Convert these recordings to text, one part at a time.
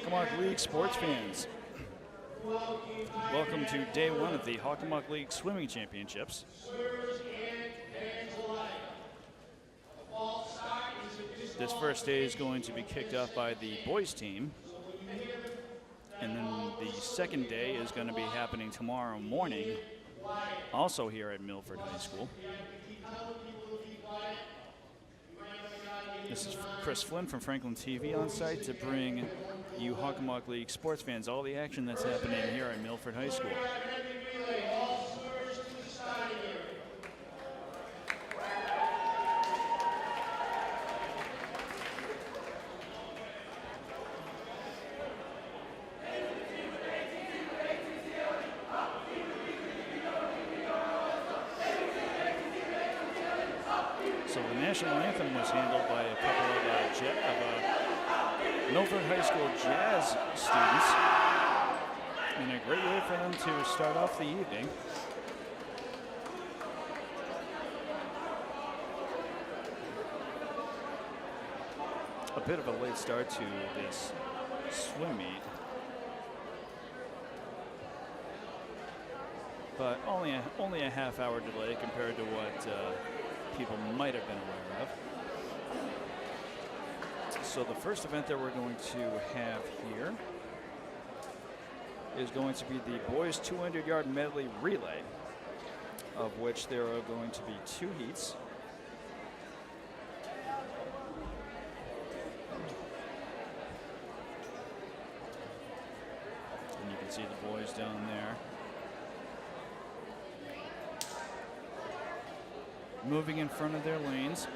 Hockomock League sports fans. Welcome to day one of the Hockomock League Swimming Championships. This first day is going to be kicked off by the boys team. And then the second day is going to be happening tomorrow morning, also here at Milford High School. This is Chris Flynn from Franklin TV on site to bring you Hockomock League sports fans all the action that's happening here at Milford High School. So the national anthem was handled by a couple of Milford High School jazz students, and a great way for them to start off the evening. A bit of a late start to this swim meet, but only a half-hour delay compared to what people might have been aware of. So the first event that we're going to have here is going to be the boys 200-yard medley relay, of which there are going to be 2 heats. And you can see the boys down there moving in front of their lanes.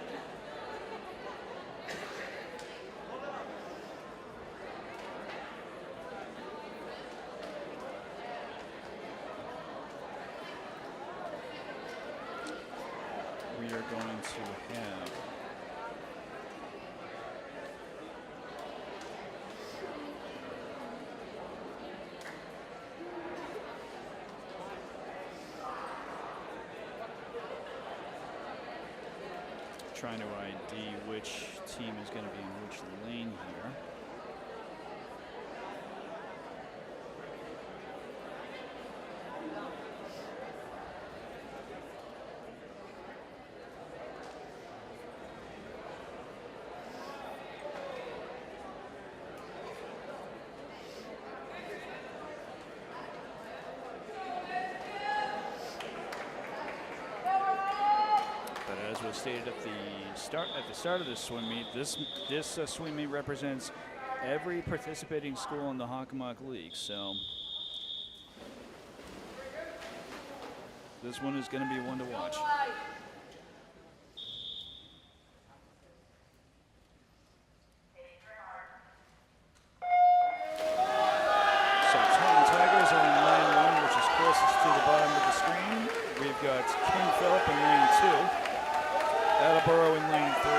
We are going to have trying to ID which team is going to be in which lane here. Stated at the start of this swim meet, this swim meet represents every participating school in the Hockomock League, so this one is going to be one to watch. So Taunton Tigers are in lane 1, which is closest to the bottom of the screen. We've got King Philip in lane 2. Attleboro in lane 3,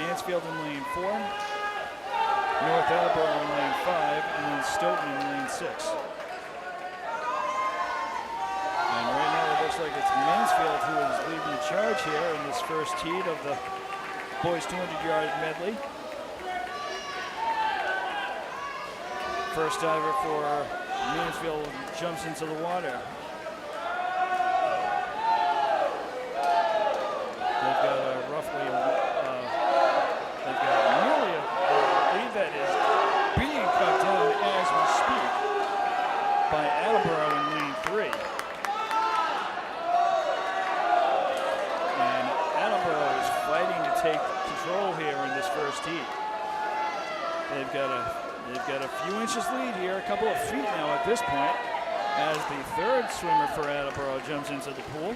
Mansfield in lane 4, North Attleboro in lane 5, and then Stoughton in lane 6. And right now it looks like it's Mansfield who is leading the charge here in this first heat of the boys 200-yard medley. First diver for Mansfield jumps into the water. They've got nearly a lead that is being cut down as we speak by Attleboro in lane 3. And Attleboro is fighting to take control here in this first heat. They've got a few inches lead here, a couple of feet now at this point, as the third swimmer for Attleboro jumps into the pool.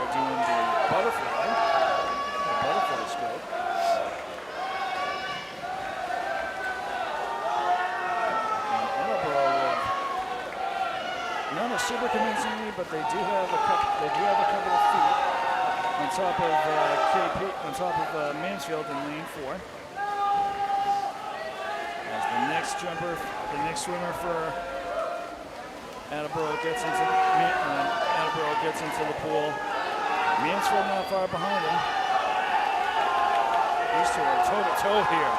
Doing the butterfly stroke. And Attleboro, not super convincingly, but they do have a couple of feet on top of Mansfield in lane 4. As the next swimmer for Attleboro gets into the pool. Mansfield not far behind him. These two are toe-to-toe here.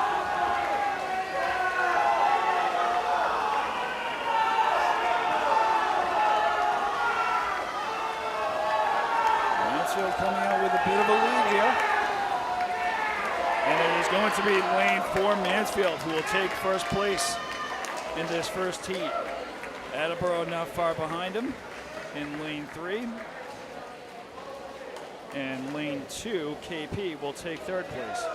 Mansfield coming out with a bit of a lead here. And it is going to be lane 4 Mansfield who will take first place in this first heat. Attleboro not far behind him in lane 3. And lane 2, KP, will take third place.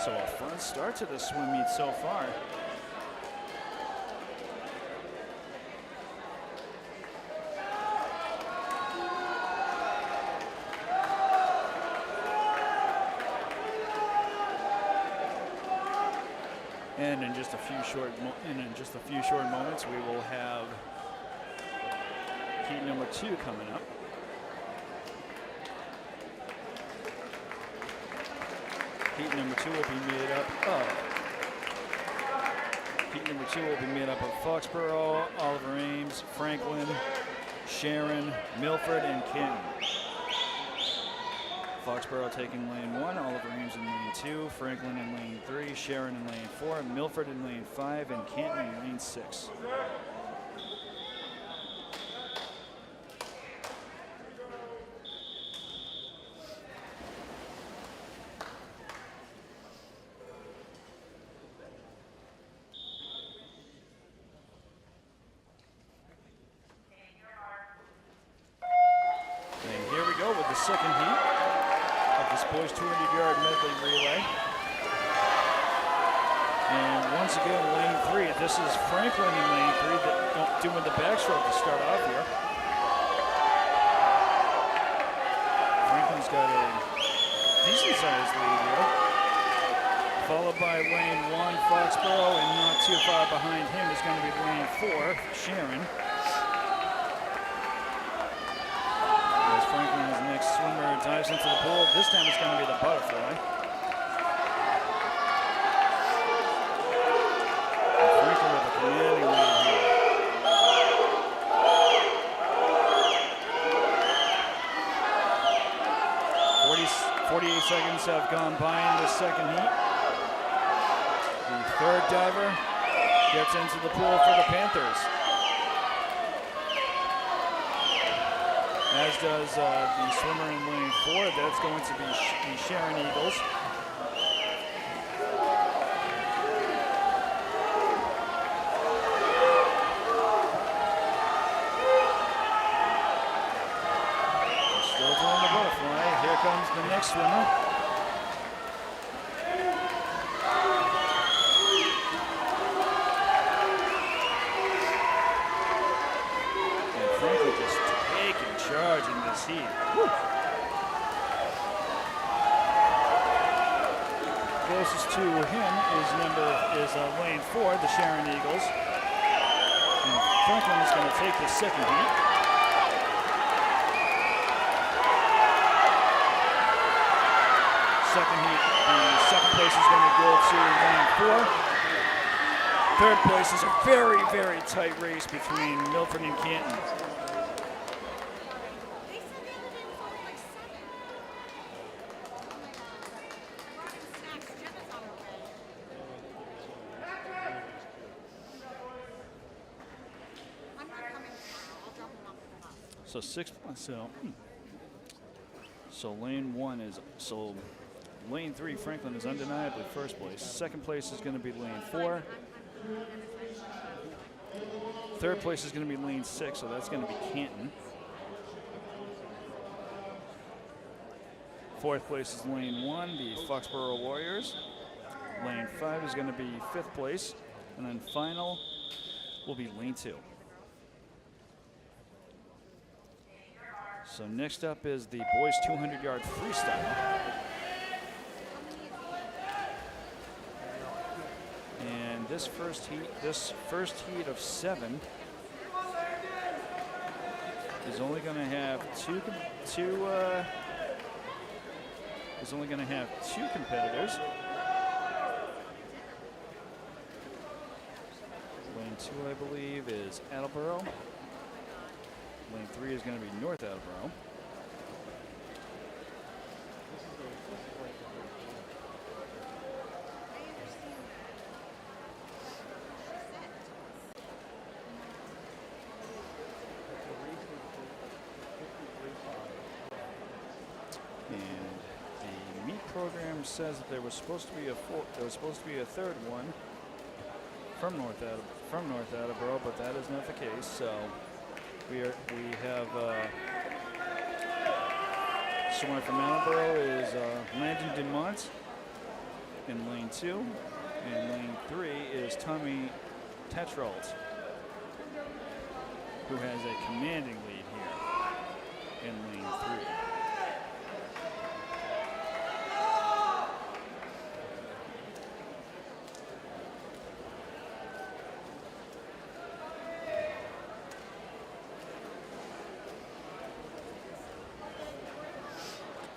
So a fun start to the swim meet so far. And in just a few short moments, we will have heat number 2 coming up. Heat number 2 will be made up of Foxborough, Oliver Ames, Franklin, Sharon, Milford, and Canton. Foxborough taking lane 1, Oliver Ames in lane 2, Franklin in lane 3, Sharon in lane 4, Milford in lane 5, and Canton in lane 6. And here we go with the second heat. This boys 200-yard medley relay. And once again, lane 3. This is Franklin in lane 3 doing the backstroke to start off here. Franklin's got a decent-sized lead here. Followed by lane 1, Foxborough, and not too far behind him is going to be lane 4, Sharon. Franklin's next swimmer dives into the pool. This time it's going to be the butterfly. And Franklin with a commanding lead here. 48 seconds have gone by in the second heat. The third diver gets into the pool for the Panthers. As does the swimmer in lane 4. That's going to be the Sharon Eagles. Still doing the butterfly. Here comes the next swimmer. And Franklin just taking charge in this heat. Woo. Closest to him is lane 4, the Sharon Eagles. And Franklin is going to take the second heat. Second heat, the second place is going to go to lane 4. Third place is a very, very tight race between Milford and Canton. So lane 1 is, lane 3, Franklin is undeniably first place. Second place is going to be lane 4. Third place is going to be lane 6, so that's going to be Canton. Fourth place is lane 1, the Foxborough Warriors. Lane 5 is going to be 5th place. And then final will be lane 2. So next up is the boys 200-yard freestyle. And this first heat of 7 is only going to have two competitors. Lane 2, I believe, is Attleboro. Lane 3 is going to be North Attleboro. Program says that there was supposed to be a third one from North Attleboro, but that is not the case. So we have someone from Attleboro is Landon Dumont in lane 2, and lane 3 is Tommy Tetrault, who has a commanding lead here in lane 3.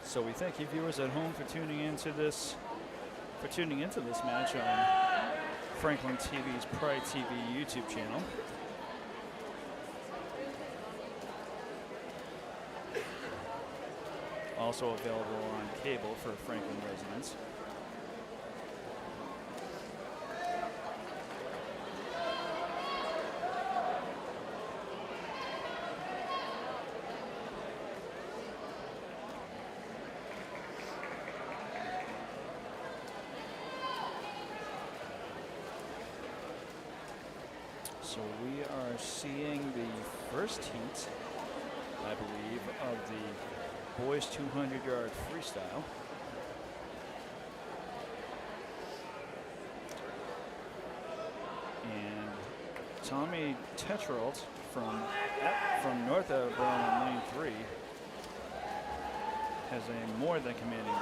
So we thank you viewers at home for tuning into this match on Franklin TV's Pride TV YouTube channel. Also available on cable for Franklin residents. So we are seeing the first heat, I believe, of the boys 200-yard freestyle. And Tommy Tetrault from North Attleboro in lane 3 has a more than commanding lead.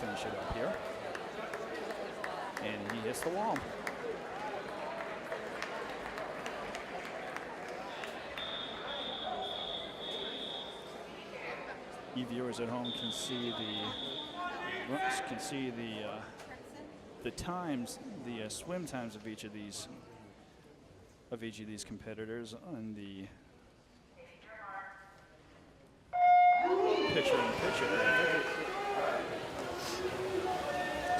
Finish it up here, and he hits the wall. You viewers at home can see the times, the swim times of each of these competitors on the picture-in-picture graphic.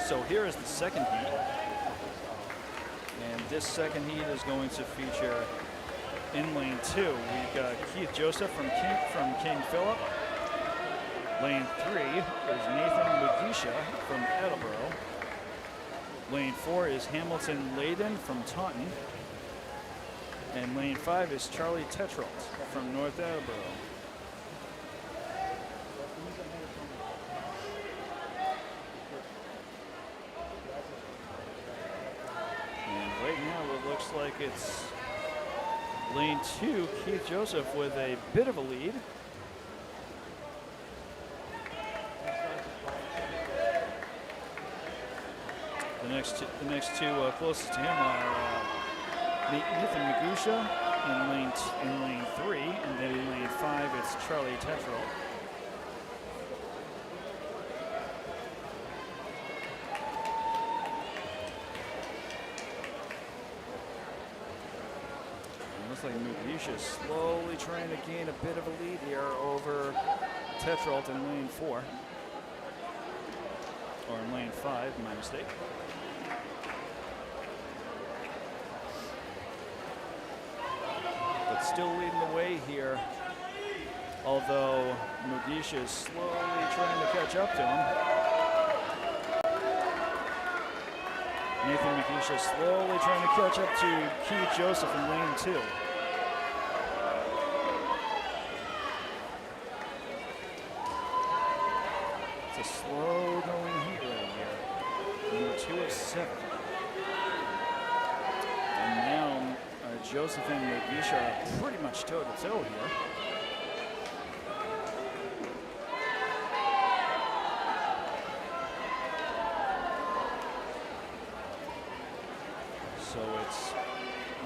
So here is the second heat, and this second heat is going to feature in lane 2. We've got Keith Joseph from King Philip. Lane 3 is Nathan Mugisha from Attleboro. Lane 4 is Hamilton Layden from Taunton. And lane 5 is Charlie Tetrault from North Attleboro. Looks like it's lane 2, Keith Joseph with a bit of a lead. The next two closest to him are Nathan Magusha in lane 3, and then in lane 5 it's Charlie Tetrault. Looks like Mugisha slowly trying to gain a bit of a lead here over Tetrault in lane 4. Or in lane 5, my mistake. But still leading the way here, although Mugisha is slowly trying to catch up to him. Nathan Mugisha slowly trying to catch up to Keith Joseph in lane 2. It's a slow going heat right here. Number 2 of 7. And now Joseph and McGeesha are pretty much toe-to-toe here. So it's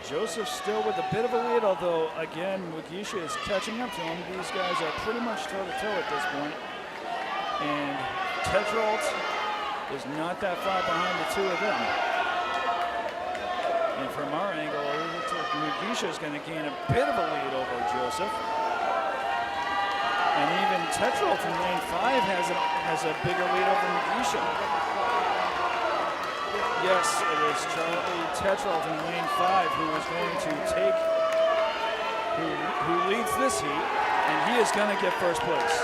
Joseph still with a bit of a lead, although again McGeesha is catching up to him. These guys are pretty much toe-to-toe at this point. And Tetrault is not that far behind the two of them. And from our angle, it looks like McGeesha is going to gain a bit of a lead over Joseph. And even Tetrault in lane 5 has a bigger lead over McGeesha. Yes, it is Charlie Tetrault in lane 5 who is going to take, who leads this heat, and he is going to get first place.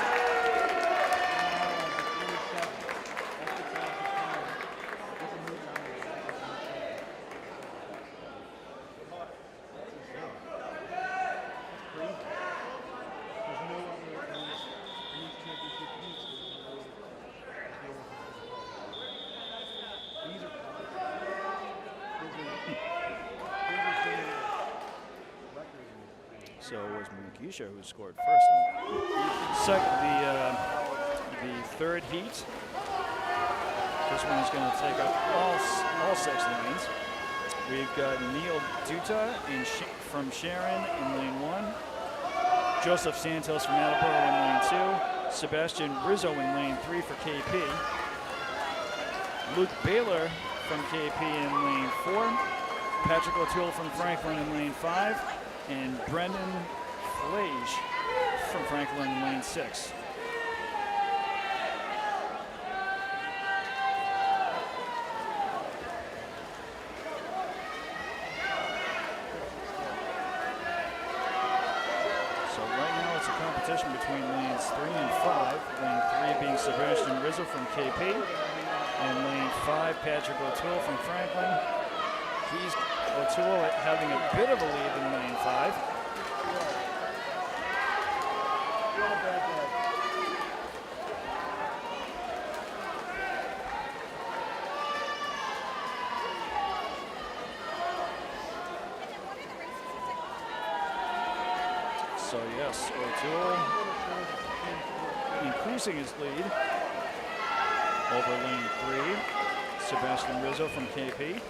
So it was McGeesha who scored first. The third heat. This one is going to take up all 6 lanes. We've got Neil Duta from Sharon in lane 1. Joseph Santos from Attleboro in lane 2. Sebastian Rizzo in lane 3 for KP. Luke Baylor from KP in lane 4. Patrick O'Toole from Franklin in lane 5. And Brendan Flage from Franklin in lane 6. So right now it's a competition between lanes 3 and 5. Lane 3 being Sebastian Rizzo from KP. And lane 5, Patrick O'Toole from Franklin. O'Toole having a bit of a lead in lane 5. So yes, O'Toole increasing his lead over lane 3. Sebastian Rizzo from KP.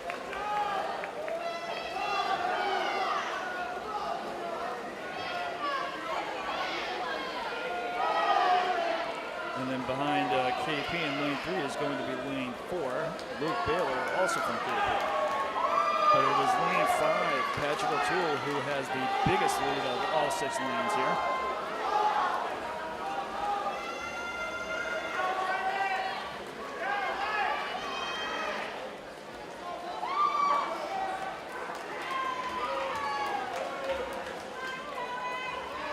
And then behind KP in lane 3 is going to be lane 4, Luke Baylor, also from KP. But it is lane 5, Patrick O'Toole, who has the biggest lead of all 6 lanes here.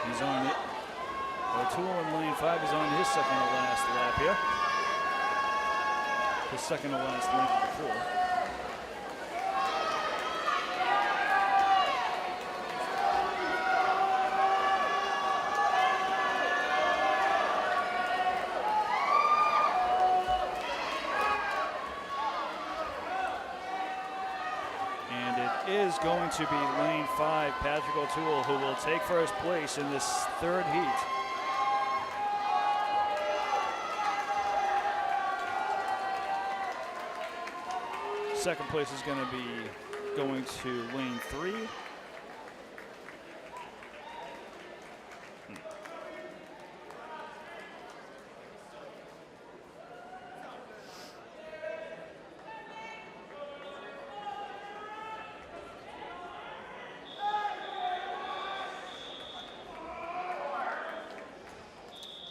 He's on it. O'Toole in lane 5 is on his second to last lap here. His second to last lap of the 4. And it is going to be lane 5, Patrick O'Toole, who will take first place in this third heat. Second place is going to be going to lane 3.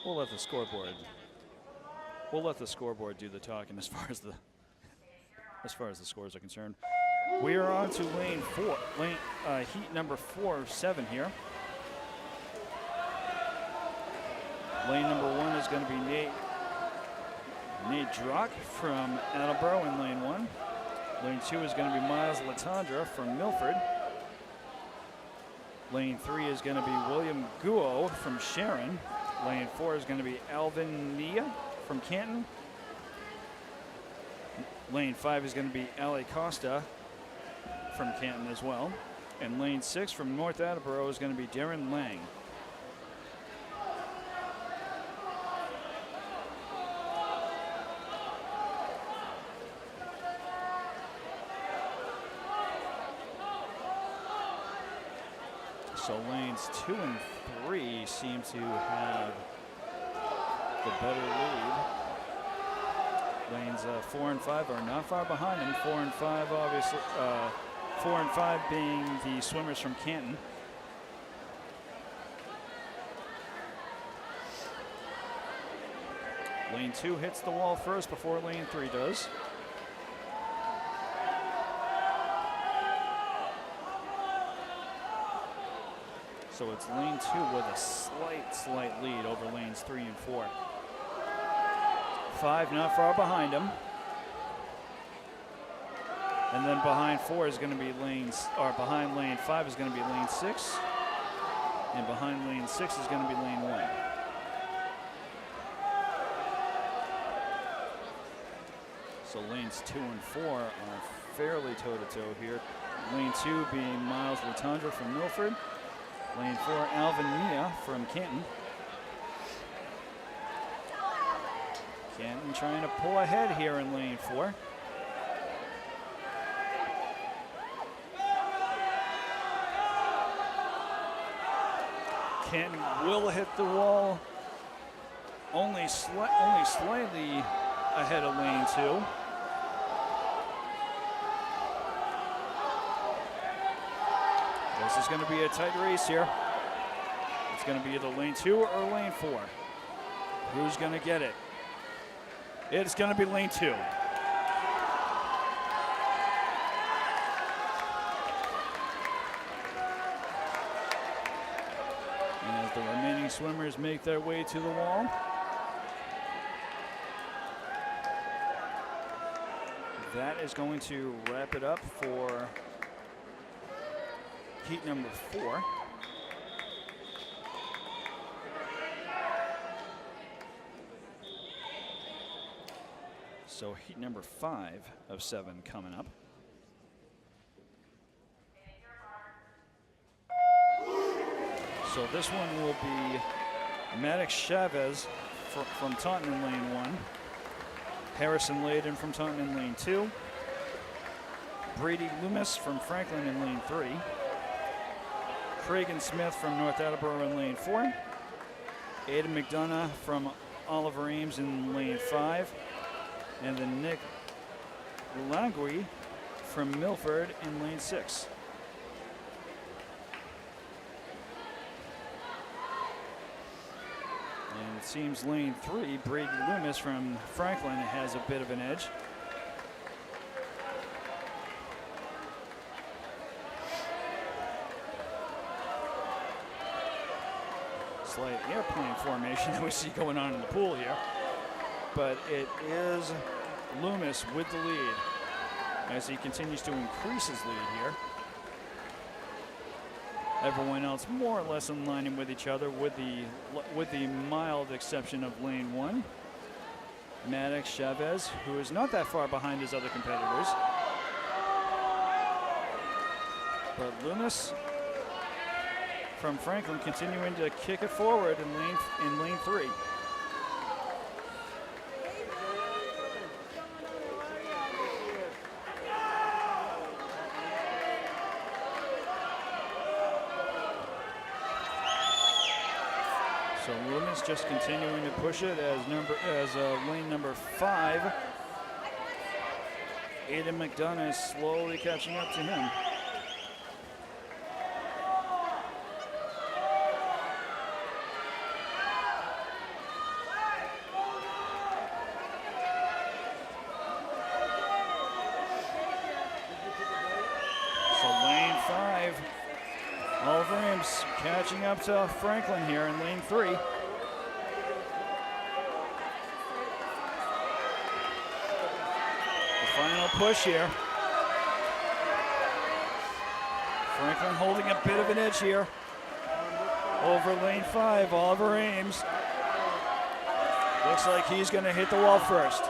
We'll let the scoreboard. We'll let the scoreboard do the talking as far as the scores are concerned. We are on to lane 4, heat number 4-7 here. Lane number 1 is going to be Nate Drock from Attleboro in lane 1. Lane 2 is going to be Miles Latondra from Milford. Lane 3 is going to be William Guo from Sharon. Lane 4 is going to be Alvin Nia from Canton. Lane 5 is going to be Ali Costa from Canton as well. And lane 6 from North Attleboro is going to be Darren Lang. So lanes 2 and 3 seem to have the better lead. Lanes 4 and 5 are not far behind them. 4 and 5, obviously. 4 and 5 being the swimmers from Canton. Lane 2 hits the wall first before lane 3 does. So it's lane 2 with a slight lead over lanes 3 and 4. 5 not far behind him. And then behind 4 is going to be behind lane 5 is going to be lane 6. And behind lane 6 is going to be lane 1. So lanes 2 and 4 are fairly toe-to-toe here. Lane 2 being Miles Latondra from Milford. Lane 4, Alvin Mia from Canton. Canton trying to pull ahead here in lane 4. Canton will hit the wall only slightly ahead of lane 2. This is going to be a tight race here. It's going to be either lane 2 or lane 4. Who's going to get it? It's going to be lane 2. And as the remaining swimmers make their way to the wall, that is going to wrap it up for heat number 4. So heat number 5 of 7 coming up. So this one will be Maddox Chavez from Taunton in lane 1. Harrison Layden from Taunton in lane 2. Brady Loomis from Franklin in lane 3. Cragen Smith from North Attleboro in lane 4. Aidan McDonough from Oliver Ames in lane 5. And then Nick Langui from Milford in lane 6. And it seems lane 3, Brady Loomis from Franklin has a bit of an edge. Slight airplane formation that we see going on in the pool here. But it is Loomis with the lead as he continues to increase his lead here. Everyone else more or less in line with each other, with the mild exception of lane 1. Maddox Chavez, who is not that far behind his other competitors. But Loomis from Franklin continuing to kick it forward in lane 3. So Loomis just continuing to push it as lane number 5. Aidan McDonough is slowly catching up to him. Oliver Ames catching up to Franklin here in lane 3. The final push here. Franklin holding a bit of an edge here over lane 5. Oliver Ames looks like he's going to hit the wall first.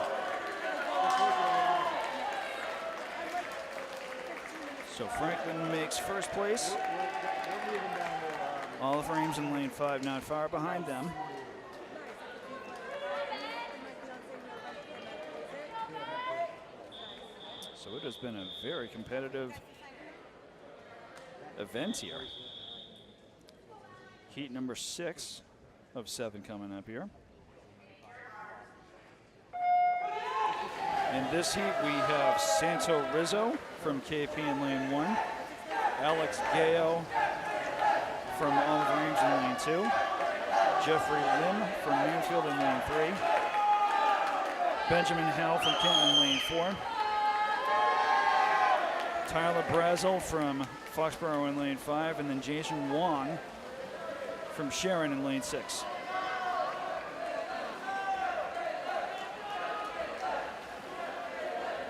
So Franklin makes first place. All the frames in lane 5 not far behind them. So it has been a very competitive event here. Heat number 6 of 7 coming up here. In this heat, we have Santo Rizzo from KP in lane 1, Alex Gao from Olive Range in lane 2, Jeffrey Lim from Mansfield in lane 3, Benjamin Howell from Kenton in lane 4, Tyler Brazel from Foxborough in lane 5, and then Jason Wong from Sharon in lane 6.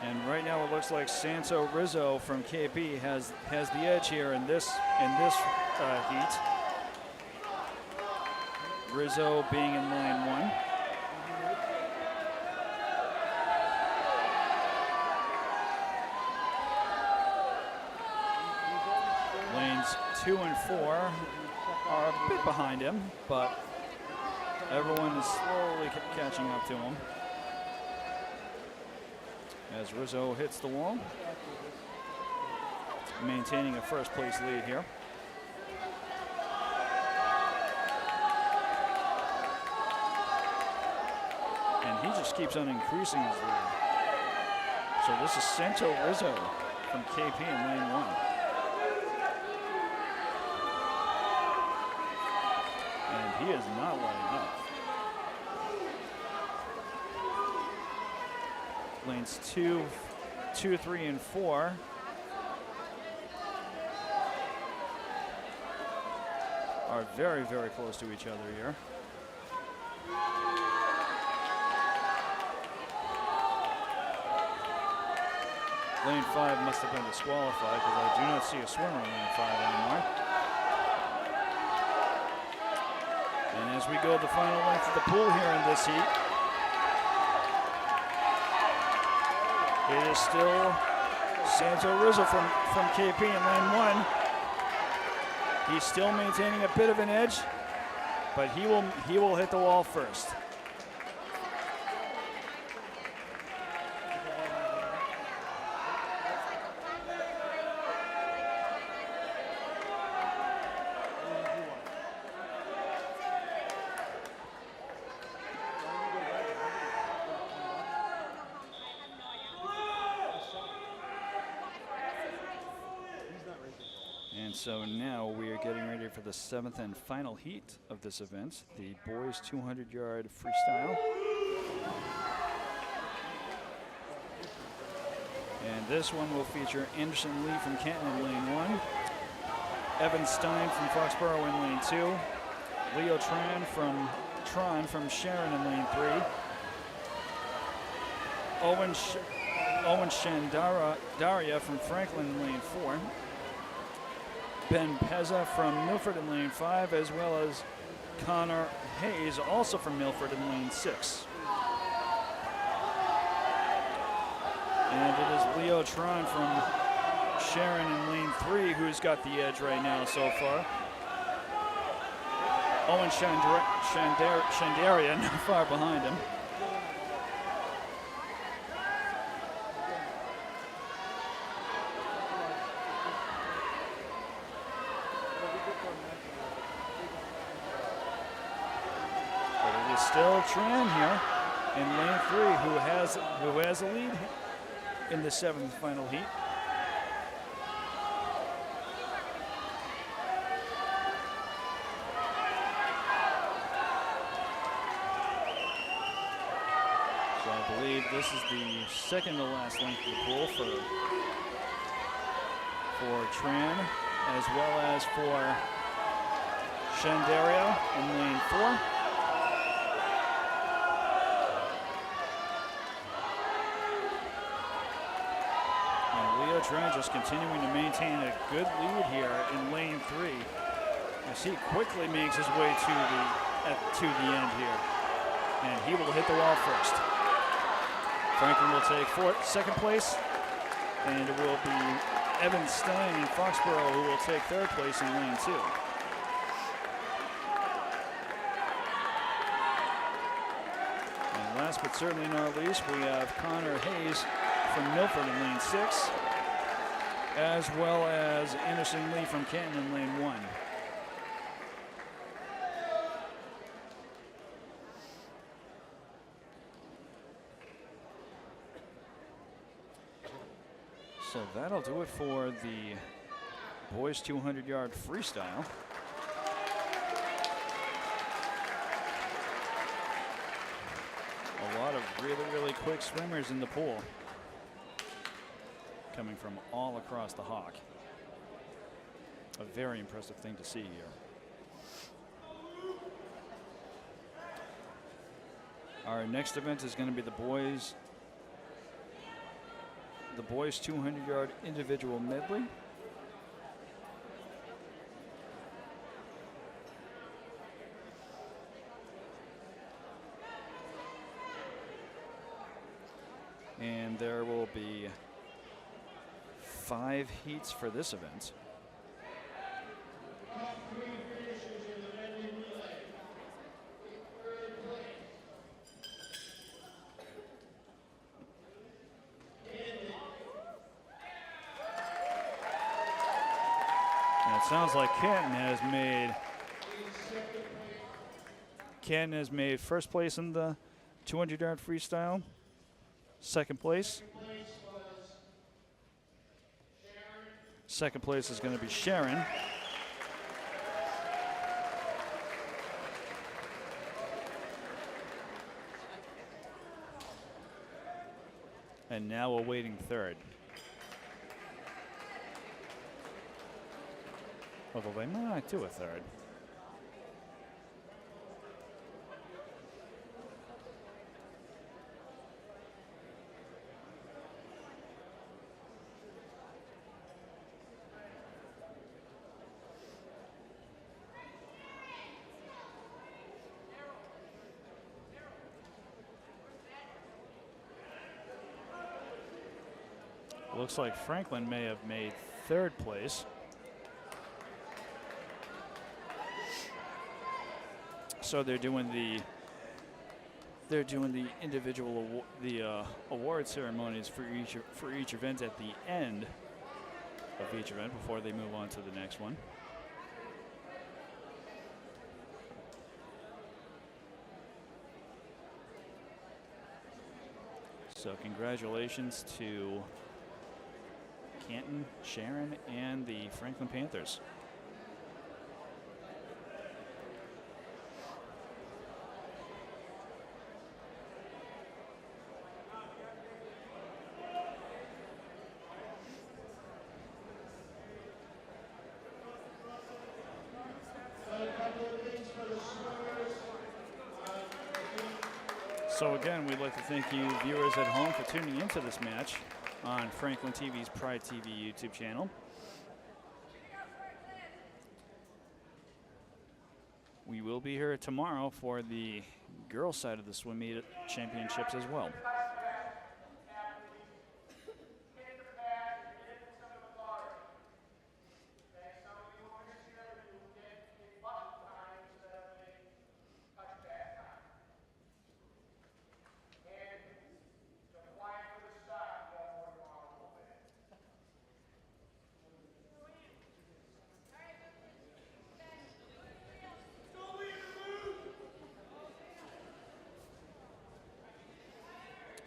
And right now it looks like Santo Rizzo from KP has the edge here in this heat. Rizzo being in lane 1. Lanes 2 and 4 are a bit behind him, but everyone is slowly catching up to him. As Rizzo hits the wall, maintaining a first place lead here. And he just keeps on increasing his lead. So this is Santo Rizzo from KP in lane 1. And he is not letting up. Lanes 2, 3, and 4 are very, very close to each other here. Lane 5 must have been disqualified because I do not see a swimmer in lane 5 anymore. And as we go the final length of the pool here in this heat, it is still Santo Rizzo from KP in lane 1. He's still maintaining a bit of an edge, but he will hit the wall first. And so now we are getting ready for the 7th and final heat of this event, the boys 200-yard freestyle. And this one will feature Anderson Lee from Canton in lane 1, Evan Stein from Foxborough in lane 2, Leo Tran from Sharon in lane 3, Owen Shandaria from Franklin in lane 4, Ben Pezza from Milford in lane 5, as well as Connor Hayes, also from Milford in lane 6. And it is Leo Tron from Sharon in lane 3 who's got the edge right now so far. Owen Shandaria not far behind him. Still Tran here in lane 3 who has a lead in the 7th final heat. So I believe this is the second to last length of the pool for Tran, as well as for Shandaria in lane 4. Tran just continuing to maintain a good lead here in lane 3 as he quickly makes his way to the end here, and he will hit the wall first. Franklin will take second place, And it will be Evan Stein in Foxborough who will take third place in lane 2. And last but certainly not least, we have Connor Hayes from Milford in lane 6, as well as Anderson Lee from Canton in lane 1. So that'll do it for the boys 200-yard freestyle. A lot of really quick swimmers in the pool, coming from all across the Hawk. A very impressive thing to see here. Our next event is going to be the boys 200-yard individual medley. And there will be 5 heats for this event. Sounds like Canton has made first place in the 200-yard freestyle. Second place. Second place is going to be Sharon. And now awaiting third. Although they might not do a third. Looks like Franklin may have made third place. So they're doing the individual award ceremonies for each event at the end of each event before they move on to the next one. So congratulations to Canton, Sharon, and the Franklin Panthers. So again, we'd like to thank you viewers at home for tuning into this match on Franklin TV's Pride TV YouTube channel. We will be here tomorrow for the girls' side of the swim meet championships as well.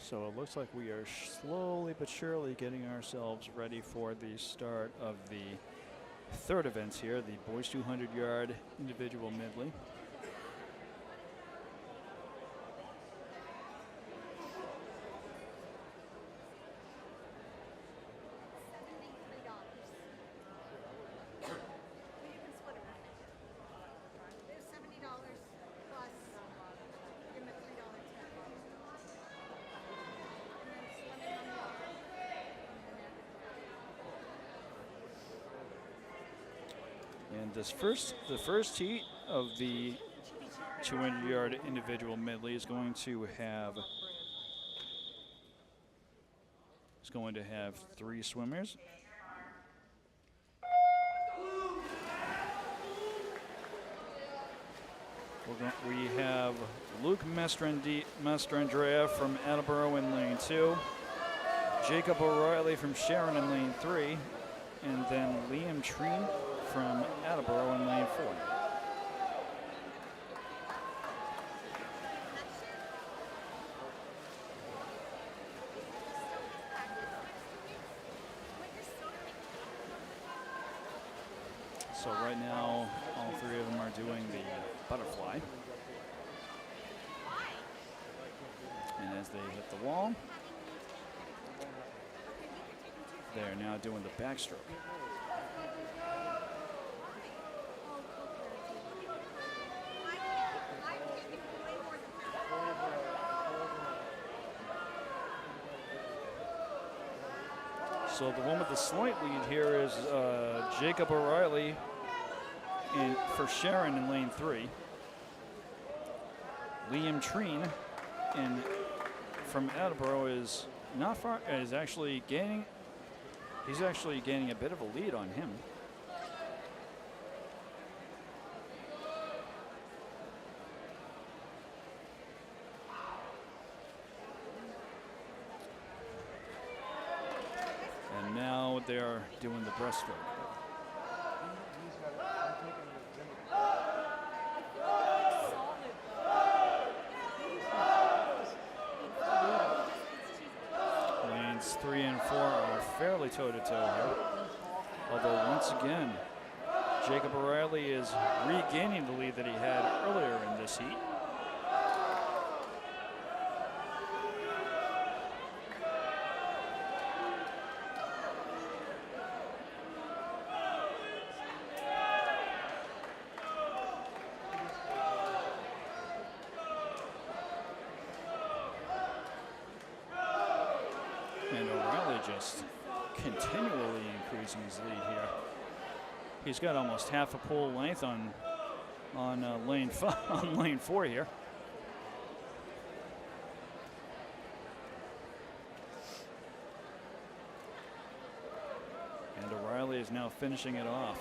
So it looks like we are slowly but surely getting ourselves ready for the start of the third event here, the boys 200-yard individual medley. The first heat of the 200-yard individual medley is going to going to have 3 swimmers. We have Luke Mastrandrea from Attleboro in lane 2, Jacob O'Reilly from Sharon in lane 3, and then Liam Treen from Attleboro in lane 4. So right now, all 3 of them are doing the butterfly. And as they hit the wall, they're now doing the backstroke. So the one with the slight lead here is Jacob O'Reilly for Sharon in lane 3. Liam Treen from Attleboro is not far. Is actually gaining. He's actually gaining a bit of a lead on him. And now they're doing the breaststroke. Lanes 3 and 4 are fairly toe-to-toe here. Although once again, Jacob O'Reilly is regaining the lead that he had earlier in this heat. And O'Reilly just continually increasing his lead here. He's got almost half a pole length on lane 4 here. And O'Reilly is now finishing it off.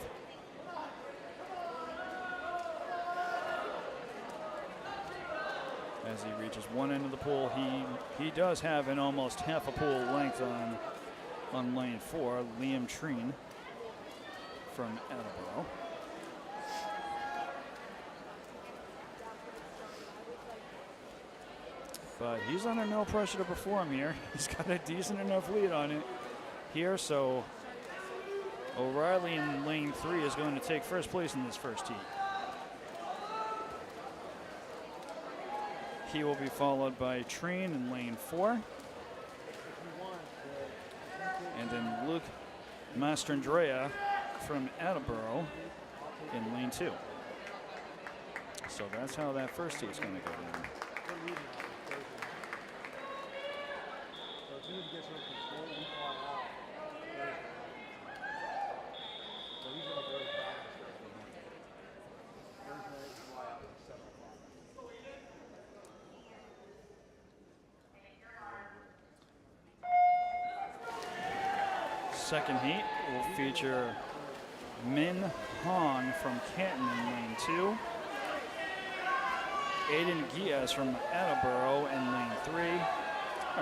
As he reaches one end of the pool, he does have an almost half a pool length on lane 4, Liam Treen from Attleboro. But he's under no pressure to perform here. He's got a decent enough lead on it here, so O'Reilly in lane 3 is going to take first place in this first heat. He will be followed by Treen in lane 4. And then Luke Mastrandrea from Attleboro in lane 2. So that's how that first heat is going to go down. Second heat will feature Min Hong from Canton in lane 2, Aiden Giaz from Attleboro in lane 3,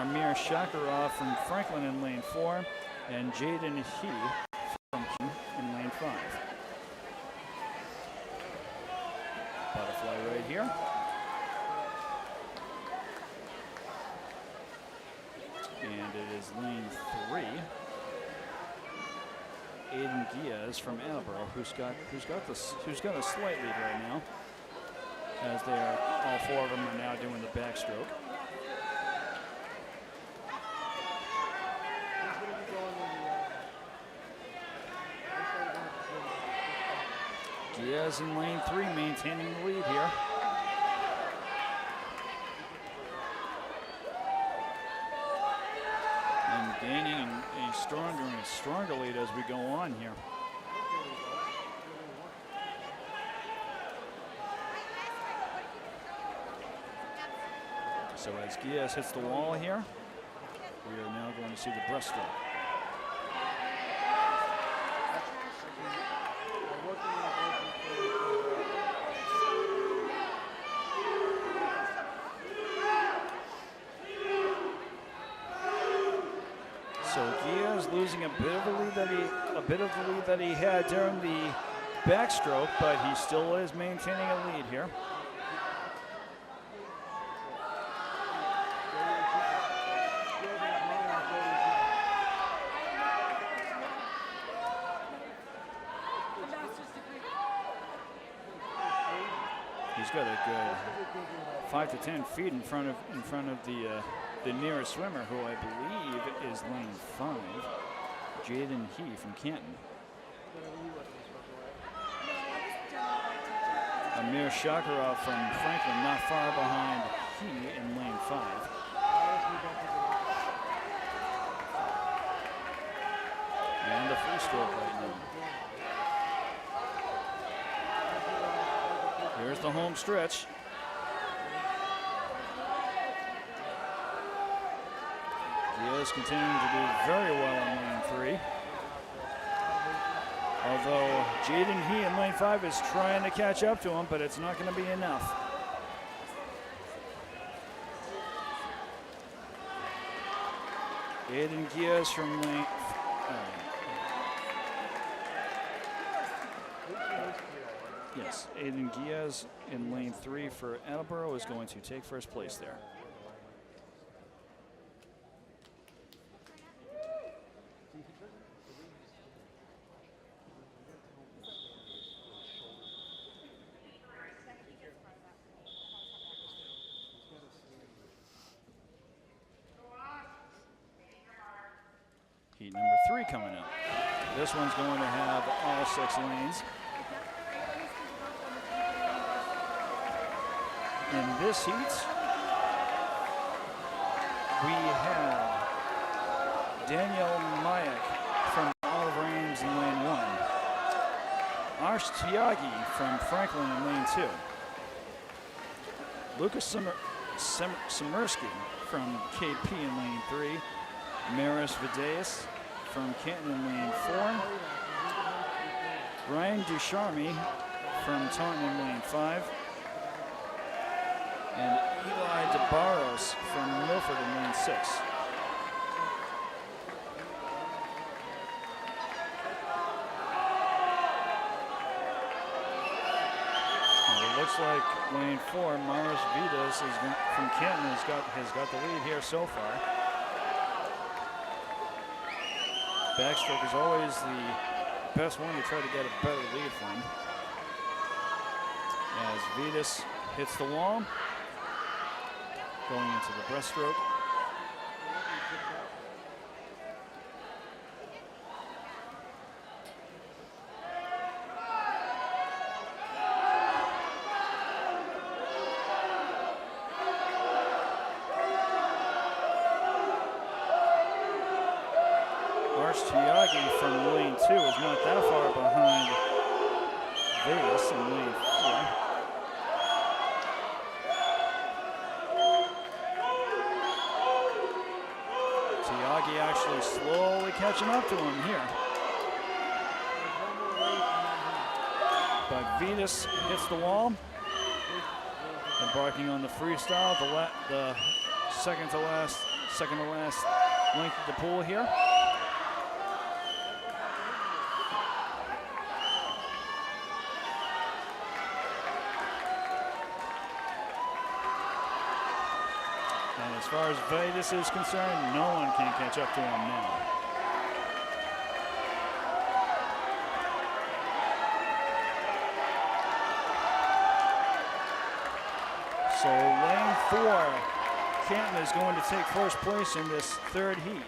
Amir Shakarov from Franklin in lane 4, and Jaden He from in lane 5. Butterfly right here. And it is lane 3. Aiden Giaz from Attleboro, who's got a slight lead right now, as they are all 4 of them are now doing the backstroke. Giaz in lane 3, maintaining the lead here. And gaining a stronger lead as we go on here. So as Giaz hits the wall here, We are now going to see the breaststroke. So Diaz losing a bit of the lead that he had during the backstroke, but he still is maintaining a lead here. He's got a good 5 to 10 feet in front of the nearest swimmer, who I believe is lane 5, Jaden He from Canton. Amir Shakarov from Franklin, not far behind He in lane 5. And the free stroke right now. Here's the home stretch. Diaz continuing to do very well in lane 3. Although Jaden He in lane 5 is trying to catch up to him, but it's not going to be enough. Aiden Diaz from lane. Yes, Aiden Diaz in lane 3 for Attleboro is going to take first place there. Heat number 3 coming up. This one's going to have all 6 lanes. In this heat, we have Daniel Mayak from Olive Ames in lane 1. Arsh Tiagi from Franklin in lane 2. Lucas Samirsky from KP in lane 3. Maris Videus from Canton in lane 4. Ryan Ducharme from Taunton in lane 5. And Eli DeBarros from Milford in lane 6. And it looks like lane 4, Maris Vidas from Canton has got the lead here so far. Backstroke is always the best one to try to get a better lead from. As Vidas hits the wall, going into the breaststroke. Arsh Tiagi from lane 2 is not that far behind Vegas in lane 4. Tiagi actually slowly catching up to him here. But Vitas hits the wall, embarking on the freestyle, the second to last length of the pool here. And as far as Vitas is concerned, no one can catch up to him now. So lane 4, Canton is going to take first place in this third heat.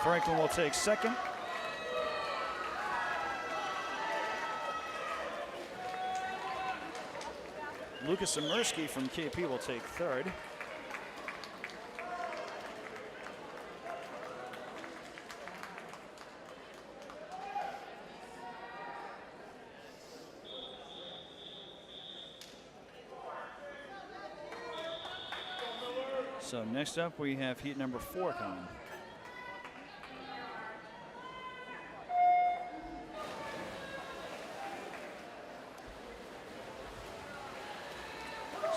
Franklin will take second. Lucas Samirsky from KP will take third. So next up we have heat number 4 coming.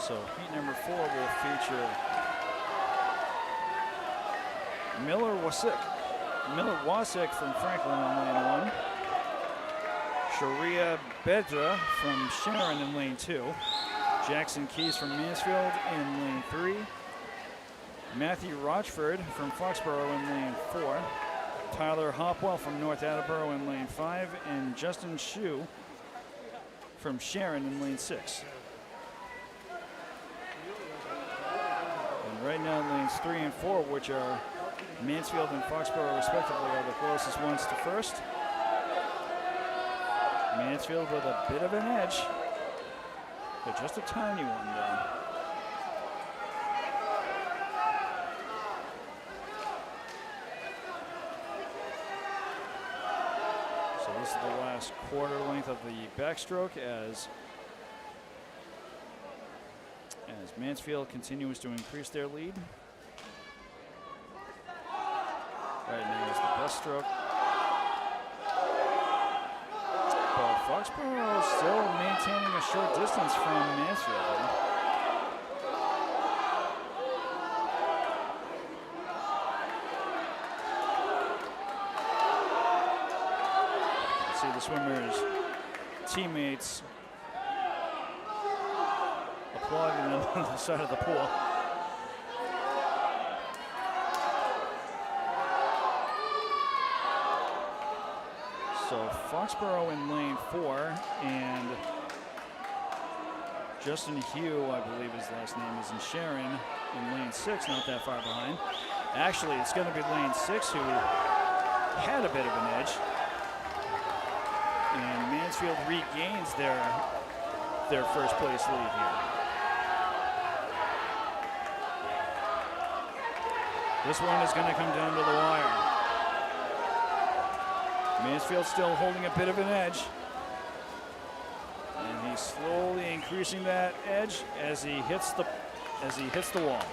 So heat number 4 will feature Miller Wasik from Franklin in lane 1. Sharia Bedra from Sharon in lane 2. Jackson Keys from Mansfield in lane 3. Matthew Rochford from Foxborough in lane 4. Tyler Hopwell from North Attleboro in lane 5. And Justin Shue from Sharon in lane 6. And right now lanes 3 and 4, which are Mansfield and Foxborough respectively, are the closest ones to first. Mansfield with a bit of an edge, but just a tiny one though. So this is the last quarter length of the backstroke as Mansfield continues to increase their lead. Right now is the breaststroke. But Foxborough is still maintaining a short distance from Mansfield. See the swimmers' teammates applauding them on the side of the pool. So Foxborough in lane 4, and Justin Hugh, I believe his last name is, in Sharon in lane 6, not that far behind. Actually, it's going to be lane 6 who had a bit of an edge. And Mansfield regains their first place lead here. This one is going to come down to the wire. Mansfield still holding a bit of an edge. And he's slowly increasing that edge as he hits the wall.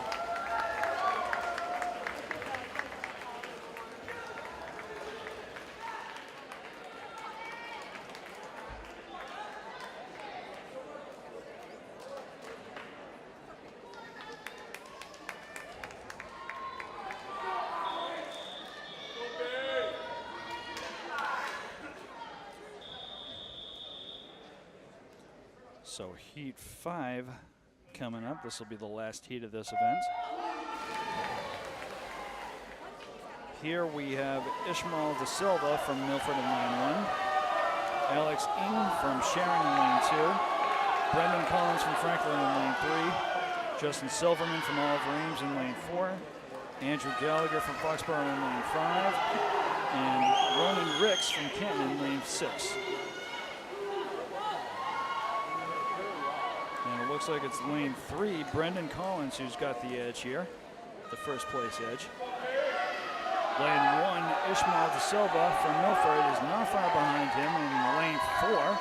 So heat 5 coming up. This will be the last heat of this event. Here we have Ishmael De Silva from Milford in lane 1. Alex Ng from Sharon in lane 2. Brendan Collins from Franklin in lane 3. Justin Silverman from Oliver Ames in lane 4. Andrew Gallagher from Foxborough in lane 5. And Ronan Ricks from Canton in lane 6. And it looks like it's lane 3, Brendan Collins, who's got the edge here, the first place edge. Lane 1, Ishmael De Silva from Milford is not far behind him. In lane 4,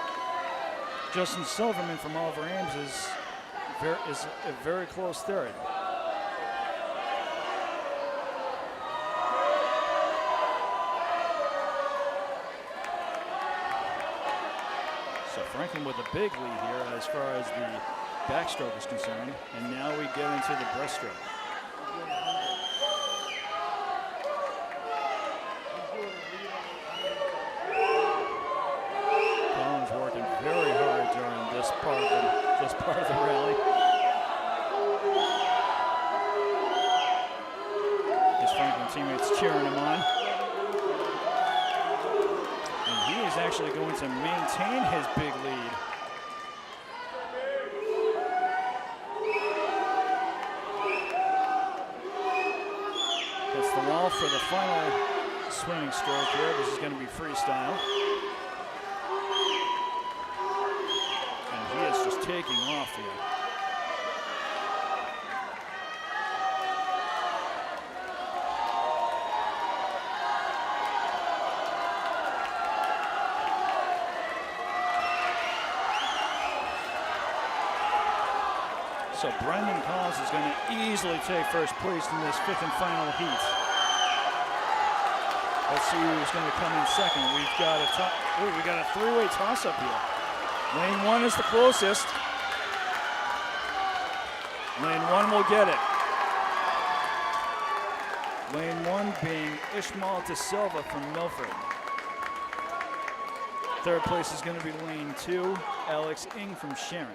Justin Silverman from Oliver Ames is a very close third. So Franklin with a big lead here as far as the backstroke is concerned, and now we get into the breaststroke. Collins working very hard during this part of the rally. His Franklin teammates cheering him on. And he is actually going to maintain his big lead. Hits the wall for the final swimming stroke here. This is going to be freestyle. And he is just taking off here. So Brendan Collins is going to easily take first place in this 5th and final heat. Let's see who's going to come in second. We've got a three-way toss-up here. Lane 1 is the closest. Lane 1 will get it. Lane 1 being Ishmael De Silva from Milford. Third place is going to be Lane 2, Alex Ing from Sharon.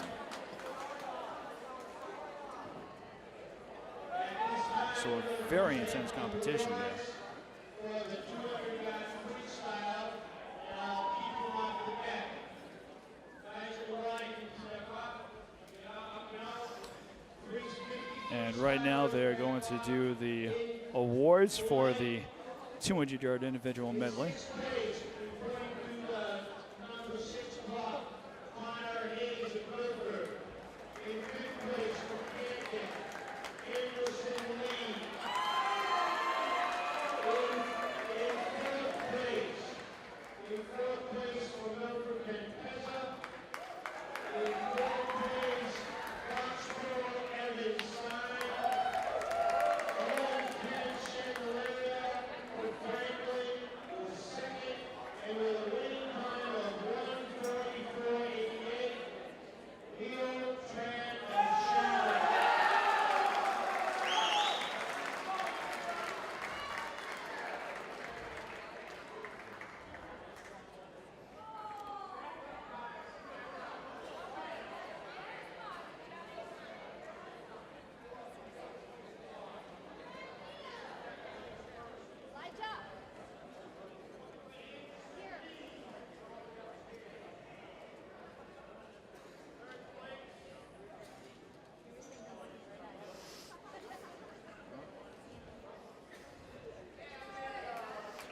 So a very intense competition there. And right now they're going to do the awards for the 200-yard individual medley.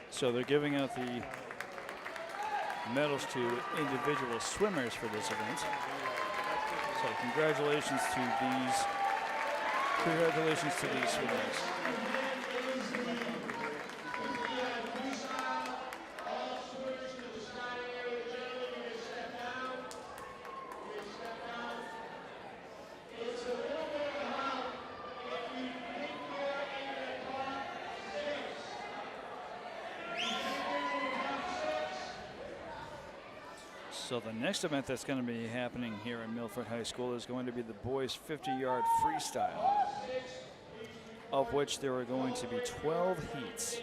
So they're giving out the medals to individual swimmers for this event. So congratulations to these swimmers. So the next event that's going to be happening here in Milford High School is going to be the boys 50-yard freestyle, of which there are going to be 12 heats.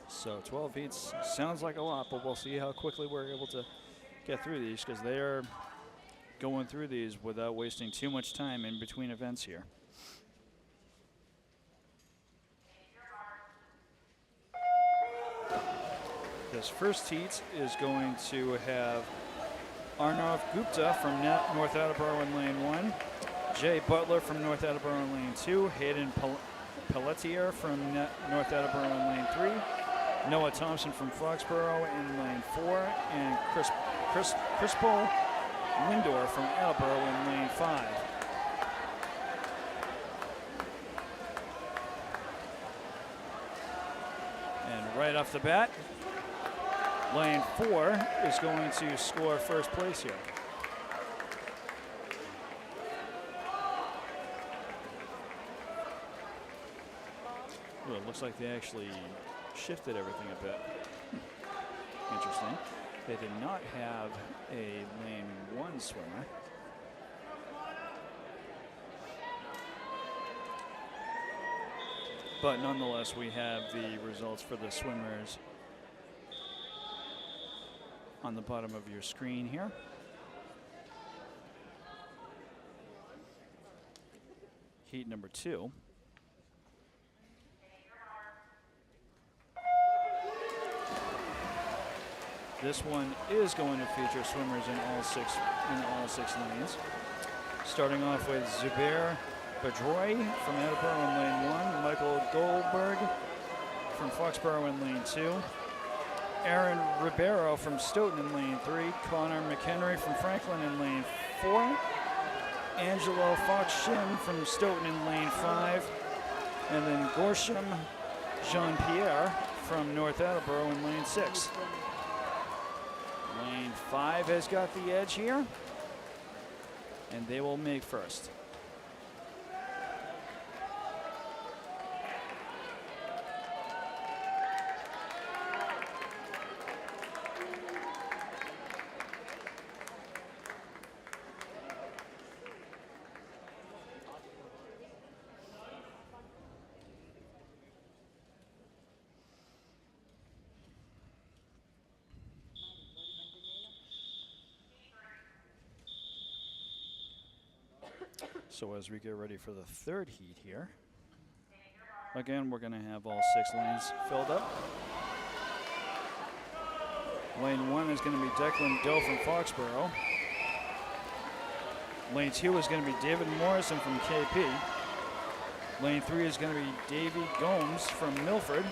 So 12 heats sounds like a lot, but we'll see how quickly we're able to get through these, because they are going through these without wasting too much time in between events here. This first heat is going to have Arnav Gupta from North Attleboro in lane 1, Jay Butler from North Attleboro in lane 2, Hayden Pelletier from North Attleboro in lane 3, Noah Thompson from Foxborough in lane 4, and Crispol Lindor from Attleboro in lane 5. And right off the bat, lane 4 is going to score first place here. Well, it looks like they actually shifted everything a bit. Interesting. They did not have a lane 1 swimmer. But nonetheless, we have the results for the swimmers on the bottom of your screen here. Heat number 2. This one is going to feature swimmers in all six lanes. Starting off with Zubair Badroy from Attleboro in lane 1, Michael Goldberg from Foxborough in lane 2, Aaron Ribeiro from Stoughton in lane 3, Connor McHenry from Franklin in lane 4, Angelo Fox-Shin from Stoughton in lane 5. And then Gorsham Jean-Pierre from North Attleboro in lane 6. Lane 5 has got the edge here, and they will make first. So as we get ready for the third heat here, again, we're going to have all 6 lanes filled up. Lane 1 is going to be Declan Doe from Foxborough. Lane 2 is going to be David Morrison from KP. Lane 3 is going to be Davey Gomes from Milford.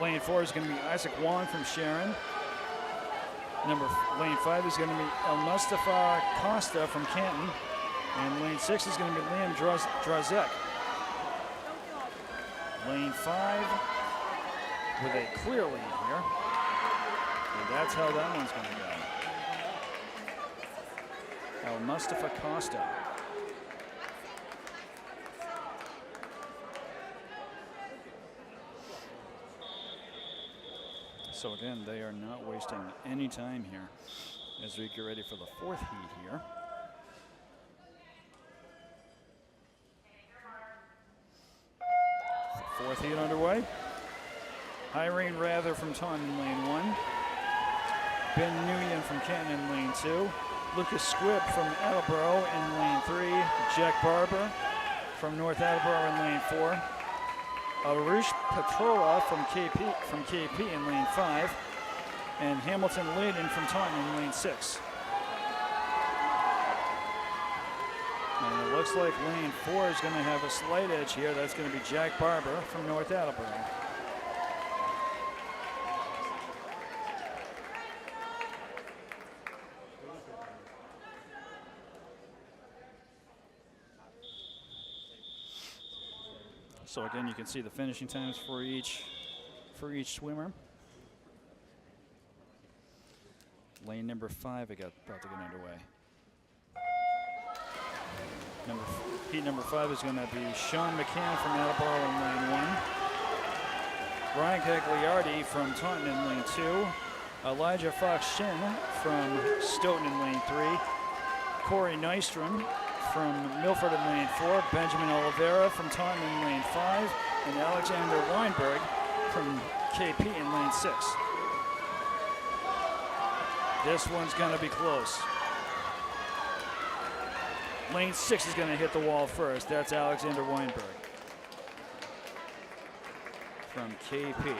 Lane 4 is going to be Isaac Wong from Sharon. Lane 5 is going to be El Mustafa Costa from Canton. And lane 6 is going to be Liam Drazek. Lane 5 with a clear lead here. And that's how that one's going to go. El Mustafa Costa. So again, they are not wasting any time here as we get ready for the fourth heat here. Fourth heat underway. Irene Rather from Taunton in lane 1. Ben Nguyen from Canton in lane 2. Lucas Squibb from Attleboro in lane 3. Jack Barber from North Attleboro in lane 4. Arush Petrola from KP in lane 5. And Hamilton Layden from Taunton in lane 6. And it looks like lane 4 is going to have a slight edge here. That's going to be Jack Barber from North Attleboro. So again, you can see the finishing times for each swimmer. Lane number 5 about to get underway. Heat number 5 is going to be Sean McCann from Attleboro in lane 1. Ryan Cagliardi from Taunton in lane 2. Elijah Fox-Shin from Stoughton in lane 3. Corey Nystrom from Milford in lane 4. Benjamin Oliveira from Taunton in lane 5. And Alexander Weinberg from KP in lane 6. This one's going to be close. Lane 6 is going to hit the wall first. That's Alexander Weinberg from KP.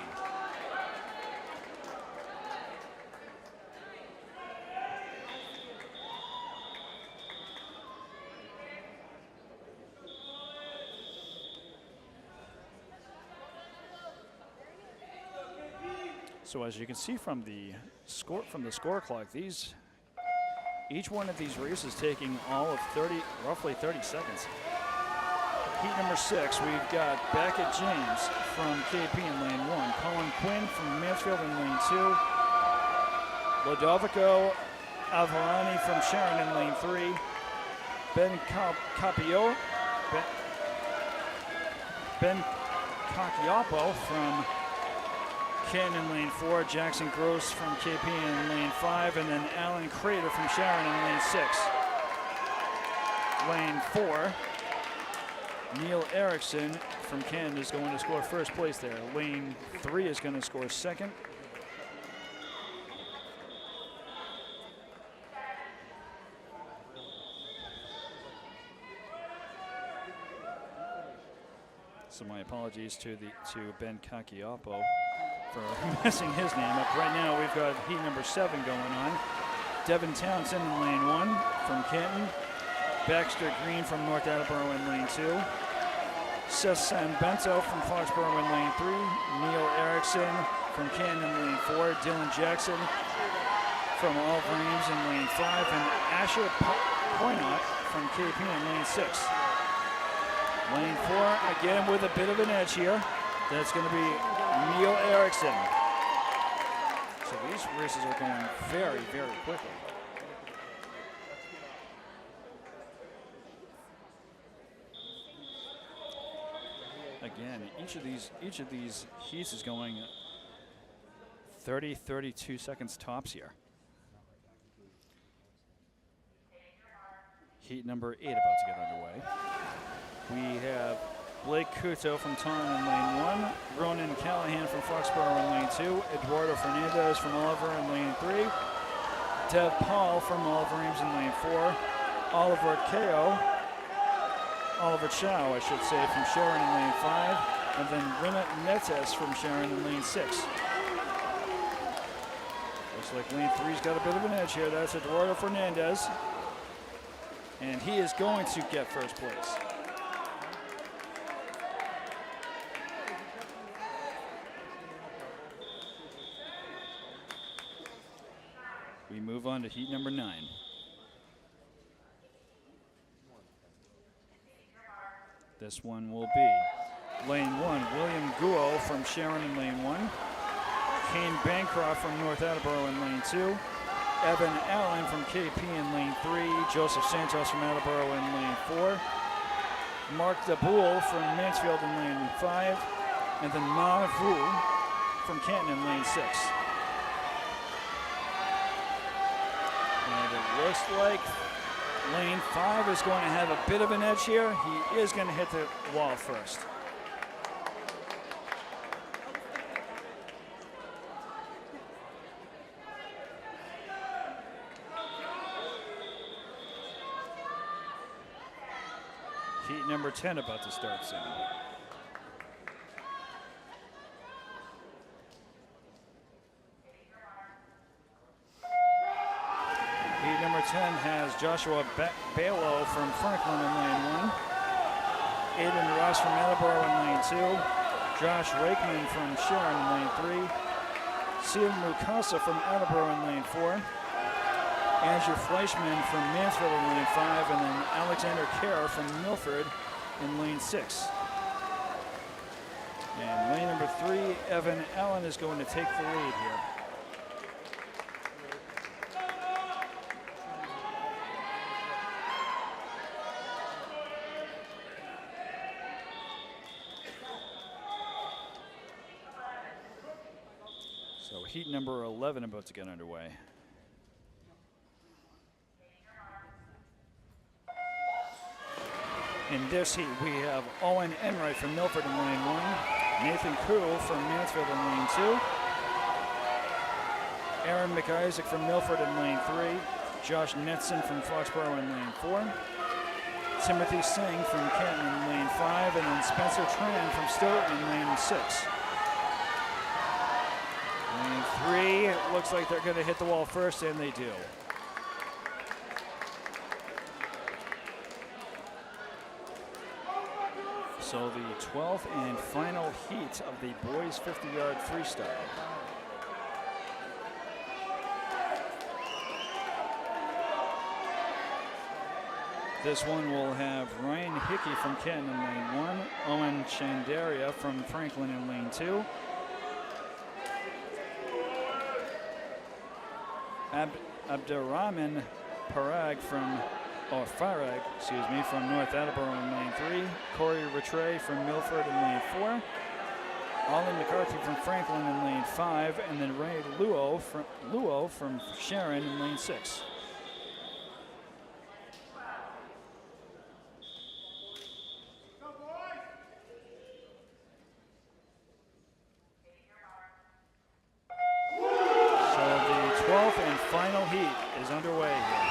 So as you can see from the score clock, each one of these races taking all of roughly 30 seconds. Heat number 6, we've got Beckett James from KP in lane 1, Colin Quinn from Mansfield in lane 2, Lodovico Alvarani from Sharon in lane 3, Ben Cacchiapo from Ken in lane 4, Jackson Gross from KP in lane 5, and then Alan Crater from Sharon in lane 6. Lane 4, Neil Erickson from Ken is going to score first place there. Lane 3 is going to score second. So my apologies to Ben Cacchiapo for messing his name up. Right now we've got heat number 7 going on. Devin Townsend in lane 1 from Canton. Baxter Green from North Attleboro in lane 2. Seth Sanbento from Foxborough in lane 3. Neil Erickson from Canton in lane 4. Dylan Jackson from All Breams in lane 5. And Asher Poynott from KP in lane 6. Lane 4, again with a bit of an edge here. That's going to be Neil Erickson. So these races are going very, very quickly. Again, each of these heats is going 30, 32 seconds tops here. Heat number 8 about to get underway. We have Blake Couto from Taunton in lane 1, Ronan Callahan from Foxborough in lane 2, Eduardo Fernandez from Oliver in lane 3, Dev Paul from Oliver Ames in lane 4, Oliver Chow, I should say, from Sharon in lane 5, and then Rina Netes from Sharon in lane 6. Looks like lane 3's got a bit of an edge here. That's Eduardo Fernandez, and he is going to get first place. We move on to heat number 9. This one will be lane 1, William Guo from Sharon in lane 1, Kane Bancroft from North Attleboro in lane 2, Evan Allen from KP in lane 3, Joseph Santos from Attleboro in lane 4, Mark DeBoule from Mansfield in lane 5, and then Ma Vu from Canton in lane 6. And it looks like lane 5 is going to have a bit of an edge here. He is going to hit the wall first. Heat number 10 about to start soon. Heat number 10 has Joshua Balo from Franklin in lane 1, Aiden Ross from Attleboro in lane 2, Josh Wakeman from Sharon in lane 3, Sia Mukasa from Attleboro in lane 4, Andrew Fleischman from Mansfield in lane 5, and then Alexander Kerr from Milford in lane 6. And lane number 3, Evan Allen is going to take the lead here. So heat number 11 about to get underway. In this heat, we have Owen Enright from Milford in lane 1, Nathan Koo from Mansfield in lane 2, Aaron McIsaac from Milford in lane 3, Josh Netson from Foxborough in lane 4, Timothy Singh from Canton in lane 5, and then Spencer Tran from Stoughton in lane 6. Lane 3, it looks like they're going to hit the wall first, and they do. So the 12th and final heat of the boys 50-yard freestyle. This one will have Ryan Hickey from Canton in lane 1, Owen Chandaria from Franklin in lane 2, Abdurrahman Farag from North Attleboro in lane 3, Corey Rattray from Milford in lane 4, Olin McCarthy from Franklin in lane 5, and then Ray Luo from Sharon in lane 6. So the 12th and final heat is underway here.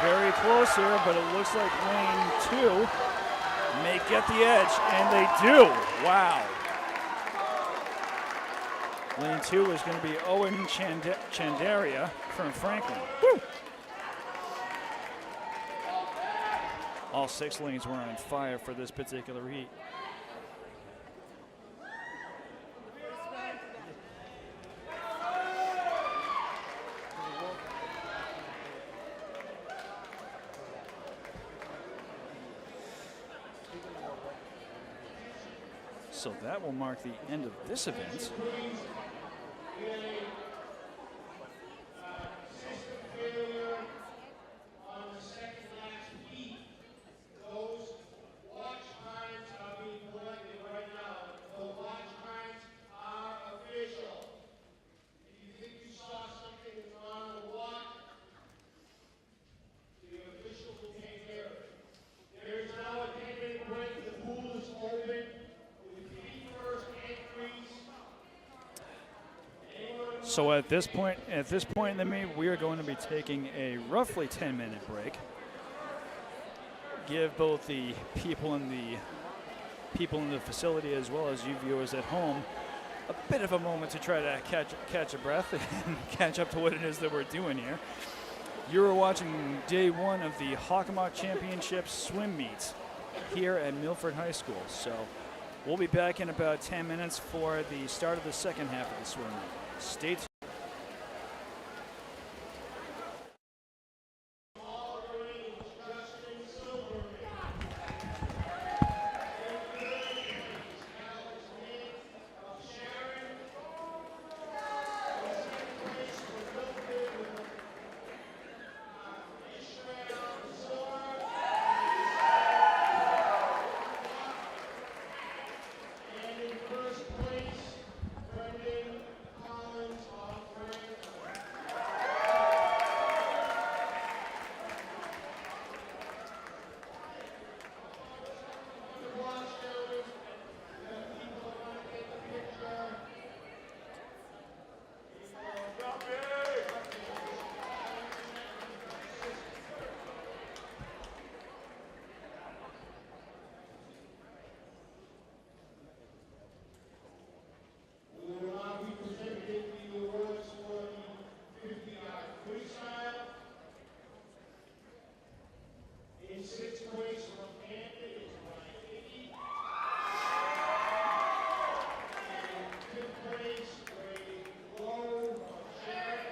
Very close here, but it looks like lane 2 may get the edge, and they do. Wow. Lane 2 is going to be Owen Chandaria from Franklin. Woo. All 6 lanes were on fire for this particular heat. So that will mark the end of this event. So at this point in the meet, we are going to be taking a roughly 10-minute break. Give both the people in the facility as well as you viewers at home a bit of a moment to try to catch a breath and catch up to what it is that we're doing here. You're watching day 1 of the Hockomock Championship swim meet here at Milford High School. So we'll be back in about 10 minutes for the start of the second half of the swim meet. Stay tuned.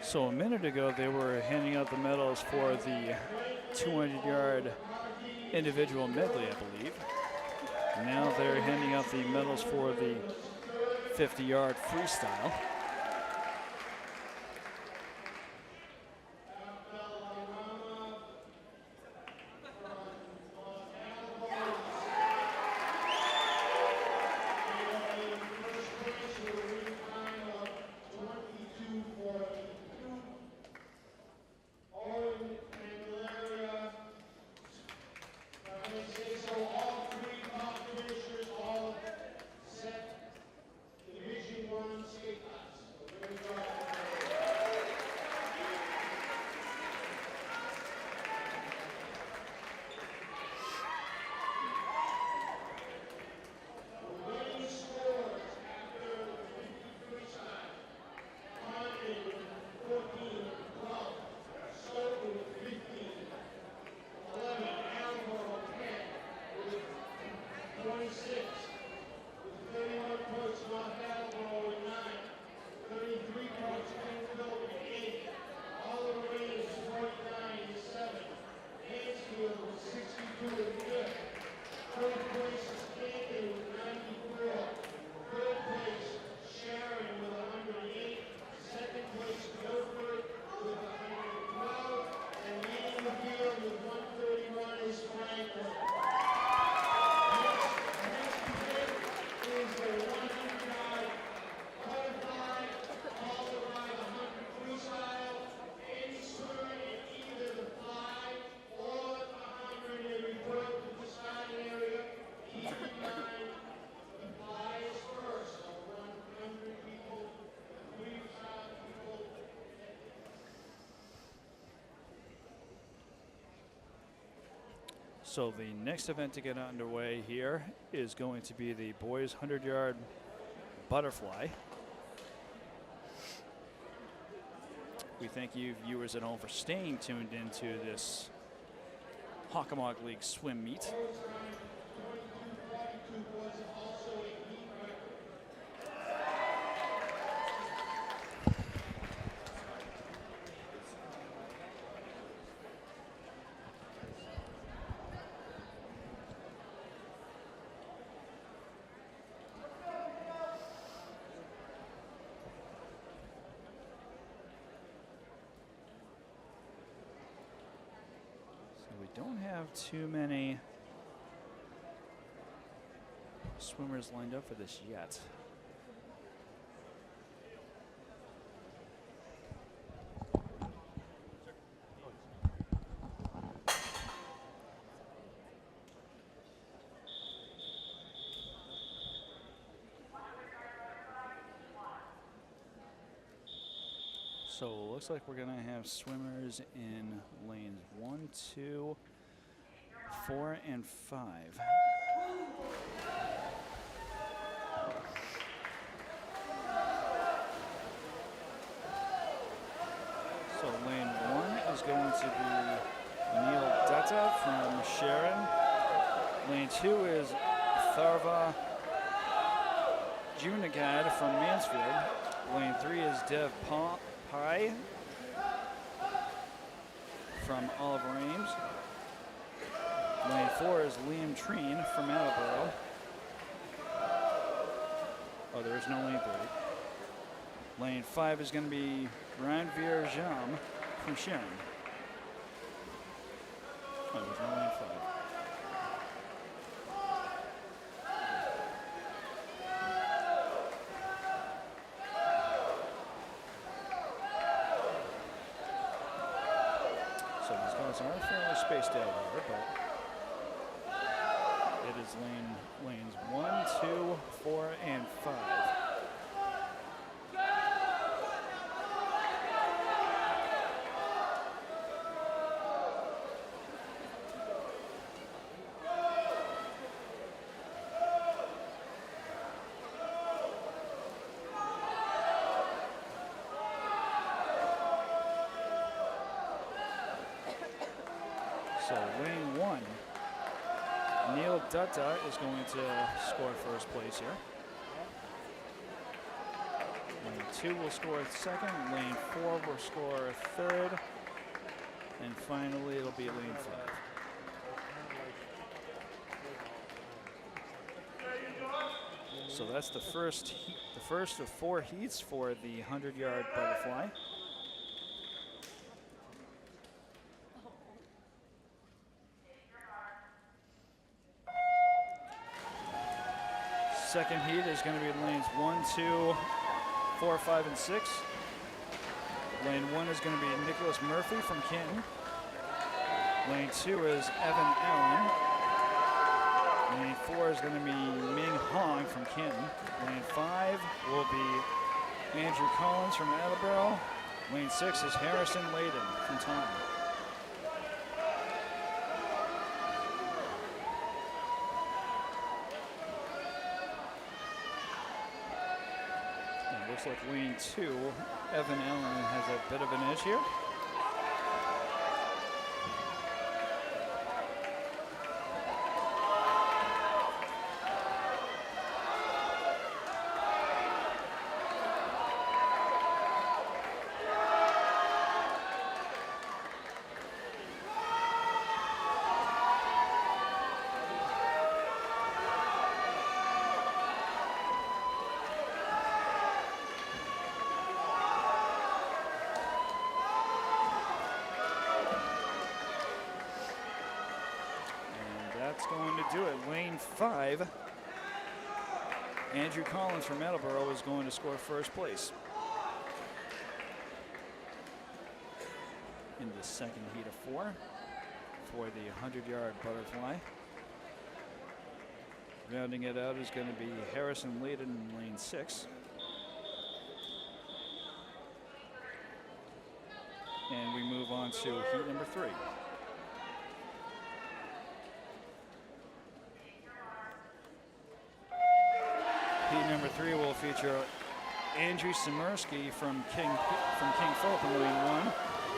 So a minute ago, they were handing out the medals for the 200-yard individual medley, I believe. Now they're handing out the medals for the 50-yard freestyle. So the next event to get underway here is going to be the boys 100-yard butterfly. We thank you viewers at home for staying tuned into this Hockomock League swim meet. We don't have too many swimmers lined up for this yet. So it looks like we're going to have swimmers in lanes 1, 2, 4, and 5. So lane 1 is going to be Neil Dutta from Sharon. Lane 2 is Tharva Junagad from Mansfield. Lane 3 is Dev Pai from Oliver Ames. Lane 4 is Liam Treen from Attleboro. Oh, there is no lane 3. Lane 5 is going to be Ranveer Jam from Sharon. Oh, there's no lane 5. So these guys are fairly spaced out here, but it is lanes 1, 2, 4, and 5. So lane 1, Neil Dutta is going to score first place here. Lane 2 will score second, lane 4 will score third, and finally it'll be lane 5. So that's the first of 4 heats for the 100-yard butterfly. Second heat is going to be lanes 1, 2, 4, 5, and 6. Lane 1 is going to be Nicholas Murphy from Canton. Lane 2 is Evan Allen. Lane 4 is going to be Ming Hong from Canton. Lane 5 will be Andrew Collins from Attleboro. Lane 6 is Harrison Layden from Taunton. Looks like lane 2, Evan Allen has a bit of an edge here. Going to do it. Lane 5, Andrew Collins from Attleboro is going to score first place in the second heat of 4 for the 100-yard butterfly. Rounding it out is going to be Harrison Layden in lane 6. And we move on to heat number 3. Heat number 3 will feature Andrew Simersky from King Philip in lane 1,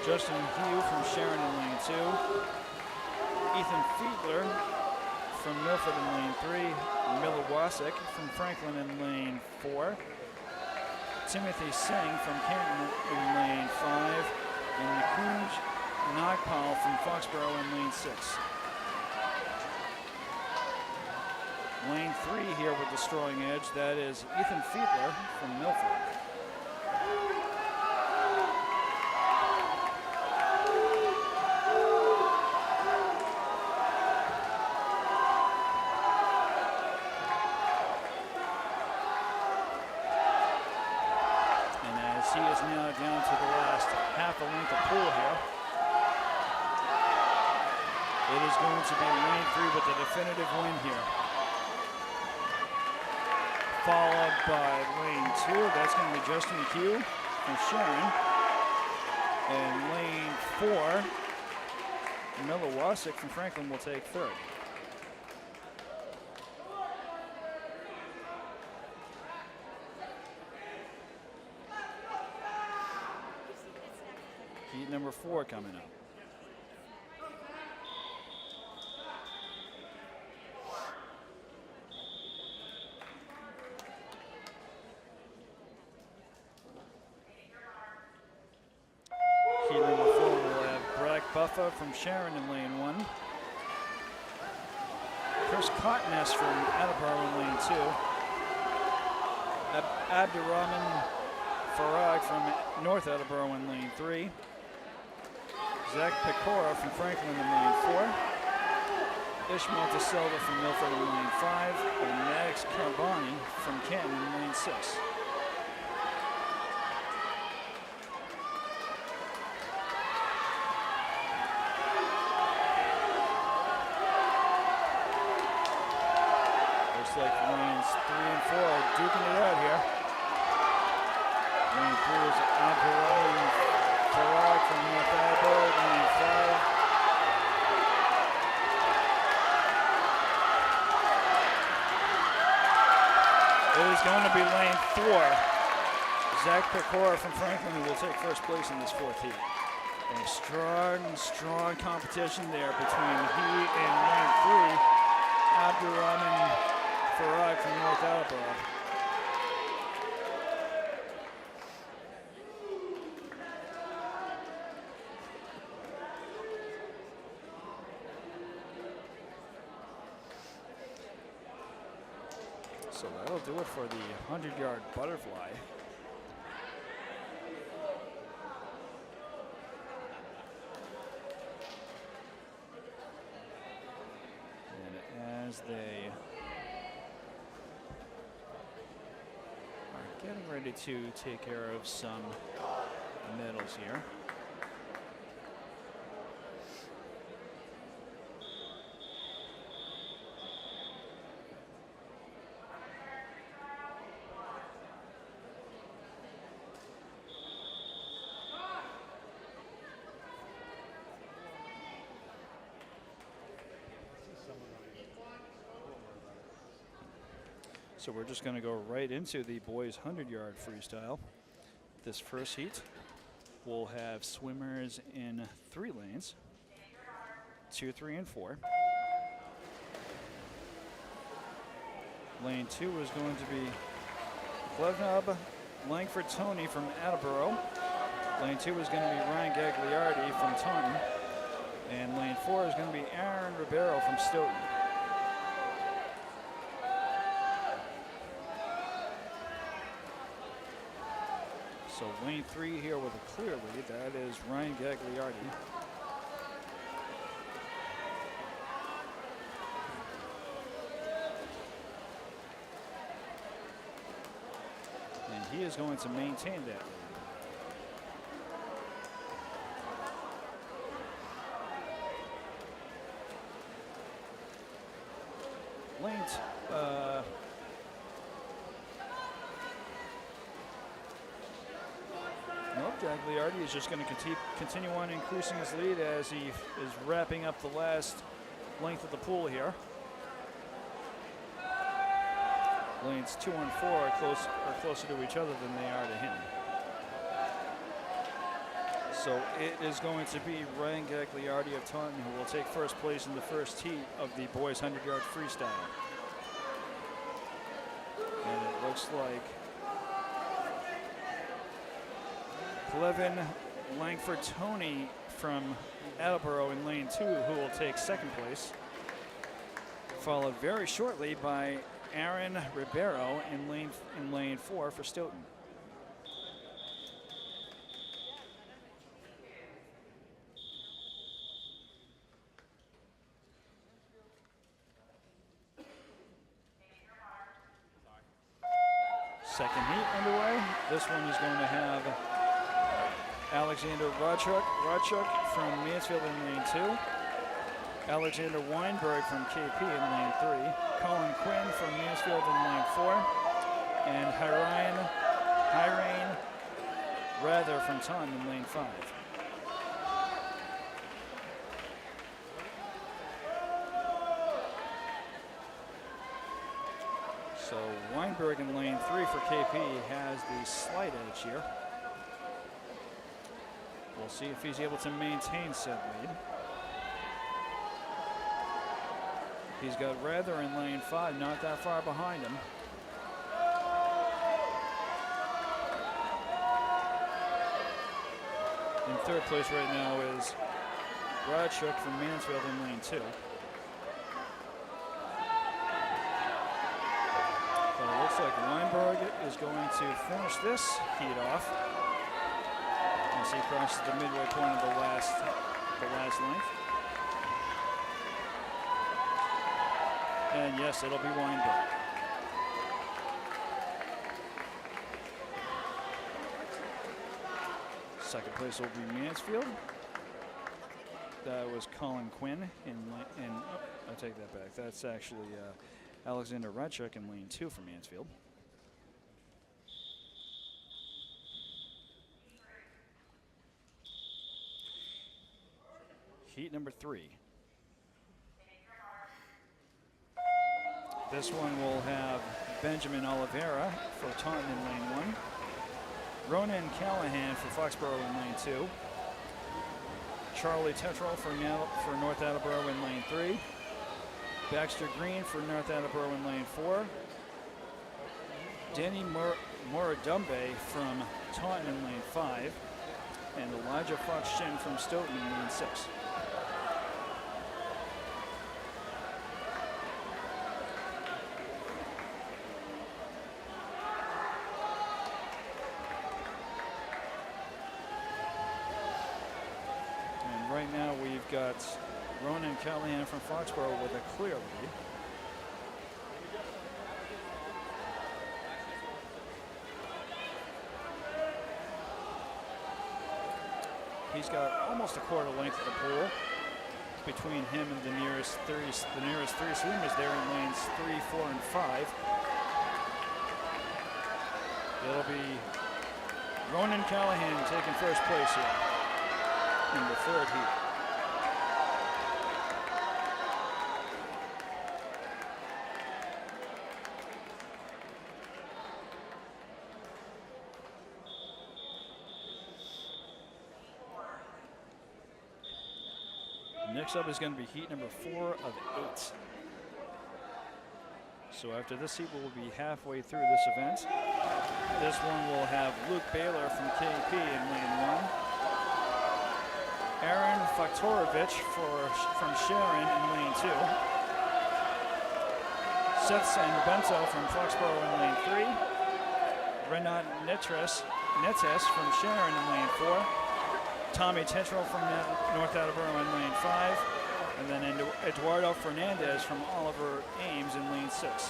Justin Hugh from Sharon in lane 2, Ethan Fiedler from Milford in lane 3. Millawasick from Franklin in lane 4. Timothy Singh from Canton in lane 5. And Nikunj Nagpal from Foxborough in lane 6. Lane 3 here with the strong edge. That is Ethan Fiedler from Milford. He is now down to the last half a length of pool here. It is going to be lane 3 with the definitive win here. Followed by lane 2, that's going to be Justin McHugh from Sharon. And lane 4, Millawasick from Franklin will take third. Heat number 4 coming up. Heat number 4 will have Brack Buffa from Sharon in lane 1. Chris Cotness from Attleboro in lane 2. Abdurrahman Farag from North Attleboro in lane 3. Zach Pecora from Franklin in lane 4. Ishmael DeSilva from Milford in lane 5. And Max Carboni from Canton in lane 6. Looks like lanes 3 and 4 are duking it out here. Lane 3 is Abdurrahman Farag from North Attleboro, lane 5. It is going to be lane 4. Zach Pecora from Franklin who will take first place in this fourth heat. A strong competition there between he and lane 3, Abdurrahman Farag from North Attleboro. So that'll do it for the 100-yard butterfly. And as they are getting ready to take care of some medals here. So we're just going to go right into the boys 100-yard freestyle. This first heat will have swimmers in 3 lanes, 2, 3, and 4. Lane 2 is going to be Clevnub Langford Tony from Attleboro. Lane 2 is going to be Ryan Gagliardi from Taunton. And lane 4 is going to be Aaron Ribeiro from Stoughton. So lane 3 here with a clear lead, that is Ryan Gagliardi. And he is going to maintain that lead. Gagliardi is just going to continue on increasing his lead as he is wrapping up the last length of the pool here. Lanes 2 and 4 are closer to each other than they are to him. So it is going to be Ryan Gagliardi of Taunton who will take first place in the first heat of the boys 100-yard freestyle. And it looks like Clevin Langford-Tony from Attleboro in lane 2 who will take second place, followed very shortly by Aaron Ribeiro in lane 4 for Stoughton. Second heat underway. This one is going to have Alexander Rodchuk from Mansfield in lane 2, Alexander Weinberg from KP in lane 3, Colin Quinn from Mansfield in lane 4, and Hyrain Rather from Taunton in lane 5. So Weinberg in lane 3 for KP has the slight edge here. We'll see if he's able to maintain said lead. He's got Rather in lane 5, not that far behind him. In third place right now is Bradshuk from Mansfield in lane 2. So it looks like Weinberg is going to finish this heat off as he crosses the midway point of the last length. And yes, it'll be Weinberg. Second place will be Mansfield. That was Colin Quinn I take that back. That's actually Alexander Radchuk in lane 2 for Mansfield. Heat number 3. This one will have Benjamin Oliveira for Taunton in lane 1, Ronan Callahan for Foxborough in lane 2, Charlie Tetral for North Attleboro in lane 3, Baxter Green for North Attleboro in lane 4, Danny Moradumbe from Taunton in lane 5, and Elijah Fox-Shin from Stoughton in lane 6. Right now we've got Ronan Callahan from Foxborough with a clear lead. He's got almost a quarter length of the pool between him and the nearest three swimmers there in lanes 3, 4, and 5. It'll be Ronan Callahan taking first place here in the third heat. Next up is going to be heat number 4 of 8. So after this heat, we'll be halfway through this event. This one will have Luke Baylor from KP in lane 1. Aaron Faktorovich from Sharon in lane 2. Seth and Bento from Foxborough in lane 3. Renat Netes from Sharon in lane 4. Tommy Tetral from North Attleboro in lane 5. And then Eduardo Fernandez from Oliver Ames in lane 6.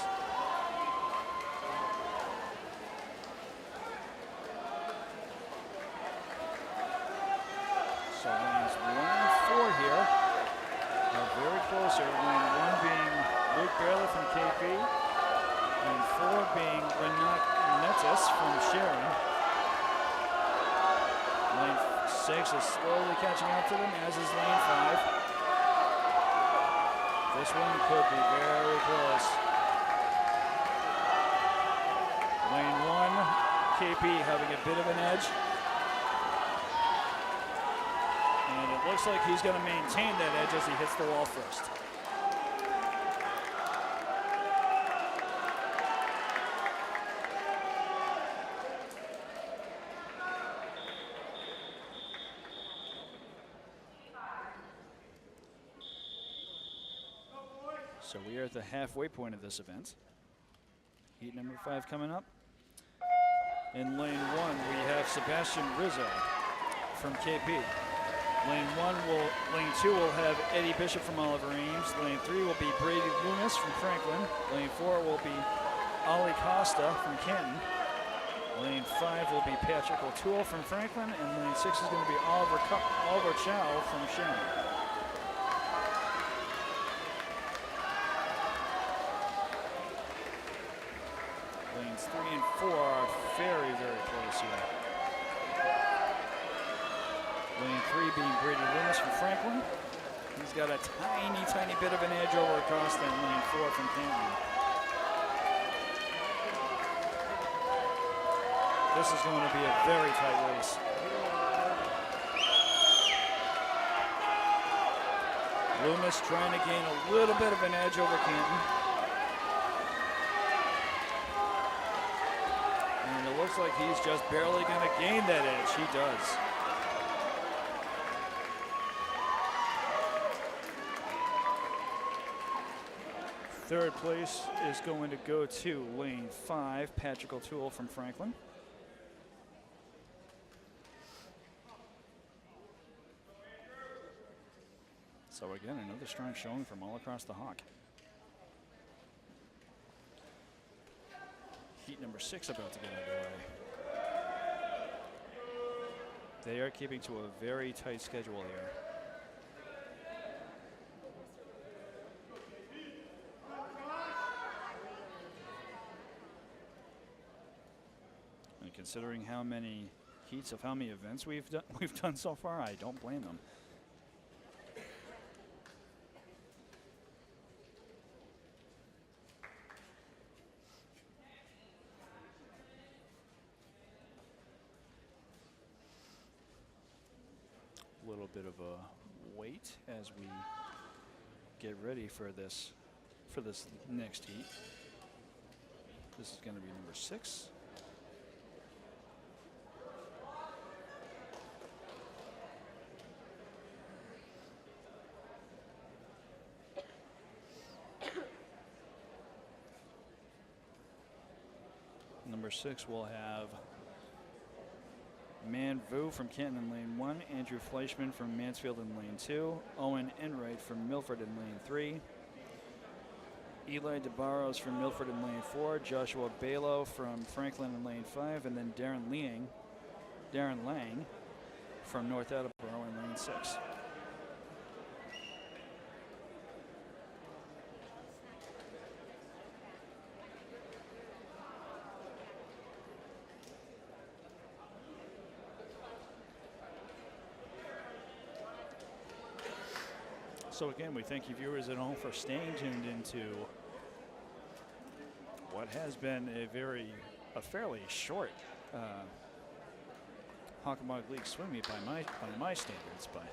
So lanes 1 and 4 here are very close here. Lane 1 being Luke Baylor from KP, and 4 being Renat Netes from Sharon. Lane 6 is slowly catching up to them, as is lane 5. This one could be very close. Lane 1, KP having a bit of an edge. And it looks like he's going to maintain that edge as he hits the wall first. So we are at the halfway point of this event. Heat number 5 coming up. In lane 1, we have Sebastian Rizzo from KP. Lane 2 will have Eddie Bishop from Oliver Ames. Lane 3 will be Brady Loomis from Franklin. Lane 4 will be Ollie Costa from Canton. Lane 5 will be Patrick O'Toole from Franklin, and lane 6 is going to be Oliver Chow from Shannon. Lanes 3 and 4 are very, very close here. Lane 3 being Brady Loomis from Franklin. He's got a tiny, tiny bit of an edge over across that lane 4 from Canton. This is going to be a very tight race. Loomis trying to gain a little bit of an edge over Canton. And it looks like he's just barely going to gain that edge. He does. Third place is going to go to lane 5, Patrick O'Toole from Franklin. So again, another strong showing from all across the Hawk. Heat number 6 about to get underway. They are keeping to a very tight schedule here. And considering how many heats of how many events we've done so far, I don't blame them. Little bit of a wait as we get ready for this next heat. This is going to be number 6. Number 6 will have Man Vu from Canton in lane 1, Andrew Fleischman from Mansfield in lane 2, Owen Enright from Milford in lane 3, Eli DeBarros from Milford in lane 4, Joshua Balo from Franklin in lane 5, and then Darren Lang from North Attleboro in lane 6. So again, we thank you viewers at home for staying tuned into what has been a fairly short Hockomock League swim meet by my standards, but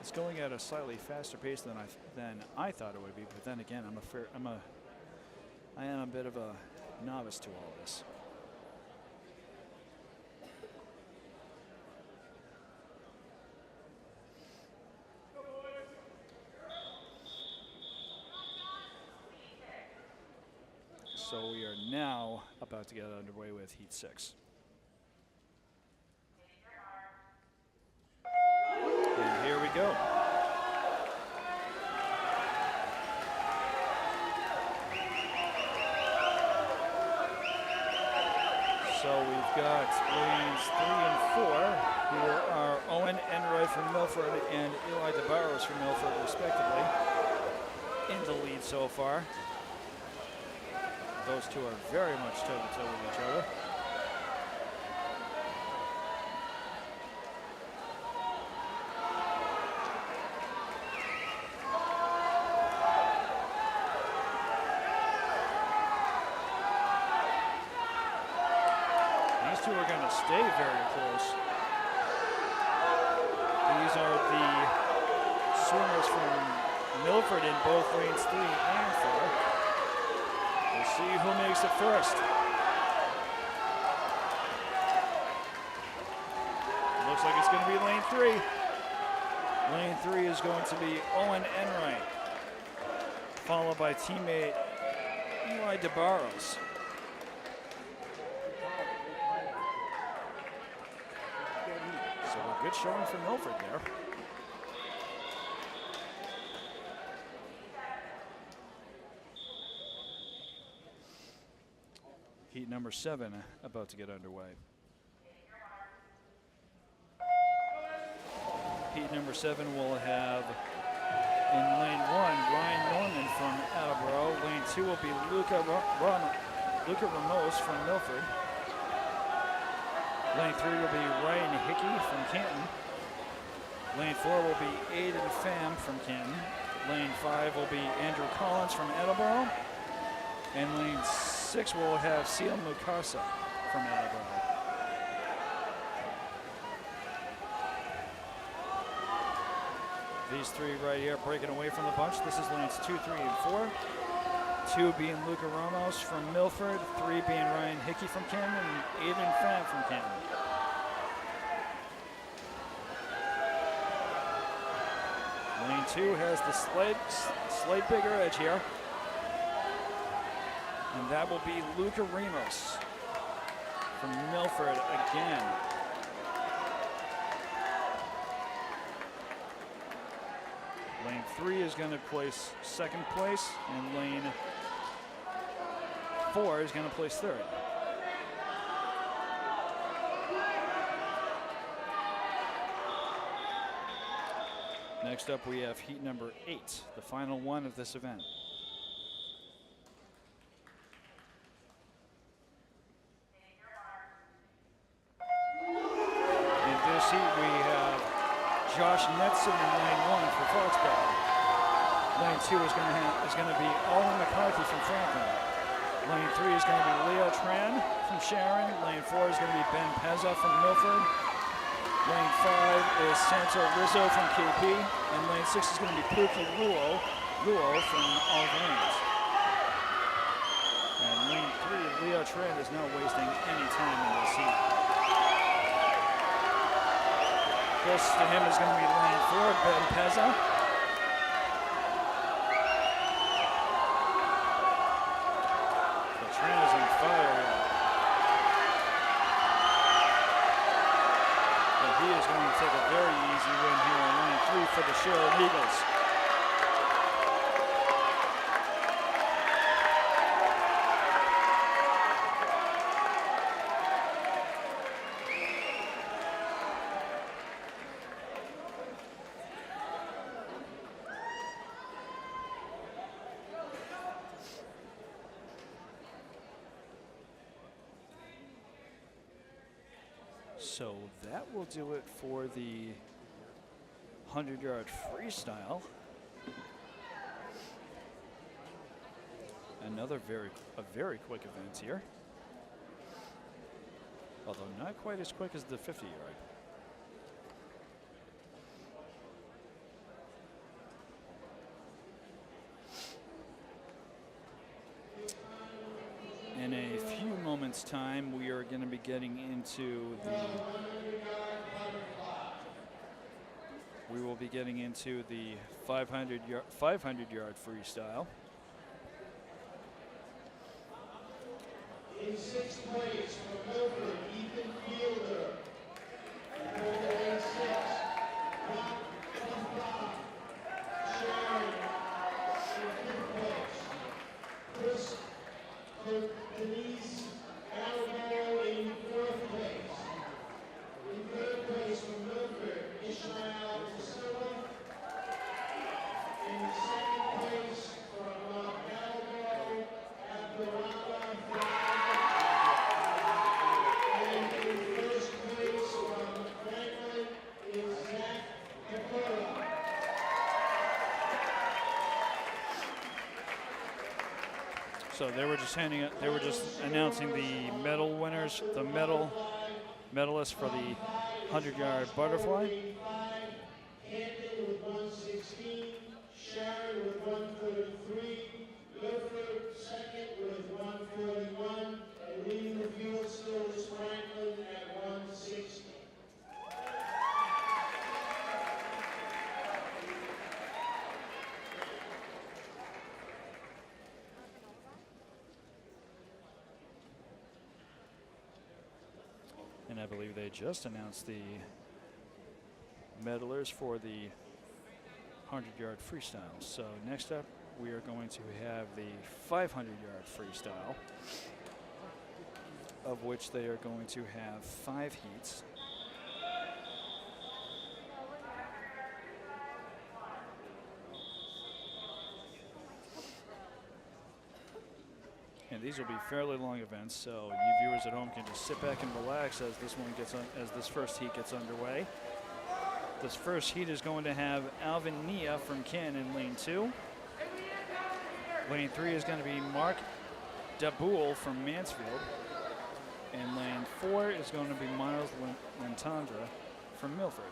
it's going at a slightly faster pace than I thought it would be. But then again, I am a bit of a novice to all this. So we are now about to get underway with Heat 6. And here we go. So we've got lanes 3 and 4, who are Owen Enright from Milford and Eli DeBarros from Milford, respectively, in the lead so far. Those two are very much toe-to-toe with each other. These two are going to stay very close. These are the swimmers from Milford in both lanes 3 and 4. We'll see who makes it first. Looks like it's going to be lane 3. Lane 3 is going to be Owen Enright, followed by teammate Eli DeBarros. So a good showing for Milford there. Heat number 7 about to get underway. Heat number 7 will have in lane 1 Ryan Norman from Attleboro. Lane 2 will be Luca Ramos from Milford. Lane 3 will be Ryan Hickey from Canton. Lane 4 will be Aiden Pham from Canton. Lane 5 will be Andrew Collins from Attleboro. And lane 6 will have Seal Mukasa from Attleboro. These three right here breaking away from the bunch. This is lanes 2, 3, and 4. 2 being Luca Ramos from Milford, 3 being Ryan Hickey from Canton, and Aiden Pham from Canton. Lane 2 has the slight bigger edge here. And that will be Luca Ramos from Milford again. Lane 3 is going to place second place, and lane 4 is going to place third. Next up, we have heat number 8, the final one of this event. In this heat, we have Josh Netson in lane 1 for Foxborough. Lane 2 is going to be Owen McCarthy from Franklin. Lane 3 is going to be Leo Tran from Sharon. Lane 4 is going to be Ben Pezza from Milford. Lane 5 is Santo Rizzo from KP. And lane 6 is going to be Pookie Luo from Olive Lanes. And lane 3, Leo Tran is not wasting any time in this heat. Closest to him is going to be lane 4, Ben Pezza. The Tran is on fire. But he is going to take a very easy win here in lane 3 for the Sharon Eagles. So that will do it for the 100-yard freestyle. Another very quick event here. Although not quite as quick as the 50-yard. In a few moments' time, we are going to be getting into the 500-yard freestyle. In 6th place for Milford, Ethan Fielder. For lane 6, Hockomock, Sharon. In 5th place, Denise Alvaro in 4th place. In 3rd place for Milford, Ishmael Priscilla. In 2nd place from Alvaro, Abdurrahman. And in 1st place So they were just announcing the medal winners, the medalists for the 100-yard butterfly. Camden with 116, Sharon with 133, Milford second with 141, and leading the field still is Franklin at 160. And I believe they just announced the medalers for the 100-yard freestyle. So next up, we are going to have the 500-yard freestyle, of which they are going to have 5 heats. And these will be fairly long events, so you viewers at home can just sit back and relax as this first heat gets underway. This first heat is going to have Alvin Nia from Ken in lane 2. Lane 3 is going to be Mark Daboul from Mansfield. And lane 4 is going to be Miles Lentandra from Milford.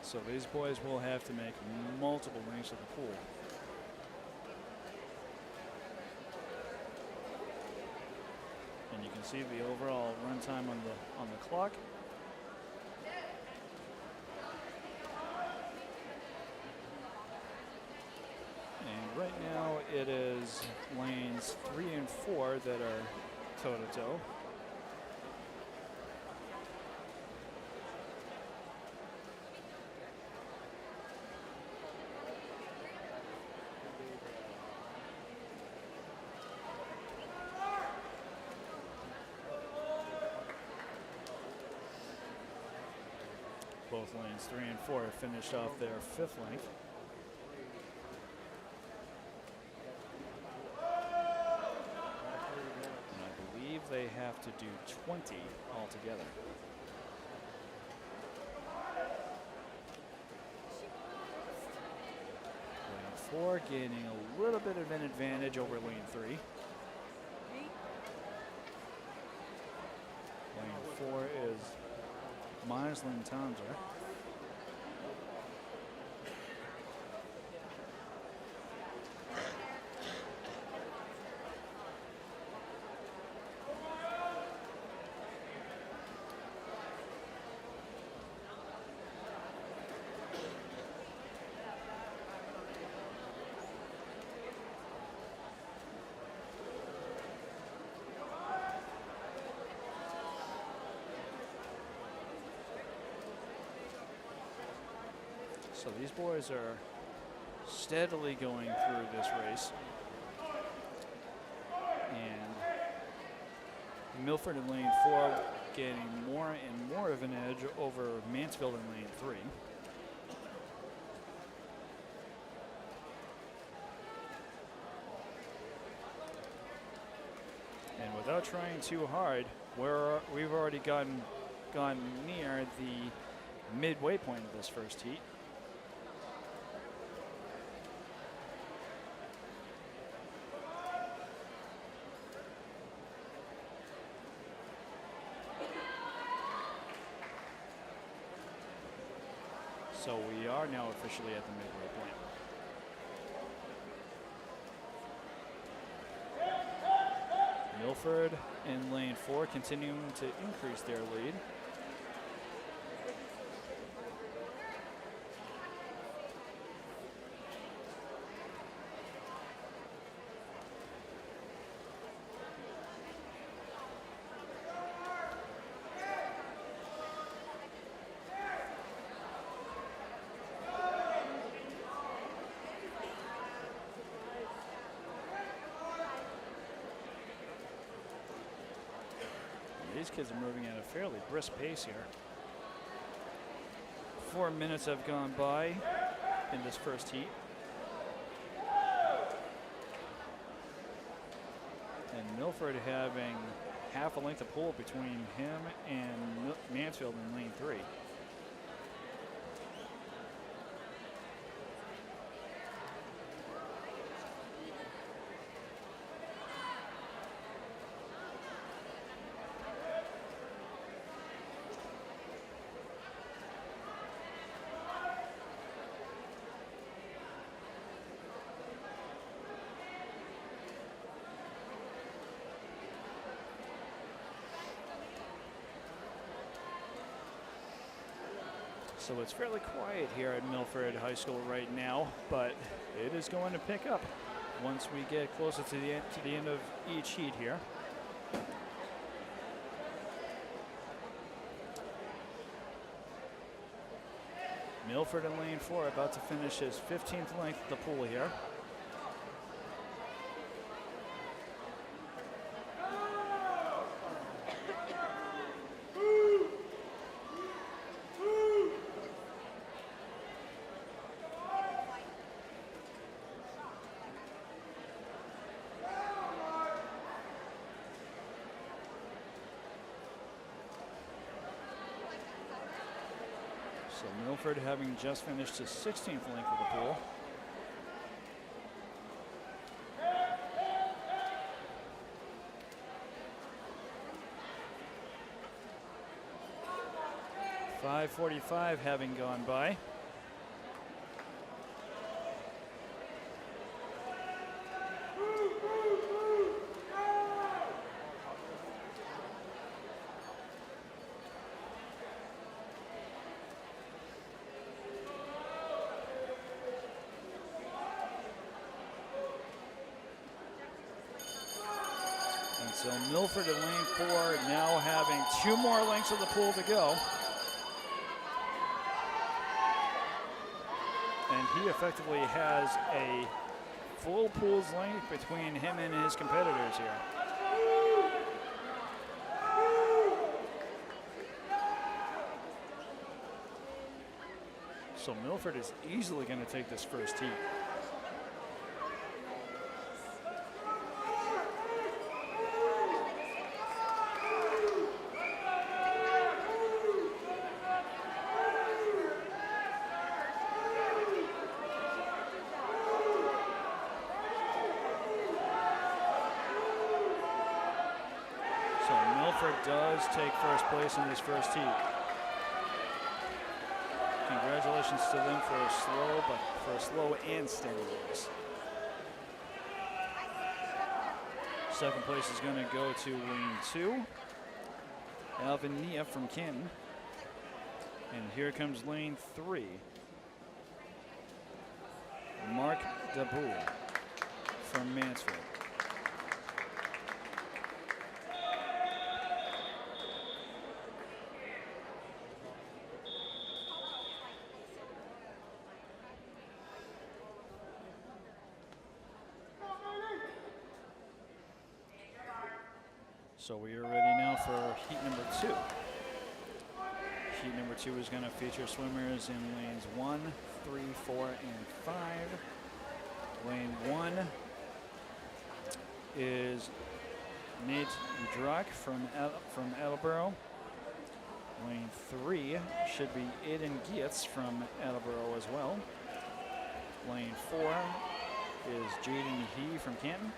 So these boys will have to make multiple lanes of the pool. And you can see the overall run time on the clock. And right now it is lanes 3 and 4 that are toe-to-toe. Both lanes 3 and 4 have finished off their 5th length. And I believe they have to do 20 altogether. Lane 4 gaining a little bit of an advantage over lane 3. Lane 4 is Miles Lentandra. So these boys are steadily going through this race. And Milford in lane 4 getting more and more of an edge over Mansfield in lane 3. And without trying too hard, we've already gone near the midway point of this first heat. So we are now officially at the midway point. Milford in lane 4 continuing to increase their lead. kids are moving at a fairly brisk pace here. 4 minutes have gone by in this first heat. And Milford having half a length of pole between him and Mansfield in lane 3. So it's fairly quiet here at Milford High School right now, but it is going to pick up once we get closer to the end of each heat here. Milford in lane 4 about to finish his 15th length of the pool here. So Milford having just finished his 16th length of the pool. .545 having gone by. So Milford in lane 4 now having 2 more lengths of the pool to go. And he effectively has a full pool's length between him and his competitors here. So Milford is easily going to take this first heat. Does take first place in this first heat. Congratulations to them for a slow and steady race. Second place is going to go to lane 2. Alvin Nia from Canton. And here comes lane 3. Mark Daboul from Mansfield. So we are ready now for heat number 2. Heat number 2 is going to feature swimmers in lanes 1, 3, 4, and 5. Lane 1 is Nate Drock from Attleboro. Lane 3 should be Aiden Gietz from Attleboro as well. Lane 4 is Jaden He from Canton.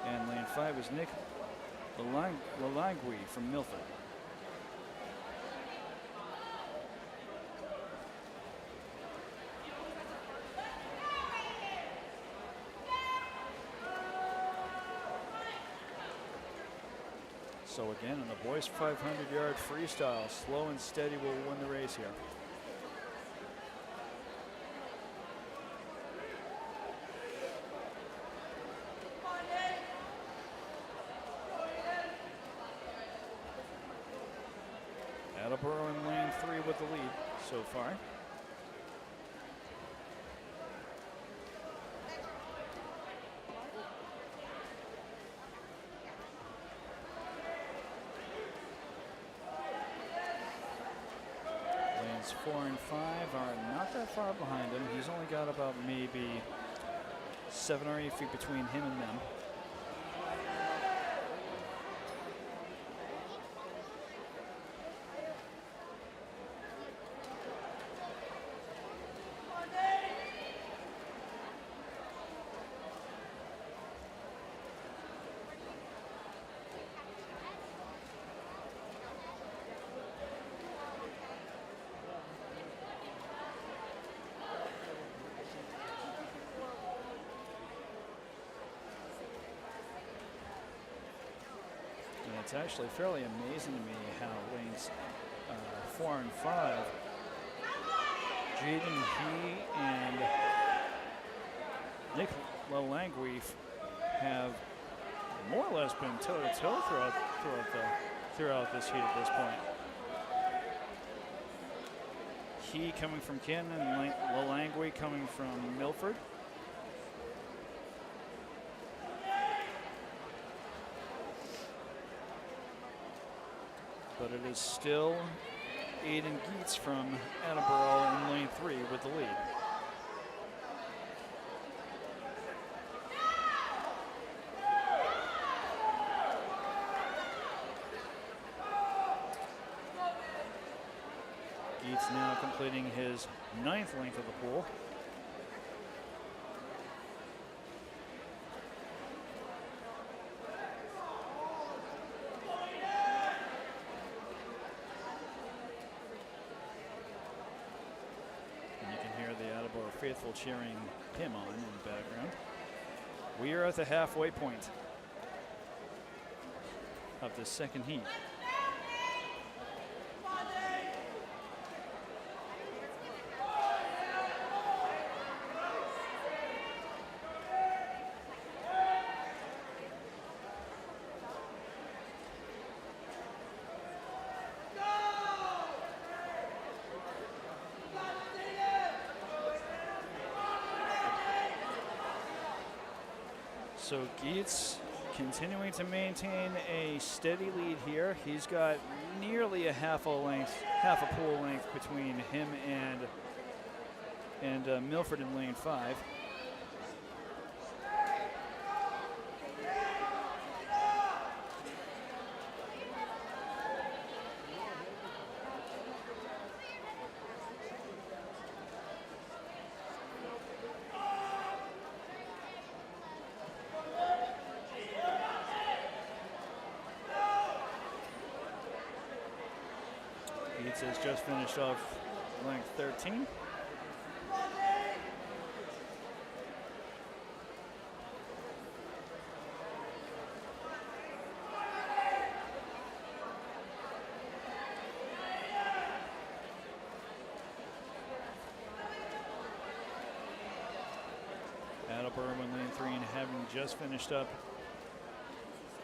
And lane 5 is Nick Lalangui from Milford. So again, in the boys 500-yard freestyle, slow and steady will win the race here. Attleboro in lane 3 with the lead so far. Seeds 4 and 5 are not that far behind him. He's only got about maybe 7 or 8 feet between him and them. It's actually fairly amazing to me how lanes 4 and 5, Jaden, he and Nick Lalangui have more or less been toe-to-toe throughout this heat at this point. He coming from Canton and Lalangui coming from Milford. But it is still Aiden Geets from Attleboro in lane 3 with the lead. Geets now completing his 9th length of the pool. Faithful cheering him on in the background. We are at the halfway point of the second heat. So Geets continuing to maintain a steady lead here. He's got nearly a half a pool length between him and Milford in lane 5. Has just finished off length 13. Attleboro in lane 3 and having just finished up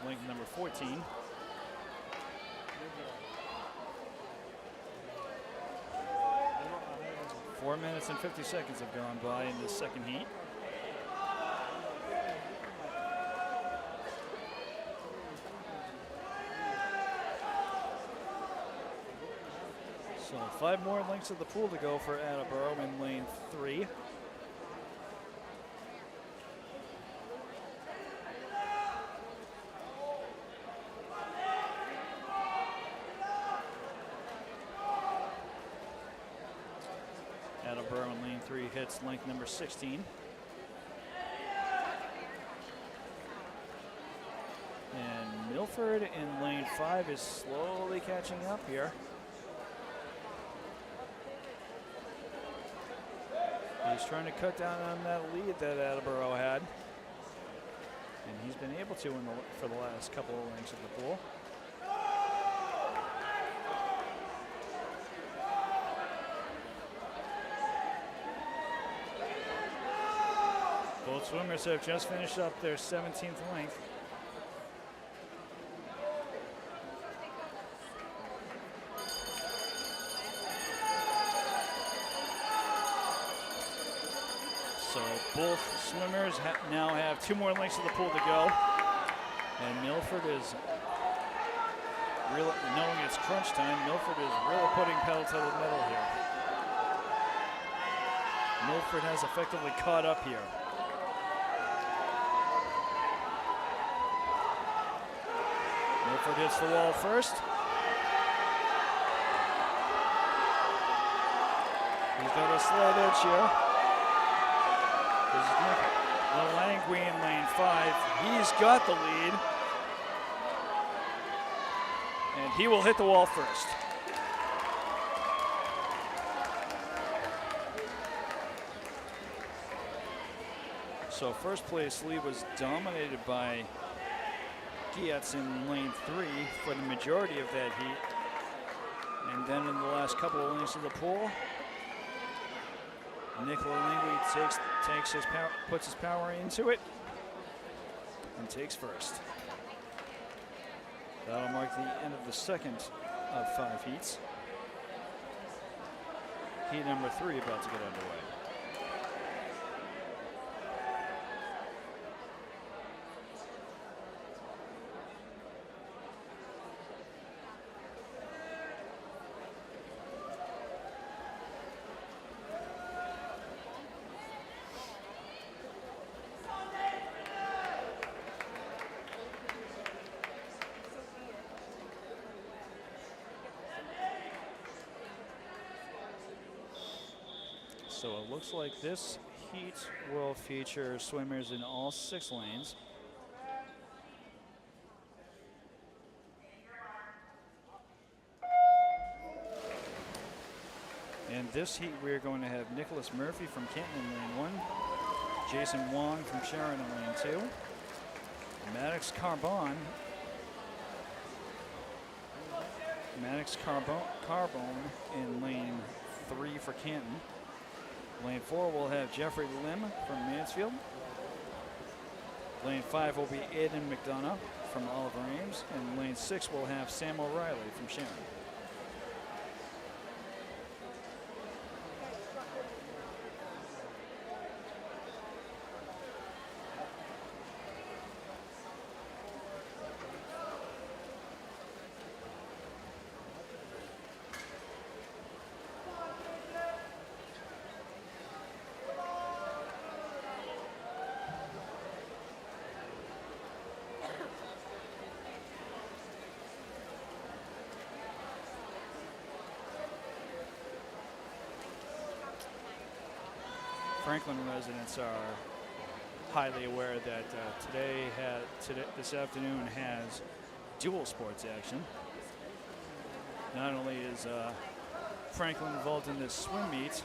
length number 14. 4 minutes and 50 seconds have gone by in this second heat. So 5 more lengths of the pool to go for Attleboro in lane 3. Attleboro in lane 3 hits length number 16. And Milford in lane 5 is slowly catching up here. He's trying to cut down on that lead that Attleboro had. And he's been able to for the last couple of lengths of the pool. Both swimmers have just finished up their 17th length. So both swimmers now have 2 more lengths of the pool to go. And Milford is really, knowing it's crunch time, Milford is really putting pedal to the metal here. Milford has effectively caught up here. Milford hits the wall first. He's got a slight edge here. This is Nick Lalangui in lane 5. He's got the lead. And he will hit the wall first. So first place lead was dominated by Gietz in lane 3 for the majority of that heat. And then in the last couple of lanes of the pool, Nick Lalangui puts his power into it and takes first. That'll mark the end of the second of 5 heats. Heat number 3 about to get underway. So it looks like this heat will feature swimmers in all 6 lanes. In this heat, we're going to have Nicholas Murphy from Canton in lane 1, Jason Wong from Sharon in lane 2, Maddox Carbone in lane 3 for Canton. Lane 4 will have Jeffrey Lim from Mansfield. Lane 5 will be Aiden McDonough from Oliver Ames. And lane 6 will have Sam O'Reilly from Sharon. Franklin residents are highly aware that this afternoon has dual sports action. Not only is Franklin involved in this swim meet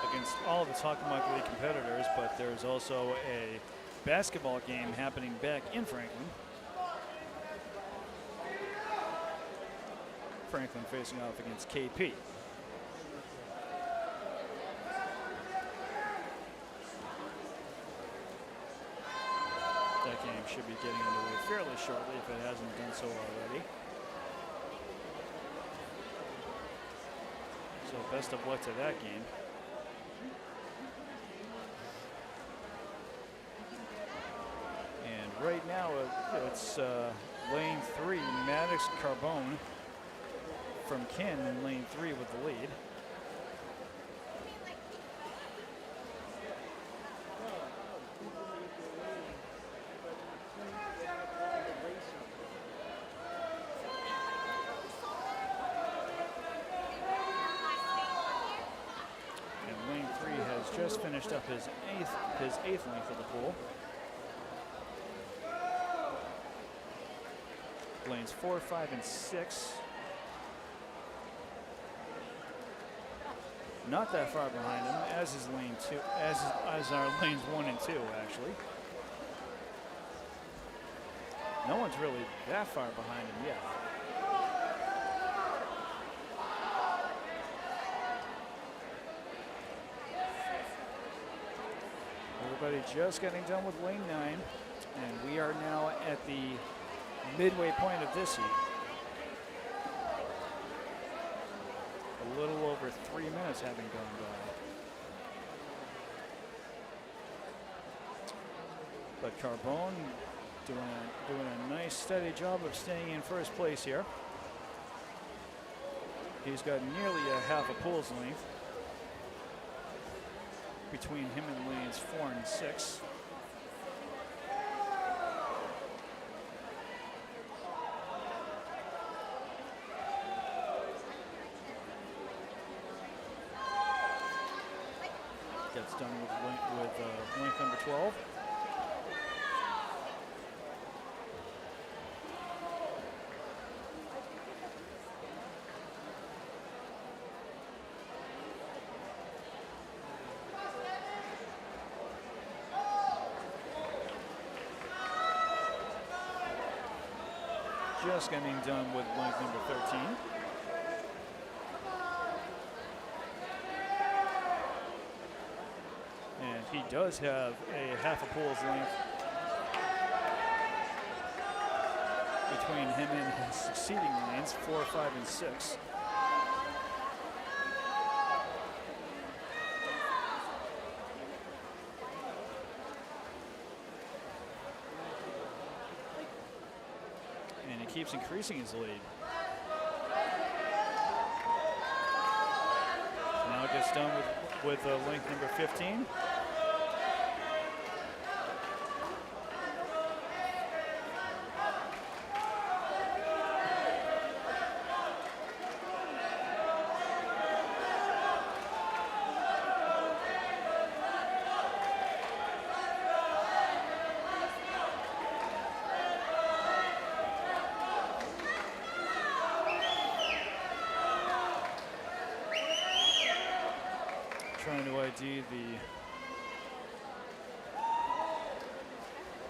against all of its Hockomock League competitors, but there's also a basketball game happening back in Franklin. Franklin facing off against KP. That game should be getting underway fairly shortly if it hasn't done so already. So best of luck to that game. And right now it's lane 3, Maddox Carbone from Ken in lane 3 with the lead. Just finished up his eighth length of the pool. Lanes 4, 5, and 6. Not that far behind him, as is lane 2, as are lanes 1 and 2 actually. No one's really that far behind him yet. Everybody just getting done with lane 9, and we are now at the midway point of this heat. A little over 3 minutes having gone by. But Carbone doing a nice steady job of staying in first place here. He's got nearly a half a pool's length. between him and lanes 4 and 6. Gets done with link number 12. Just getting done with link number 13. And he does have a half a pole's length between him and his succeeding lanes, 4, 5, and 6. And he keeps increasing his lead. Now gets done with link number 15. Trying to ID the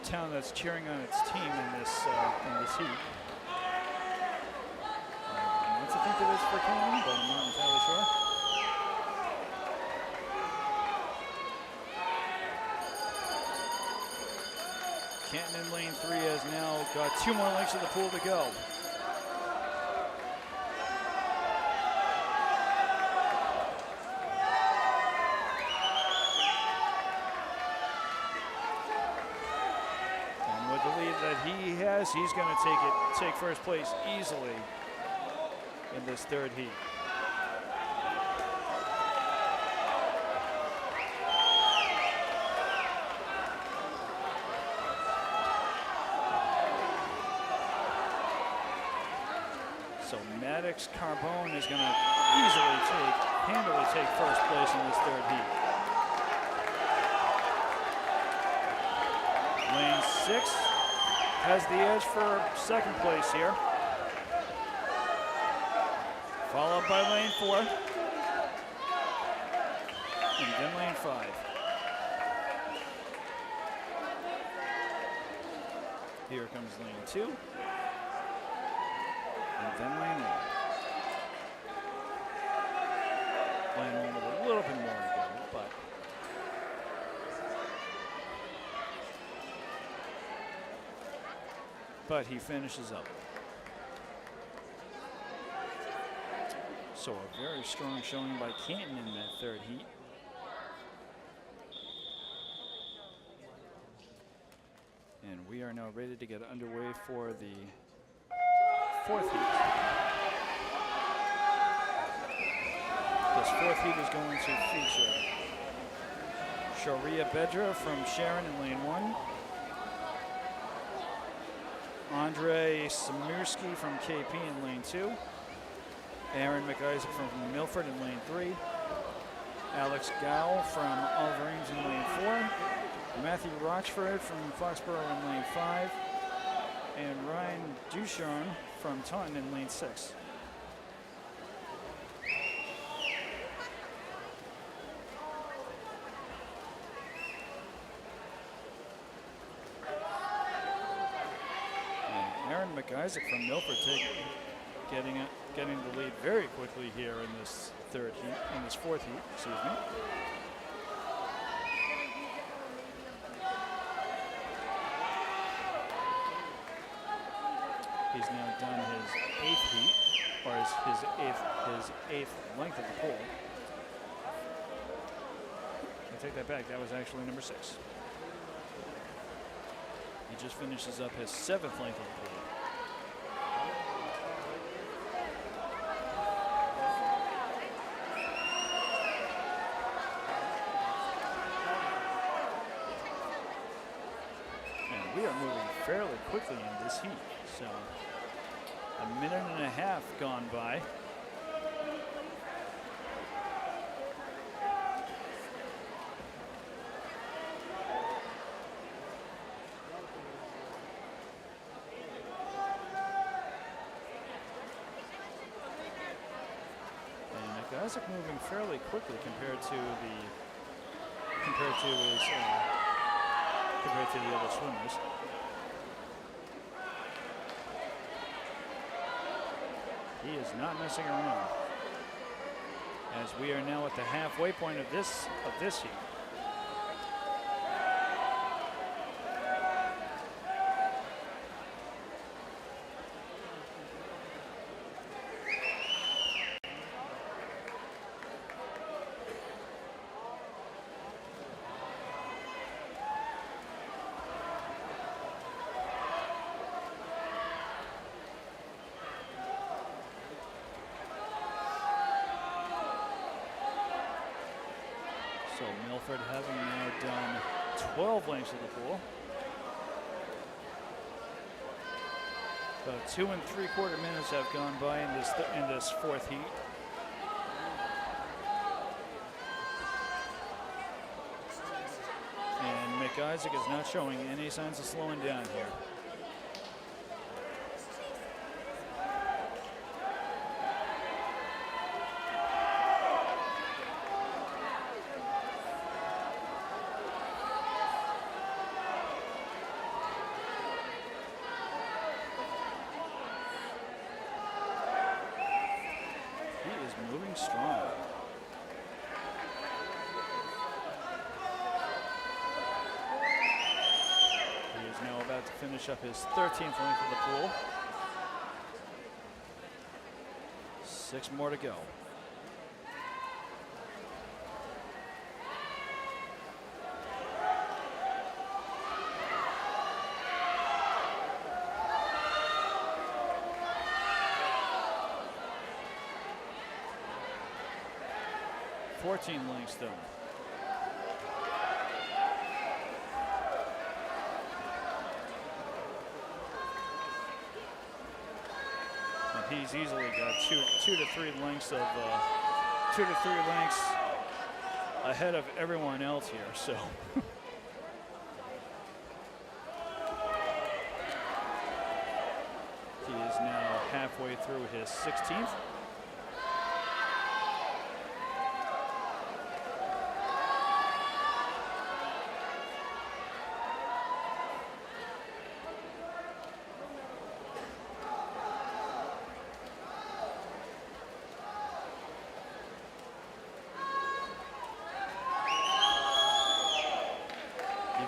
town that's cheering on its team in this heat. I want to think it is for Canton, but I'm not entirely sure. Canton in lane 3 has now got 2 more lengths of the pool to go. He has, he's going to take first place easily in this third heat. So Maddox Carbone is going to handily take first place in this third heat. Lane 6 has the edge for second place here. Followed by lane 4. And then lane 5. Here comes lane 2. And then lane 1. Lane 1 with a little bit more to go, but he finishes up. So a very strong showing by Canton in that third heat. And we are now ready to get underway for the fourth heat. This fourth heat is going to feature Sharia Bedra from Sharon in lane 1. Andre Samursky from KP in lane 2. Aaron McIsaac from Milford in lane 3. Alex Gow from Oliverines in lane 4. Matthew Rochford from Foxborough in lane 5. And Ryan Ducharme from Taunton in lane 6. McIsaac from Milford getting the lead very quickly here in this fourth heat, excuse me. He's now done his 8th heat, or his eighth length of the pole. I take that back, that was actually number 6. He just finishes up his 7th length of the pole. we are moving fairly quickly in this heat. So a minute and a half gone by. Isaac moving fairly quickly compared to the other swimmers. He is not messing around. As we are now at the halfway point of this heat. So Milford having now done 12 lengths of the pool. About 2 3/4 minutes have gone by in this fourth heat. And Mick Isaac is not showing any signs of slowing down here. Moving strong. He is now about to finish up his 13th length of the pool. 6 more to go. Lengths done. And he's easily got two to three lengths ahead of everyone else here. So. He is now halfway through his 16th.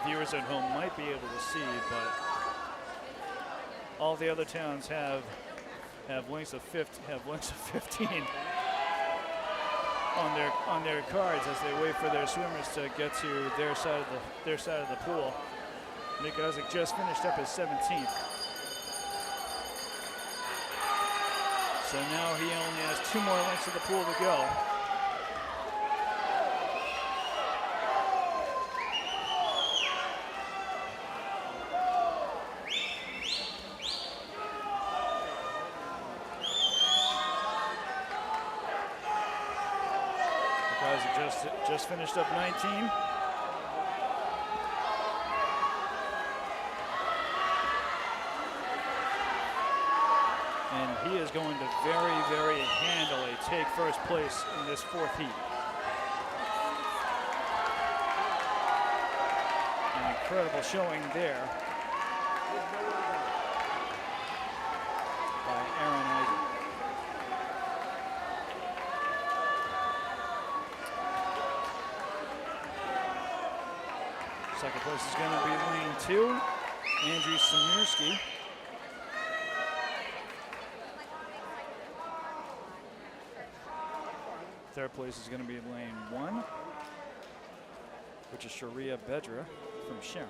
Viewers at home might be able to see, but all the other towns have lengths of 15 on their cards as they wait for their swimmers to get to their side of the pool. Nick Isaac just finished up his 17th. So now he only has 2 more lengths of the pool to go. Just finished up 19. And he is going to very, very handily take first place in this 4th heat. An incredible showing there by Aaron Isaac. Second place is going to be lane 2, Andrew Samirski. Third place is going to be lane 1, which is Sharia Bedra from Sharon.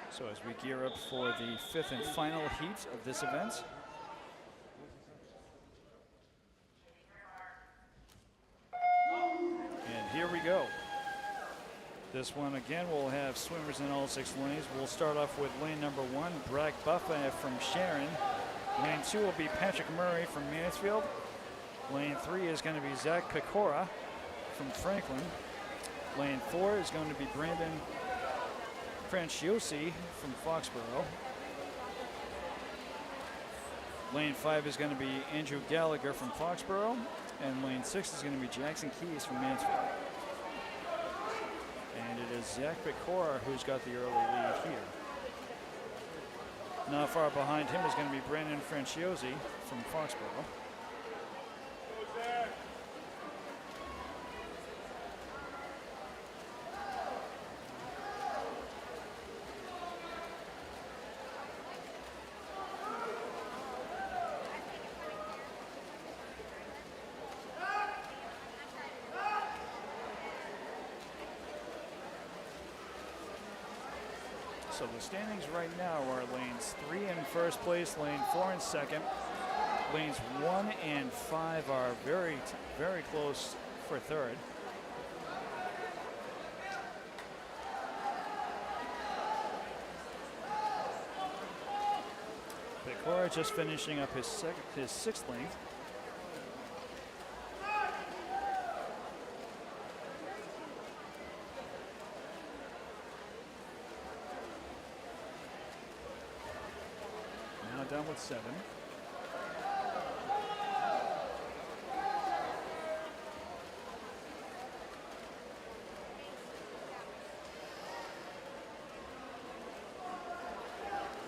So as we gear up for the 5th and final heat of this event, This one again will have swimmers in all 6 lanes. We'll start off with lane number 1, Bragg Buffa from Sharon. Lane 2 will be Patrick Murray from Mansfield. Lane 3 is going to be Zach Pecora from Franklin. Lane 4 is going to be Brandon Franciosi from Foxborough. Lane 5 is going to be Andrew Gallagher from Foxborough. And lane 6 is going to be Jackson Keys from Mansfield. And it is Zach Pecora who's got the early lead here. Not far behind him is going to be Brandon Franciosi from Foxborough. So the standings right now are lanes 3 in first place, lane 4 in second. Lanes 1 and 5 are very close for third. Pecora just finishing up his 6th length. Down with 7.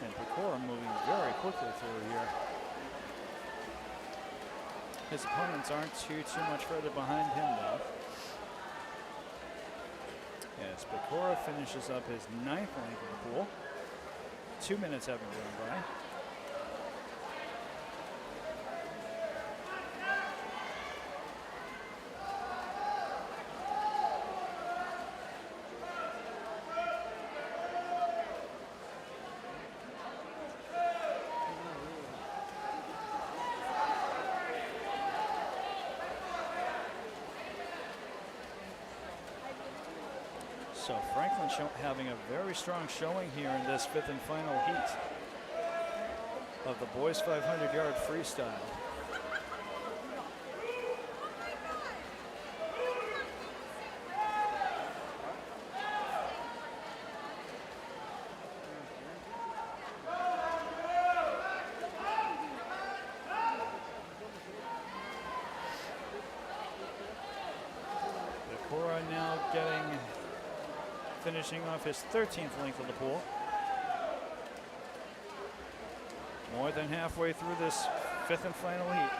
And Pecora moving very quickly through here. His opponents aren't too much further behind him though. As Pecora finishes up his 9th length in the pool. 2 minutes haven't gone by. So Franklin having a very strong showing here in this 5th and final heat of the boys 500-yard freestyle. Pecora now finishing off his 13th length of the pool. More than halfway through this 5th and final heat.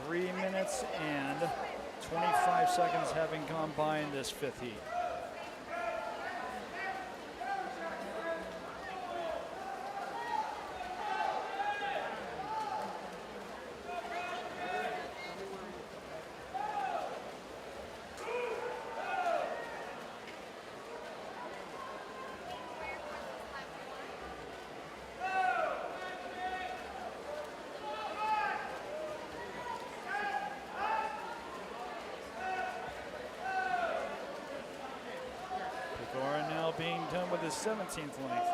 Three minutes and 25 seconds having gone by in this 5th heat. Pecora now being done with his 17th length.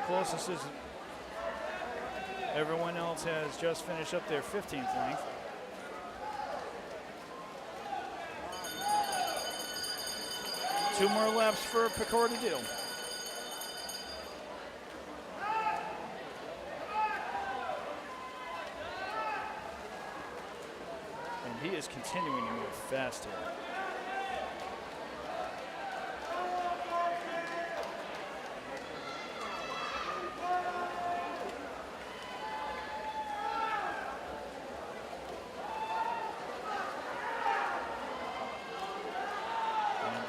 Closest is everyone else has just finished up their 15th length. Two more laps for Pecora to do. And he is continuing to move fast here.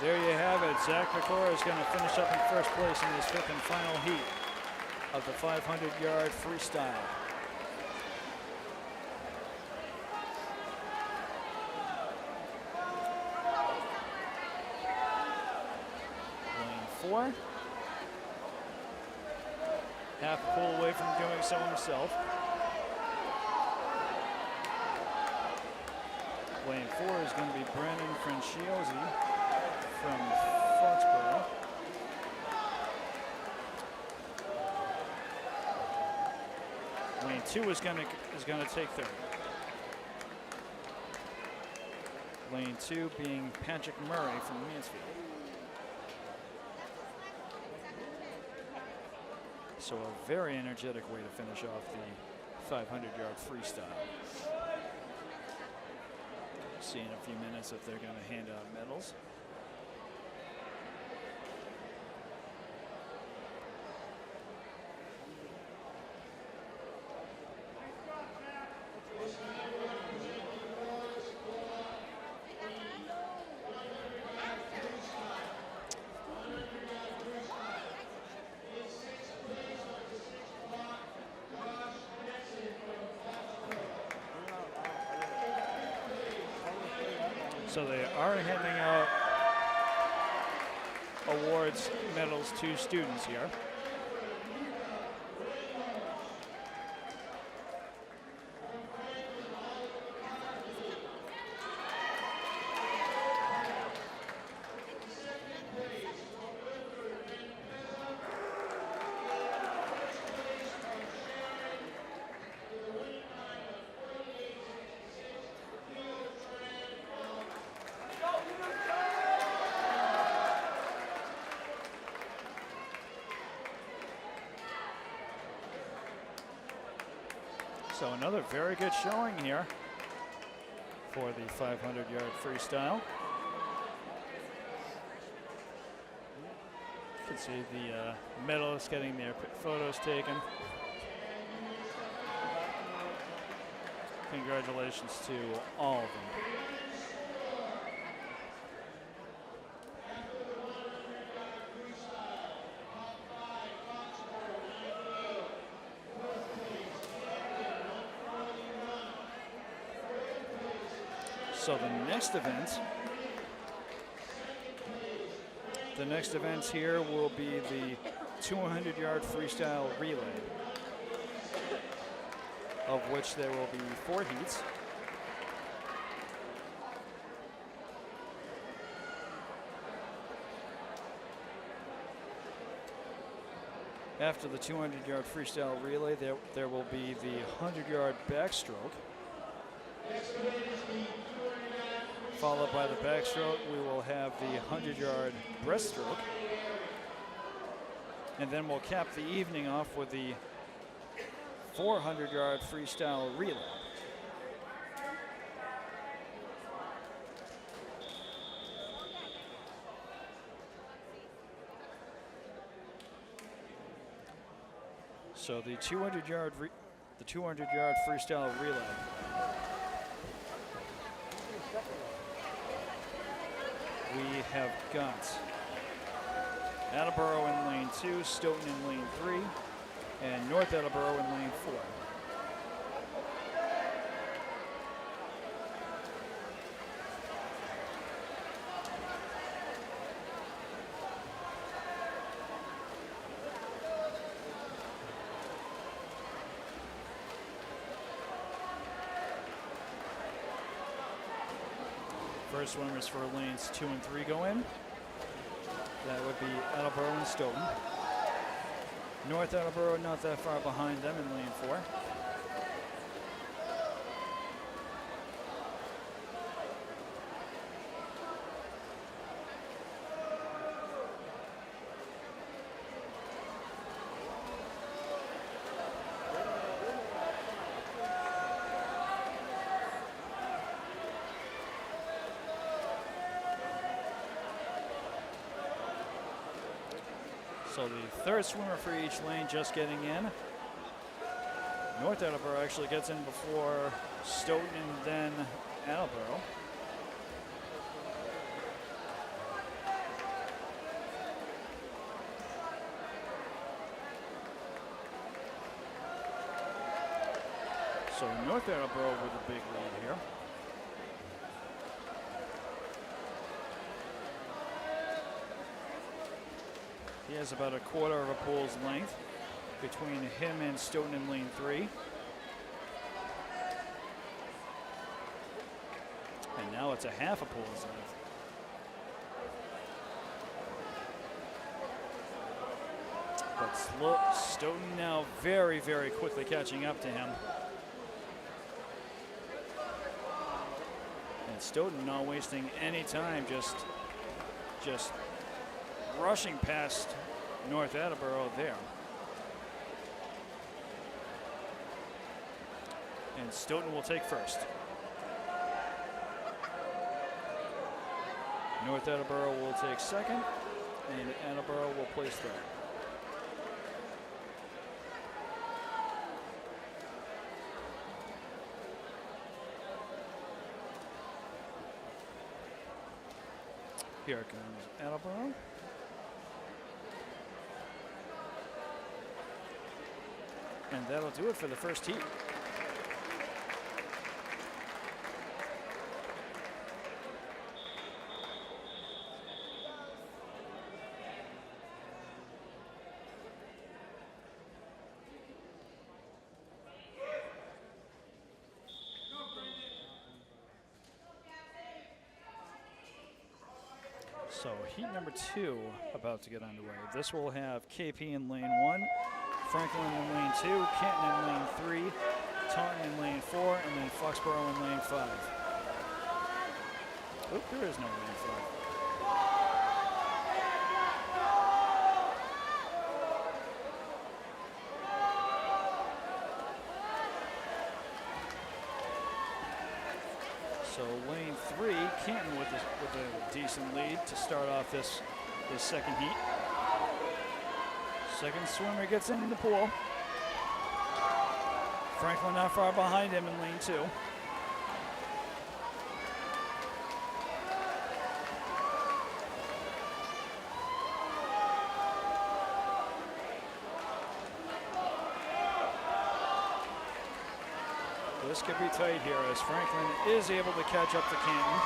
There you have it. Zach Pecora is going to finish up in first place in this 5th and final heat of the 500-yard freestyle. Lane 4 half a pull away from doing so himself. Lane 4 is going to be Brandon Franciosi from Foxborough. Lane 2 is going to take third. Lane 2 being Patrick Murray from Mansfield. So a very energetic way to finish off the 500-yard freestyle. See in a few minutes if they're going to hand out medals. So they are handing out awards, medals to students here. So another very good showing here for the 500-yard freestyle. You can see the medalists getting their photos taken. Congratulations to all of them. So the next event here will be the 200-yard freestyle relay, of which there will be 4 heats. After the 200-yard freestyle relay, there will be the 100-yard backstroke. Followed by the backstroke, we will have the 100-yard breaststroke. And then we'll cap the evening off with the 400-yard freestyle relay. So the 200-yard freestyle relay. We have got Attleboro in lane 2, Stoughton in lane 3, and North Attleboro in lane 4. First swimmers for lanes 2 and 3 go in. That would be Attleboro and Stoughton. North Attleboro not that far behind them in lane 4. So the third swimmer for each lane just getting in. North Attleboro actually gets in before Stoughton and then Attleboro. So North Attleboro with a big lead here. He has about a quarter of a pool's length. between him and Stoughton in lane 3. And now it's a half a pole's length. But Stoughton now very, very quickly catching up to him. And Stoughton not wasting any time, just rushing past North Attleboro there. And Stoughton will take first. North Attleboro will take second, and Attleboro will place third. Here comes Attleboro. And that'll do it for the first heat. So heat number 2 about to get underway. This will have KP in lane 1, Franklin in lane 2, Canton in lane 3, Taunton in lane 4, and then Foxborough in lane 5. Oop, there is no lane 5. So lane 3, Canton with a decent lead to start off this second heat. Second swimmer gets into the pool. Franklin not far behind him in lane 2. This could be tight here as Franklin is able to catch up to Canton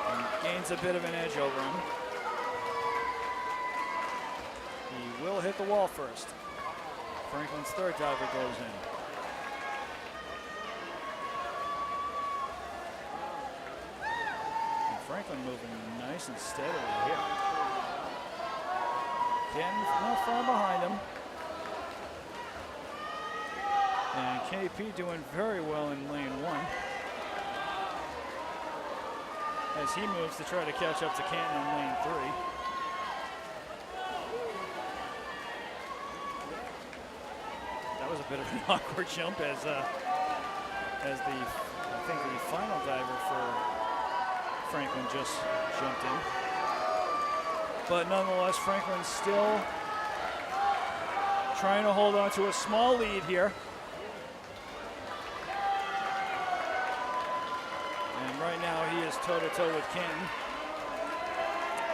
and gains a bit of an edge over him. He will hit the wall first. Franklin's third diver goes in. And Franklin moving nice and steadily here. Canton not far behind him. And KP doing very well in lane 1 as he moves to try to catch up to Canton in lane 3. That was a bit of an awkward jump as I think the final diver for Franklin just jumped in. But nonetheless, Franklin's still trying to hold on to a small lead here. Right now he is toe-to-toe with Canton.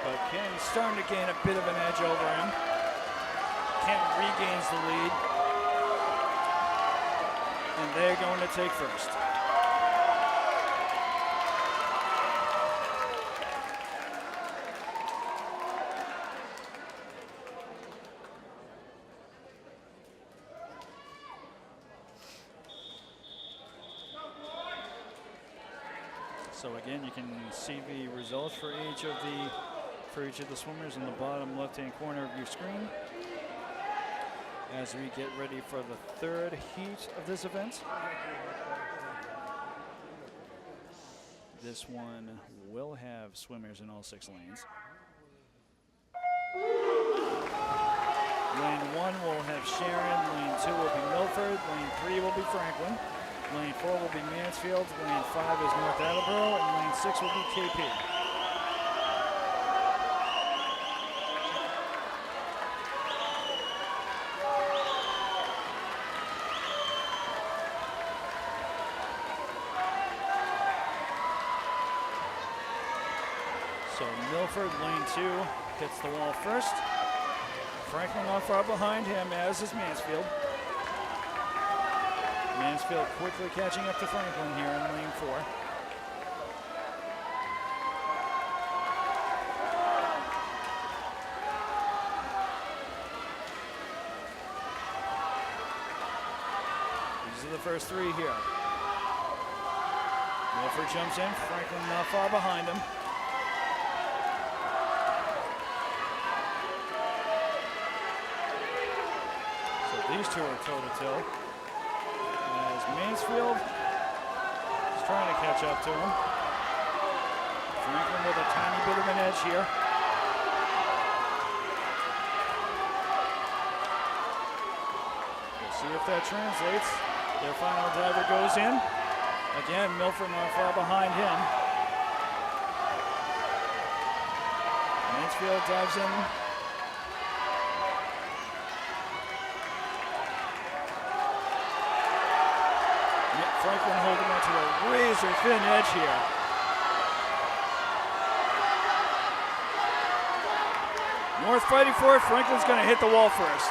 But Canton's starting to gain a bit of an edge over him. Canton regains the lead. And they're going to take first. So again, you can see the results for each of the swimmers in the bottom left-hand corner of your screen as we get ready for the third heat of this event. This one will have swimmers in all 6 lanes. Lane 1 will have Sharon, lane 2 will be Milford, lane 3 will be Franklin. Lane 4 will be Mansfield, lane 5 is North Attleboro, and lane 6 will be KP. So Milford, lane 2, hits the wall first. Franklin not far behind him, as is Mansfield. Mansfield quickly catching up to Franklin here in lane 4. are the first three here. Milford jumps in. Franklin not far behind him. So these two are toe-to-toe. As Mansfield is trying to catch up to him. Franklin with a tiny bit of an edge here. We'll see if that translates. Their final diver goes in. Again, Milford not far behind him. Mansfield dives in. Franklin holding on to a razor-thin edge here. North fighting for it. Franklin's going to hit the wall first.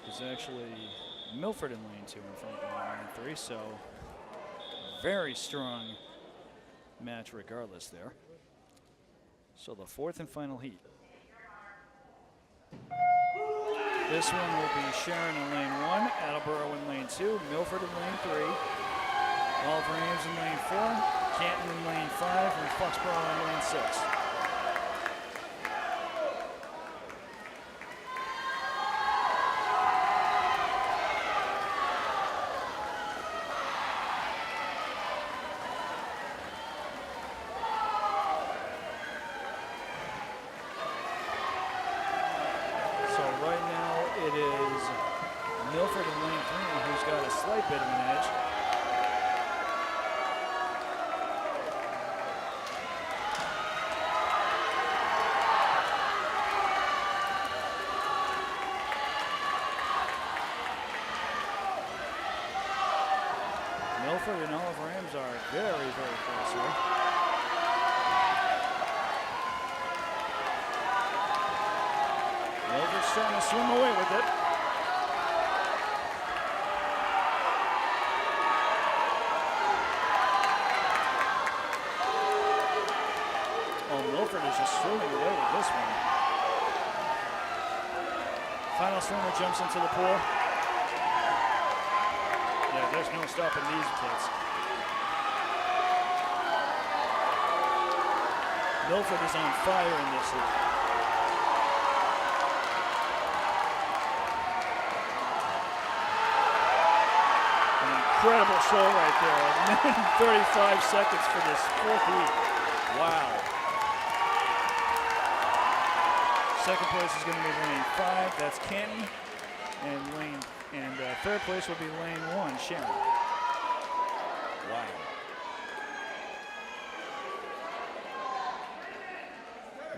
It's actually Milford in lane 2 and Franklin in lane 3, so very strong match regardless there. So the fourth and final heat. This one will be Sharon in lane 1, Attleboro in lane 2, Milford in lane 3, Oliver Ames in lane 4, Canton in lane 5, and Foxborough in lane 6. Milford in lane 3, who's got a slight bit of an edge. Milford and Oliver Ames are very, very close here. Milford's trying to swim away with it. Milford is just swimming away with this one. Final swimmer jumps into the pool. Yeah, there's no stopping these kids. Milford is on fire in this heat. An incredible show right there. 1 minute and 35 seconds for this fourth heat. Wow. Second place is going to be lane 5. That's Canton, and third place will be lane 1, Sharon. Wow.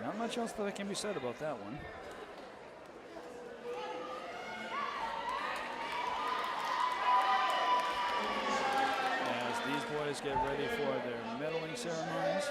Not much else that can be said about that one. As these boys get ready for their medaling ceremonies.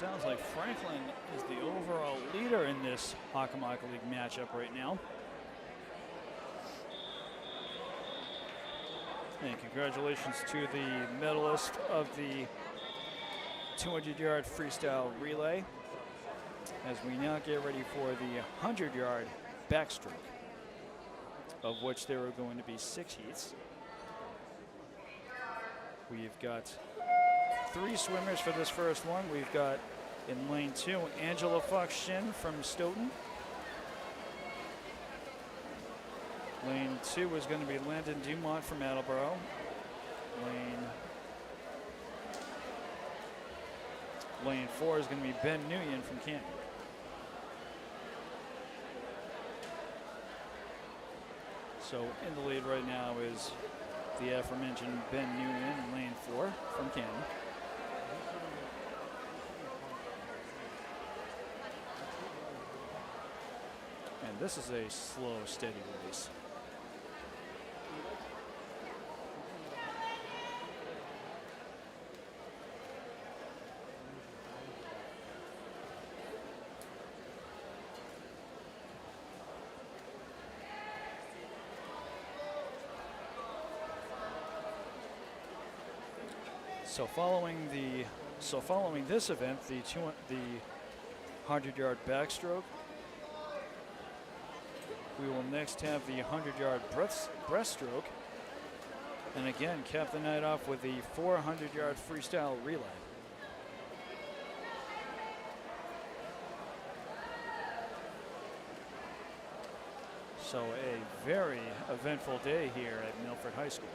sounds like Franklin is the overall leader in this Hockomock League matchup right now. And congratulations to the medalist of the 200-yard freestyle relay as we now get ready for the 100-yard backstroke, of which there are going to be 6 heats. We've got 3 swimmers for this first one. We've got in lane 2, Angela Fox-Shin from Stoughton. Lane 2 is going to be Landon Dumont from Attleboro. Lane 4 is going to be Ben Nguyen from Canton. So in the lead right now is the aforementioned Ben Nguyen in lane 4 from Canton. And this is a slow, steady race. So following this event, the 100-yard backstroke, we will next have the 100-yard breaststroke, and again cap the night off with the 400-yard freestyle relay. So a very eventful day here at Milford High School.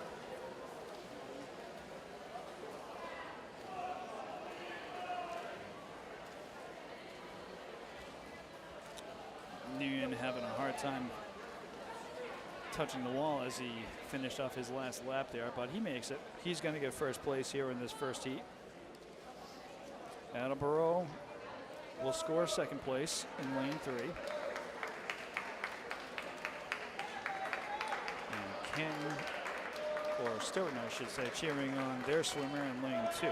Nguyen having a hard time touching the wall as he finished off his last lap there, but he makes it. He's going to get first place here in this first heat. Attleboro will score second place in lane 3. And Canton, or Stoughton I should say, cheering on their swimmer in lane 2.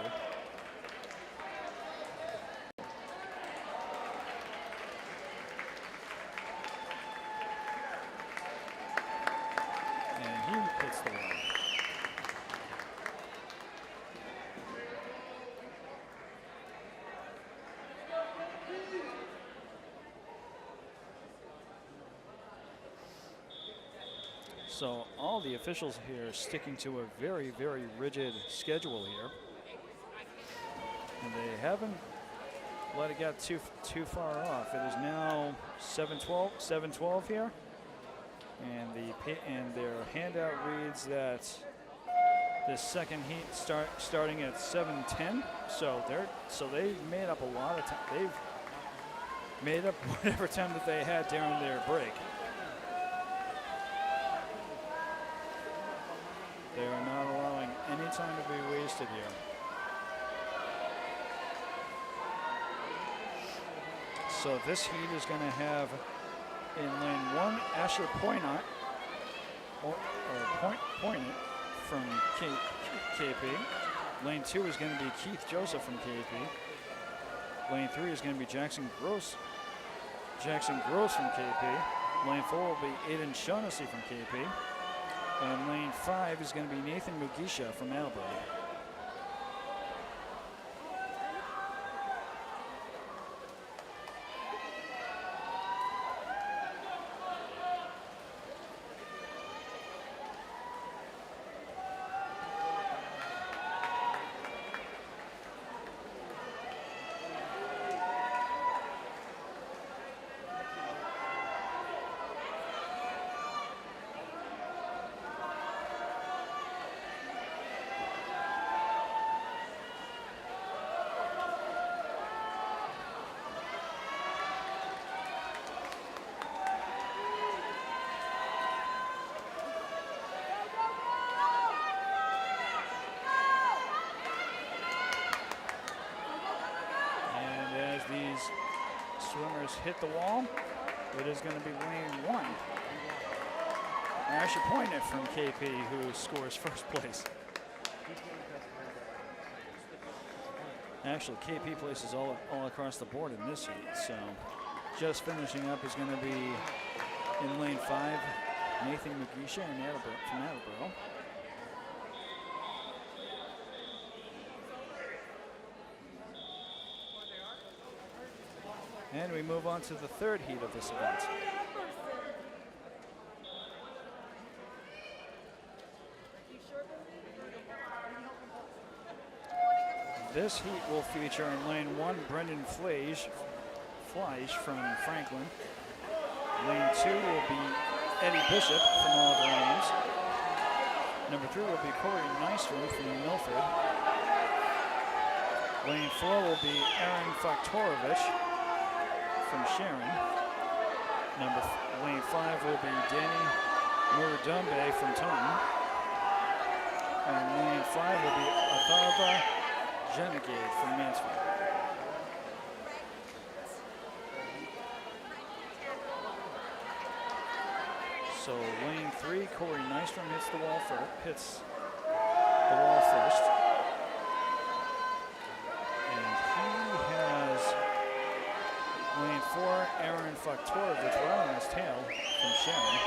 So all the officials here are sticking to a very, very rigid schedule here. And they haven't let it get too far off. It is now 7:12 here. And their handout reads that the second heat starting at 7:10. So they've made up a lot of time. They've made up whatever time that they had during their break. They are not allowing any time to be wasted here. So this heat is going to have in lane 1, Asher Poynott, Poynott from KP. Lane 2 is going to be Keith Joseph from KP. Lane 3 is going to be Jackson Gross from KP. Lane 4 will be Aiden Shaughnessy from KP. And lane 5 is going to be Nathan Mugisha from Attleboro. Swimmers hit the wall. It is going to be lane 1. Asher Poynott from KP who scores first place. Actually, KP places all across the board in this heat. So just finishing up is going to be in lane 5, Nathan McGeesha from Attleboro. And we move on to the third heat of this event. This heat will feature in lane 1, Brendan Fleisch from Franklin. Lane 2 will be Eddie Bishop from Oliver Ames. Number 3 will be Corey Nystrom from Milford. Lane 4 will be Aaron Faktorovich from Sharon. Lane 5 will be Danny Muradumbe from Taunton. And lane 5 will be Atharva Jenegade from Mansfield. So lane 3, Corey Nystrom hits the wall first. And he has lane 4, Aaron Faktorovich right on his tail from Sharon.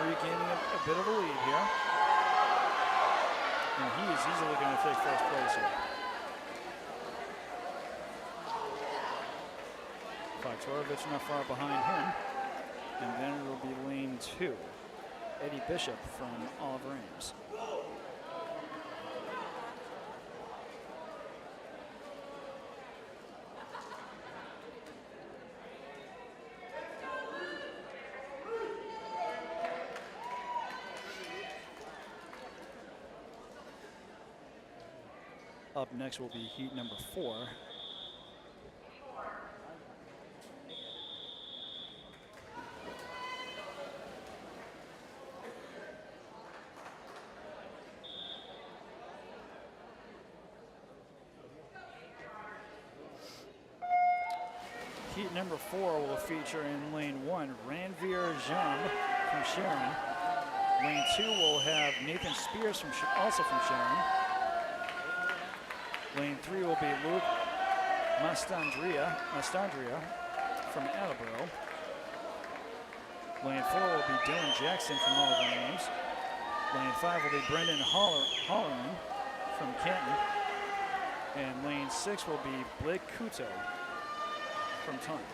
Regaining a bit of a lead here. And he is easily going to take first place here. Faktorovich not far behind him. And then it will be lane 2, Eddie Bishop from Oliver Ames. Up next will be heat number 4. Heat number 4 will feature in lane 1, Ranveer Jam from Sharon. Lane 2 will have Nathan Spears also from Sharon. Lane 3 will be Luke Mastandria from Attleboro. Lane 4 will be Dylan Jackson from Oliver Ames. Lane 5 will be Brendan Hollerman from Canton. And lane 6 will be Blake Kuto from Taunton.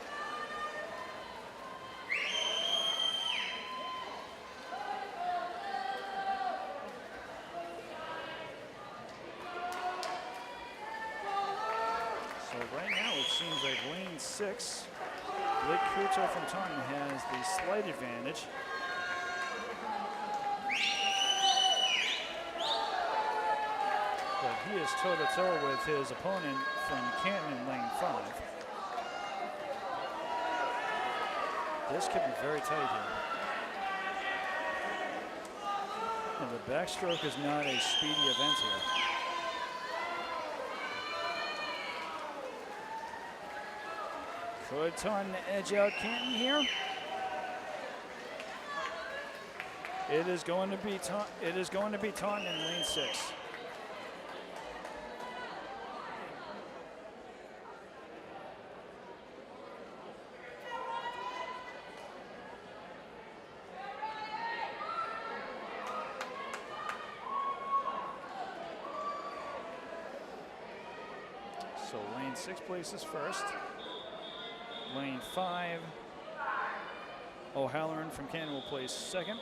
So right now it seems like lane 6, Blake Kuto from Taunton has the slight advantage. But he is toe-to-toe with his opponent from Canton in lane 5. This could be very tight here. And the backstroke is not a speedy event here. Could Taunton edge out Canton here? It is going to be Taunton in lane 6. So lane 6 places first. Lane 5, O'Halloran from Canton will place second.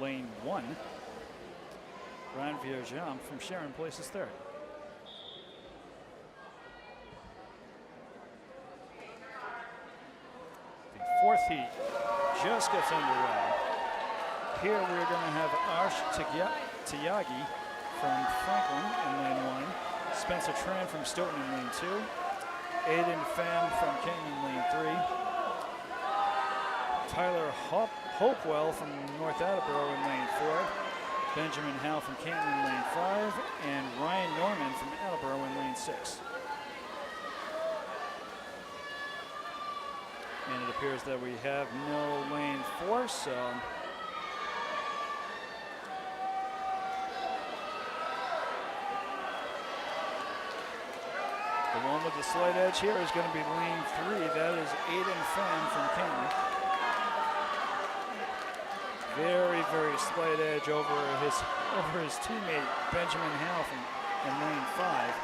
Lane 1, Ranveer Jam from Sharon places third. The fourth heat just gets underway. Here we're going to have Arsh Tyagi from Franklin in lane 1. Spencer Tran from Stoughton in lane 2. Aiden Pham from Canton in lane 3. Tyler Hopewell from North Attleboro in lane 4. Benjamin Howe from Canton in lane 5, and Ryan Norman from Attleboro in lane 6. And it appears that we have no lane 4, so the one with the slight edge here is going to be lane 3. That is Aiden Pham from Canton. Very, very slight edge over his teammate Benjamin Howe in lane 5.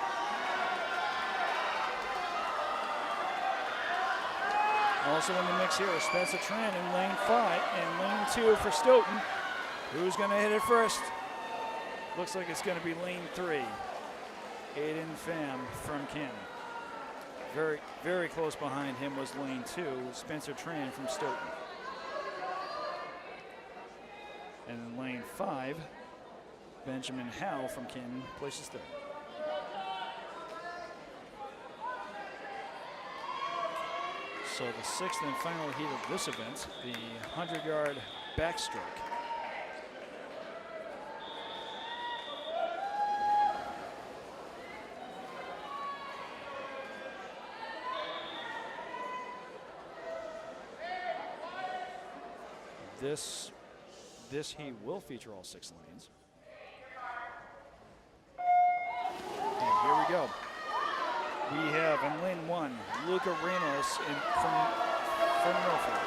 Also in the mix here is Spencer Tran in lane 5 and lane 2 for Stoughton. Who's going to hit it first? Looks like it's going to be lane 3. Aiden Pham from Canton. Very, very close behind him was lane 2, Spencer Tran from Stoughton. And in lane 5, Benjamin Howe from Canton places third. So the 6th and final heat of this event, the 100-yard backstroke. This heat will feature all 6 lanes. And here we go. We have in lane 1, Luca Ramos from Milford.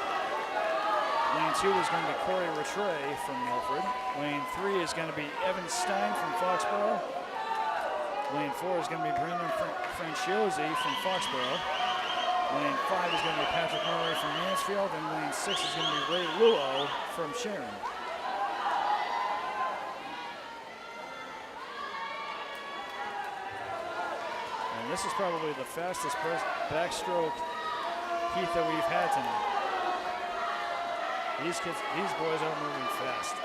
Lane 2 is going to be Corey Rattray from Milford. Lane 3 is going to be Evan Stein from Foxborough. Lane 4 is going to be Brandon Franciosi from Foxborough. Lane 5 is going to be Patrick Murray from Mansfield, and lane 6 is going to be Ray Luo from Sharon. And this is probably the fastest backstroke heat that we've had tonight. These boys are moving fast.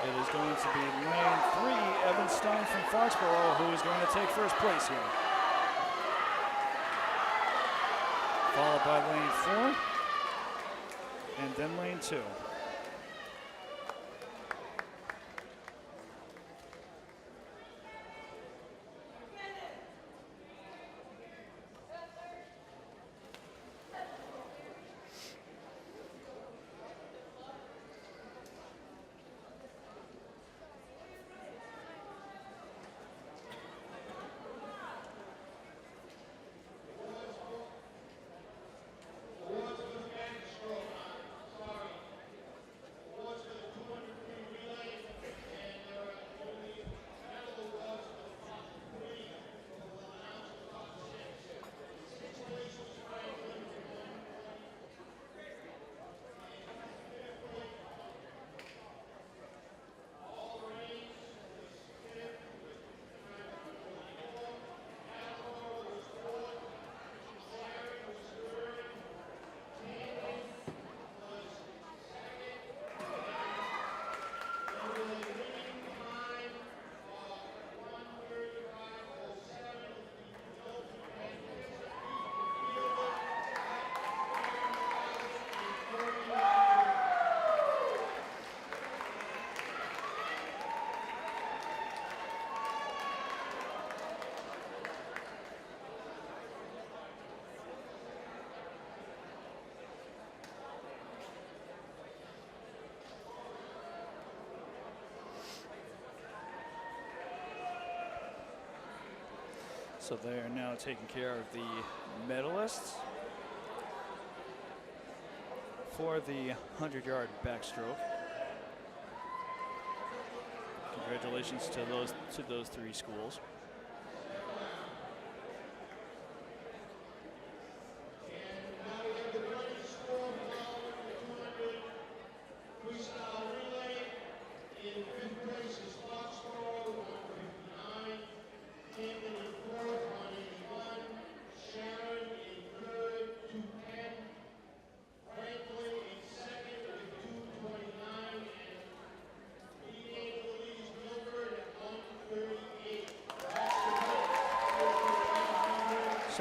It is going to be lane 3, Evan Stein from Foxborough, who is going to take first place here. Followed by lane 4, and then lane 2. So they are now taking care of the medalists for the 100-yard backstroke. Congratulations to those 3 schools.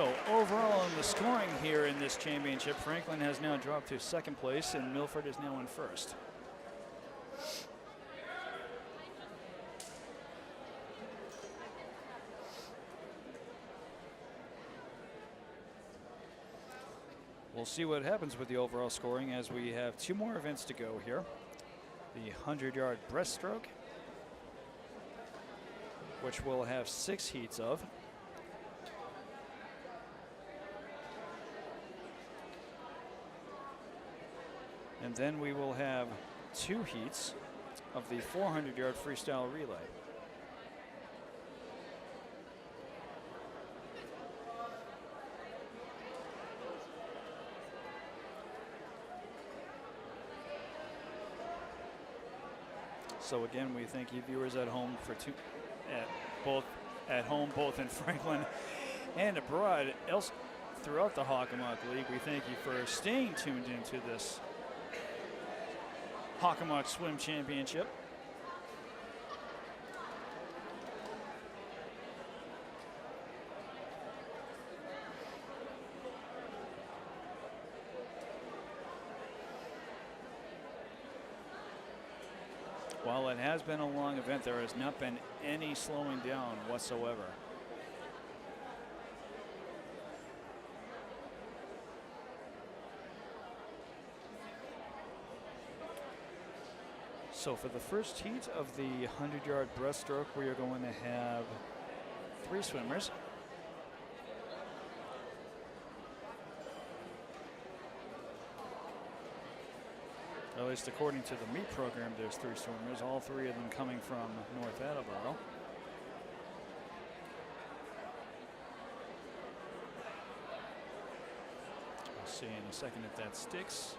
So overall in the scoring here in this championship, Franklin has now dropped to second place and Milford is now in first. We'll see what happens with the overall scoring as we have 2 more events to go here. The 100-yard breaststroke, which we'll have 6 heats of. And then we will have 2 heats of the 400-yard freestyle relay. So again, we thank you viewers at home for both in Franklin and abroad, else throughout the Hockomock League. We thank you for staying tuned into this Hockomock Swim Championship. While it has been a long event, there has not been any slowing down whatsoever. So for the first heat of the 100-yard breaststroke, we are going to have 3 swimmers. At least according to the meet program, there's 3 swimmers, all 3 of them coming from North Attleboro. We'll see in a second if that sticks.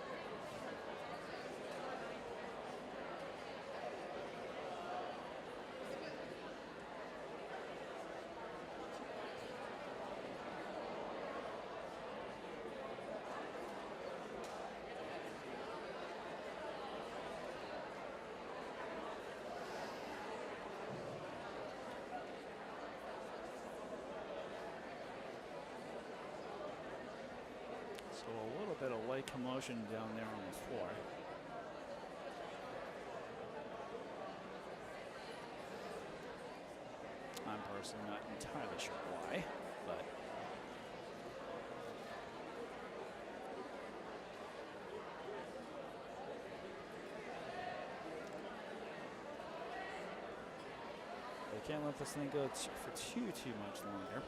So a little bit of light commotion down there on the floor. I'm personally not entirely sure why, but they can't let this thing go for too much longer.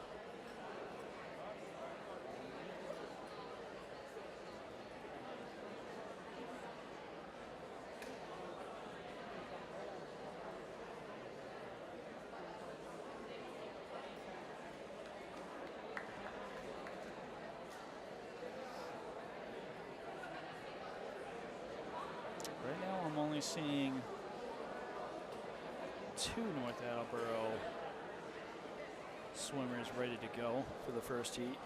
Right now I'm only seeing 2 North Attleboro swimmers ready to go for the first heat.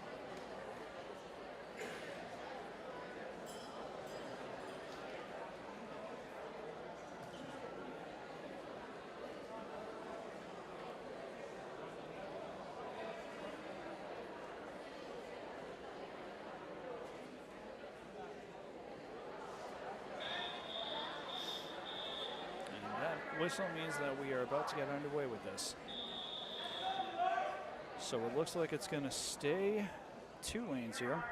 Whistle means that we are about to get underway with this. So it looks like it's going to stay 2 lanes here.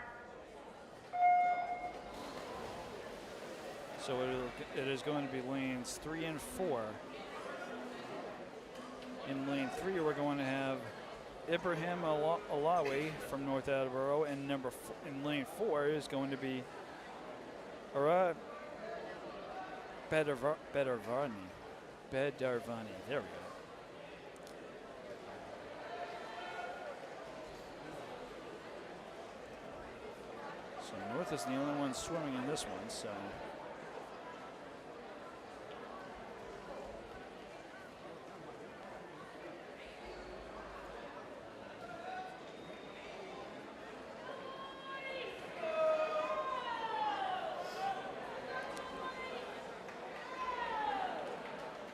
So it is going to be lanes 3 and 4. In lane 3, we're going to have Ibrahim Alawi from North Attleboro, and in lane 4 is going to be Bedarvani. Bedarvani, there we go. So North is the only one swimming in this one, so.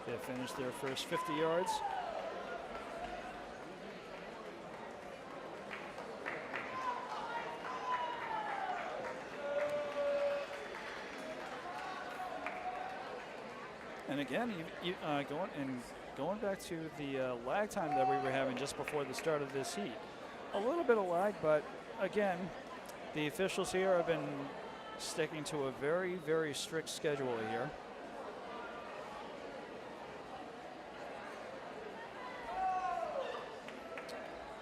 They finished their first 50 yards. And again, going back to the lag time that we were having just before the start of this heat. A little bit of lag, but again, the officials here have been sticking to a very, very strict schedule here.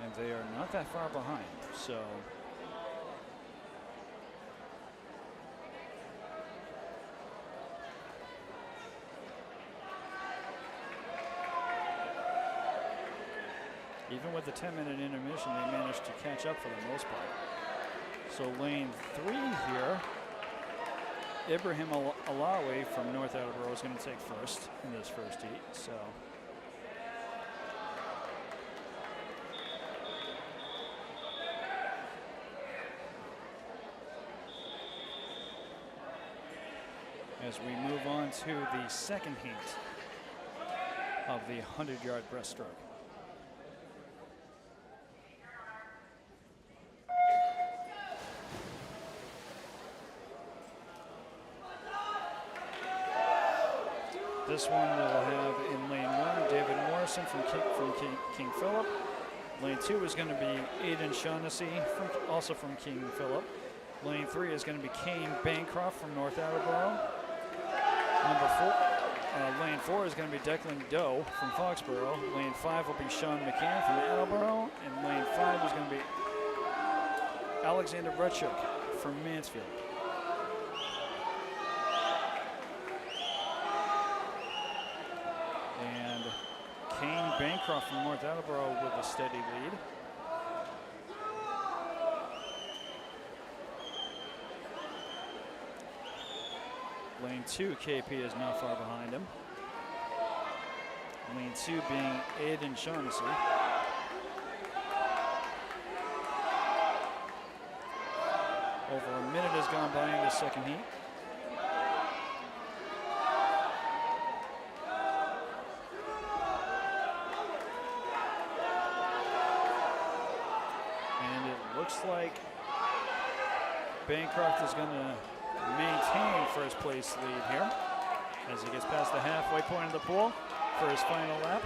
And they are not that far behind, so. Even with the 10-minute intermission, they managed to catch up for the most part. So lane 3 here, Ibrahim Alawi from North Attleboro is going to take first in this first heat. So. As we move on to the second heat of the 100-yard breaststroke. This one will have in lane 1 David Morrison from King Philip. Lane 2 is going to be Aidan Shaughnessy, also from King Philip. Lane 3 is going to be Kane Bancroft from North Attleboro. Lane 4 is going to be Declan Doe from Foxborough. Lane 5 will be Sean McCann from Attleboro. And lane 5 is going to be Alexander Rutschuk from Mansfield. And Kane Bancroft from North Attleboro with a steady lead. Lane 2, KP is not far behind him. Lane 2 being Aidan Shaughnessy. Over a minute has gone by in the second heat. And it looks like Bancroft is going to maintain first place lead here as he gets past the halfway point of the pool for his final lap.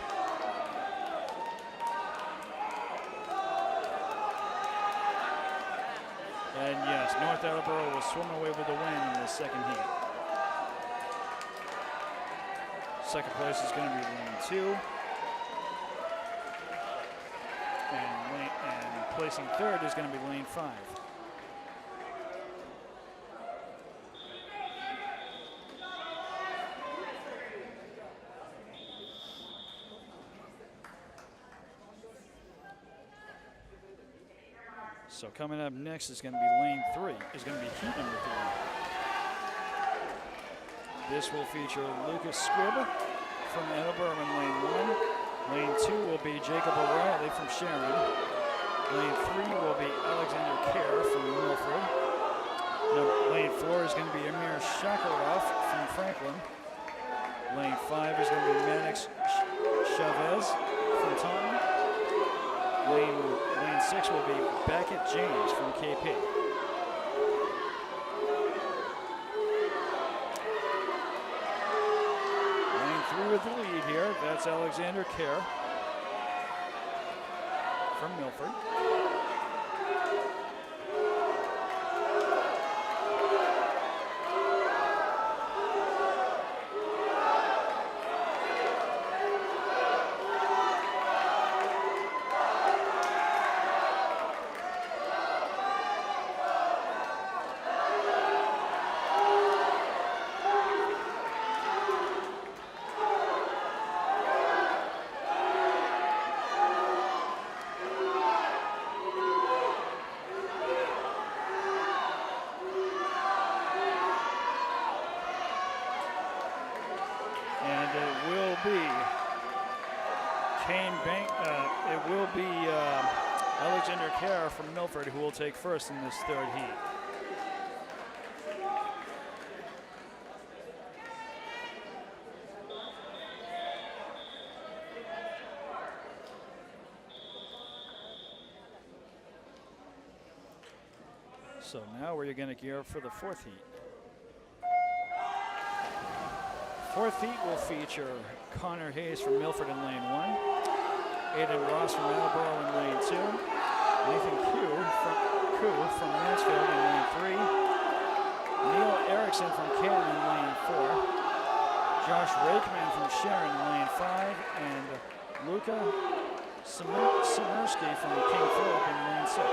And yes, North Attleboro will swim away with the win in the second heat. Second place is going to be lane 2. And placing third is going to be lane 5. So coming up next is going to be lane 3, is going to be heat number 3. This will feature Lucas Squibb from Attleboro in lane 1. Lane 2 will be Jacob O'Reilly from Sharon. Lane 3 will be Alexander Kerr from Milford. Lane 4 is going to be Amir Shakarov from Franklin. Lane 5 is going to be Maddox Chavez from Taunton. Lane 6 will be Beckett James from KP. Lane 3 with the lead here. That's Alexander Kerr from Milford. Alexander Kerr from Milford who will take first in this third heat. So now we're going to gear up for the fourth heat. Fourth heat will feature Connor Hayes from Milford in lane 1, Aiden Ross from Attleboro in lane 2, Nathan Koo from Mansfield in lane 3, Neil Erickson from Canton in lane 4, Josh Rakeman from Sharon in lane 5, and Luca Simerski from King Philip in lane 6.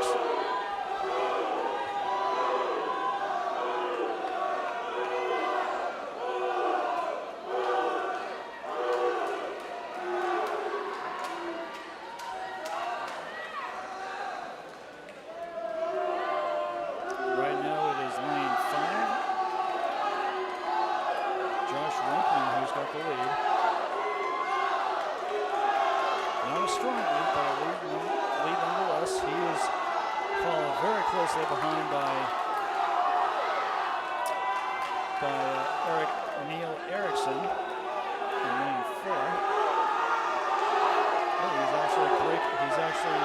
Neil Erickson in lane 4. Oh, he's actually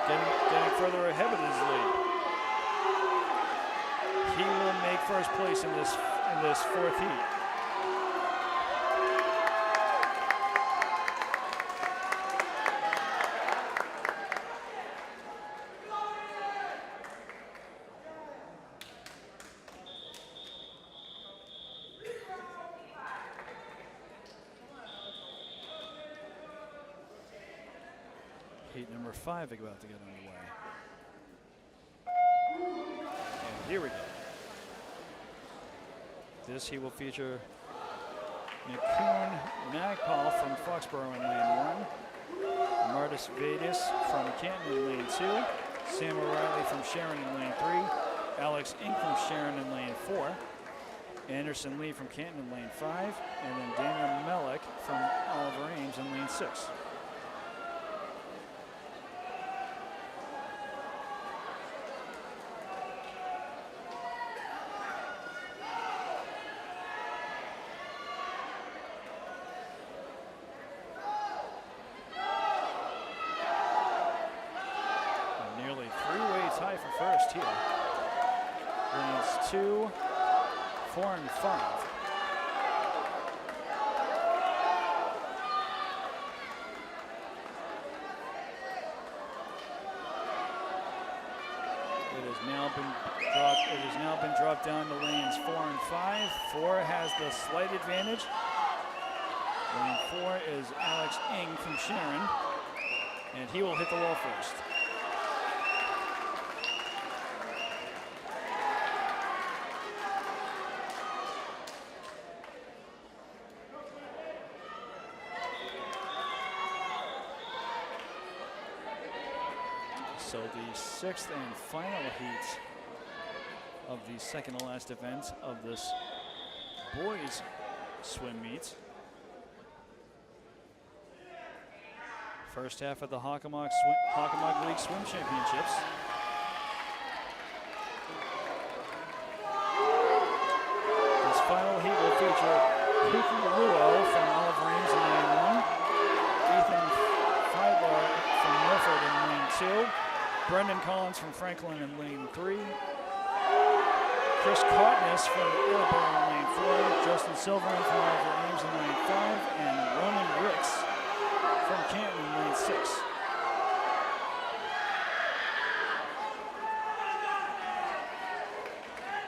getting further ahead of his lead. He will make first place in this fourth heat. Heat number 5 about to get underway. And here we go. This heat will feature McCoon Magpal from Foxborough in lane 1, Martis Vadis from Canton in lane 2, Sam O'Reilly from Sharon in lane 3, Alex Ink from Sharon in lane 4, Anderson Lee from Canton in lane 5, and then Daniel Mellick from Oliver Ames in lane 6. Tie for first here. Lanes 2, 4, and 5. It has now been dropped down to lanes 4 and 5. 4 has the slight advantage. Lane 4 is Alex Ing from Sharon, and he will hit the wall first. So the 6th and final heat of the second to last event of this boys swim meet. First half of the Hockomock League Swim Championships. This final heat will feature Puki Luo from Oliver Ames in lane 1, Ethan Feidler from Milford in lane 2, Brendan Collins from Franklin in lane 3, Chris Cotness from Attleboro in lane 4, Justin Silverman from Oliver Ames in lane 5, and Ronan Ritz from Canton in lane 6.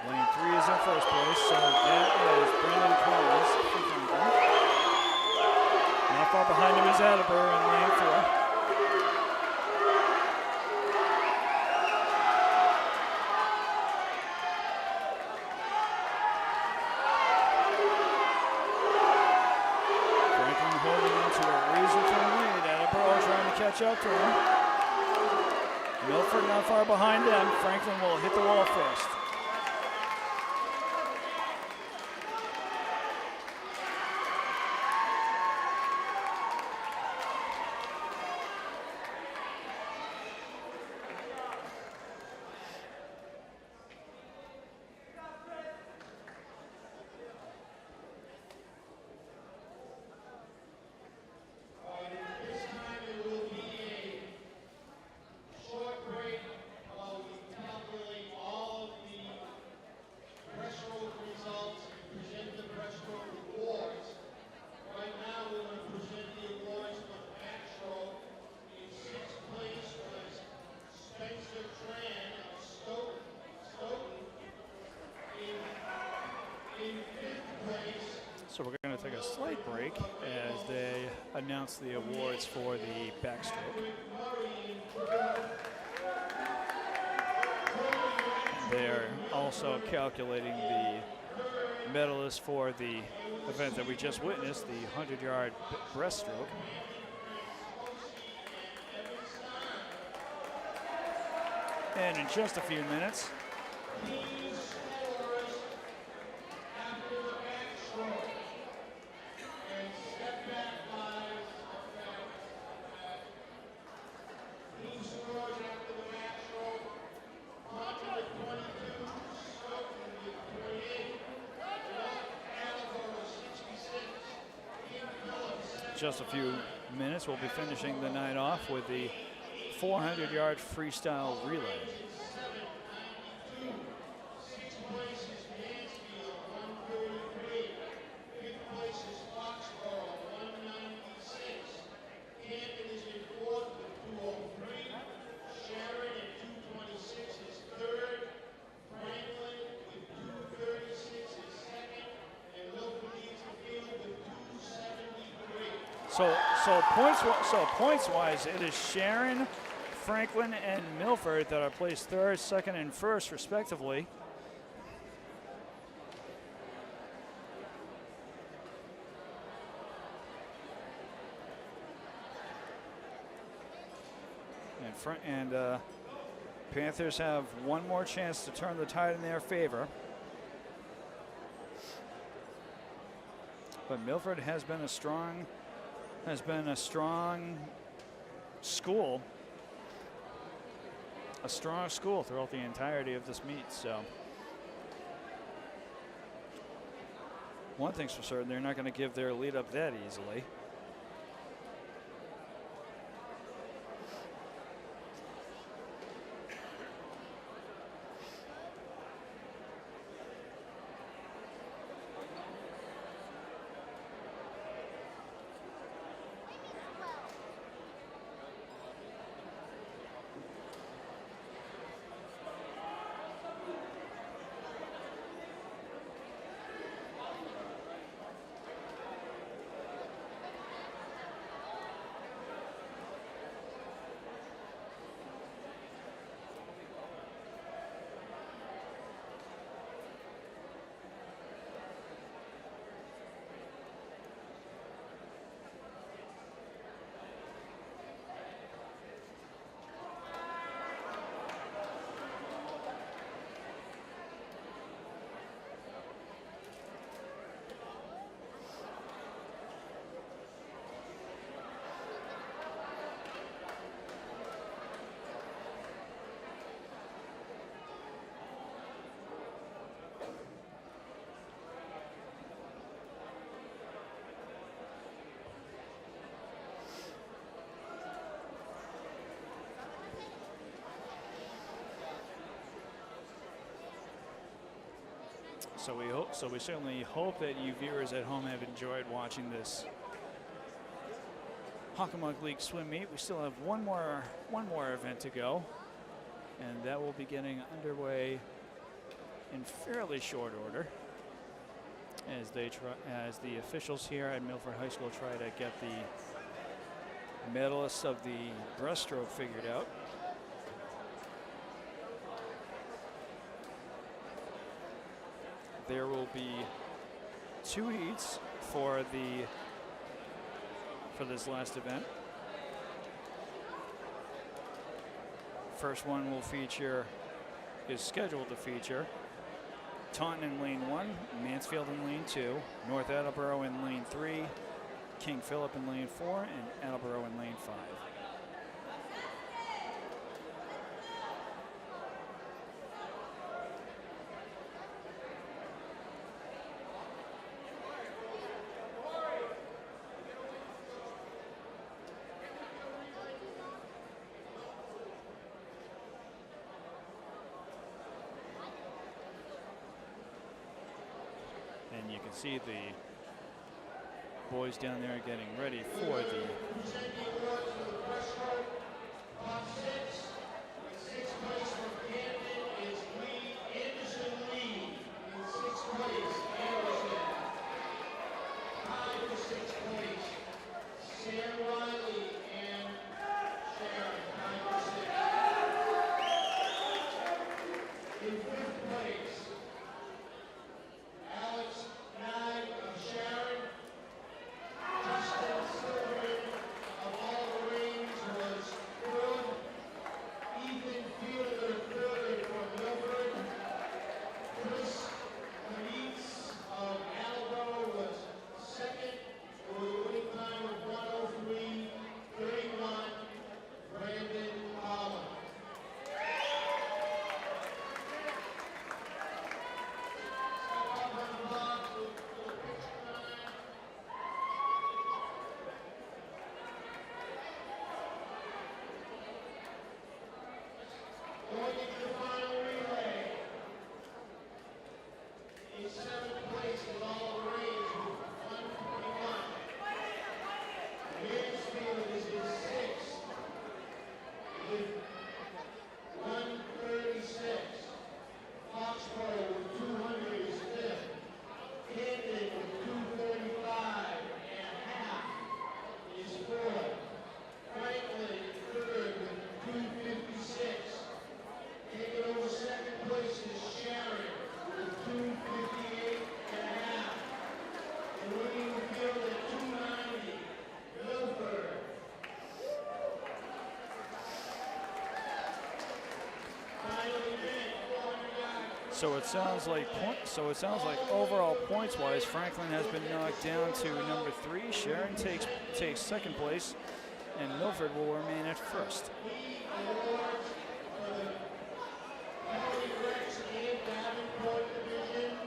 Lane 3 is in first place, so that is Brendan Collins from Franklin. Not far behind him is Attleboro in lane 4. Catch up to him. Milford not far behind them. Franklin will hit the wall first. Short break while we calculate all of the a slight break as they announce the awards for the backstroke. They're also calculating the medalists for the event that we just witnessed, the 100-yard breaststroke. And in just a few minutes, we'll be finishing the night off with the 400-yard freestyle relay. So points-wise, it is Sharon, Franklin, and Milford that are placed third, second, and first, respectively. And Panthers have one more chance to turn the tide in their favor. But Milford has been a strong school throughout the entirety of this meet. So one thing's for certain, they're not going to give their lead up that easily. So we certainly hope that you viewers at home have enjoyed watching this Hockomock League swim meet. We still have one more event to go, and that will be getting underway in fairly short order as the officials here at Milford High School try to get the medalists of the breaststroke figured out. There will be two heats for this last event. First one is scheduled to feature Taunton in lane 1, Mansfield in lane 2, North Attleboro in lane 3, King Philip in lane 4, and Attleboro in lane 5. And you can see the boys down there getting ready for the Dan Riley and Sharon, 9 and 6. In 5th place, Alex Nye of Sharon. Justin Silverman of All the Range was 3rd. Ethan Fielder, 3rd from Milford. Chris Manitz of Attleboro was 2nd with a winning time of 1:03.31. Brandon Holland. Step up on the box for the picture line. Going into the final relay. In 7th place is All the Range with 1:21. Mansfield is in 6th with 1:36. Foxborough with 200 is 5th. Camden with 2:35 and a half is 4th. Franklin 3rd with 2:56. Taking over 2nd place is Sharon with 2:58 and a half. And winning the field at 2:90, Milford. Final event, 400 yards. So it sounds like overall points-wise, Franklin has been knocked down to number 3. Sharon takes 2nd place, and Milford will remain at 1st. League awards for the County Rex and Davenport Division.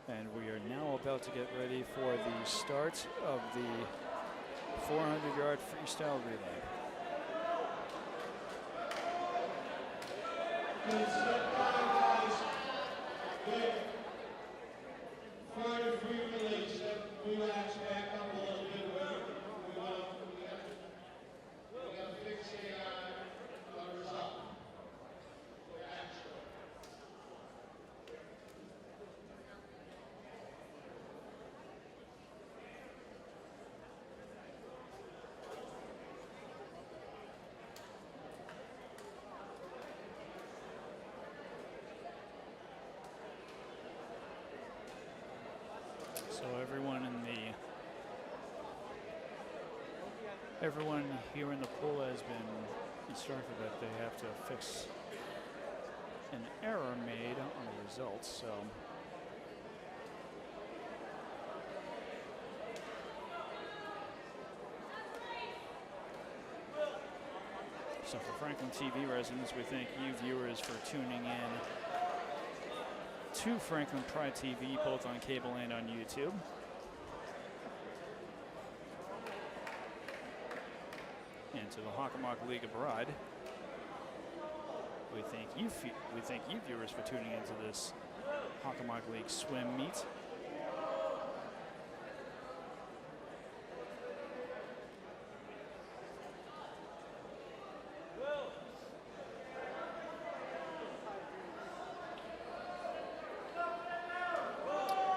And we are now about to get ready for the start of the 400-yard freestyle relay. Good step by, guys. Good. 403 relays. Relax back up a little bit. We got to fixate on the result. Action. So everyone here in the pool has been instructed that they have to fix an error made on the results. So for Franklin TV residents, we thank you viewers for tuning in to Franklin Pride TV, both on cable and on YouTube. And to the Hockomock League Abroad, we thank you viewers for tuning into this Hockomock League swim meet.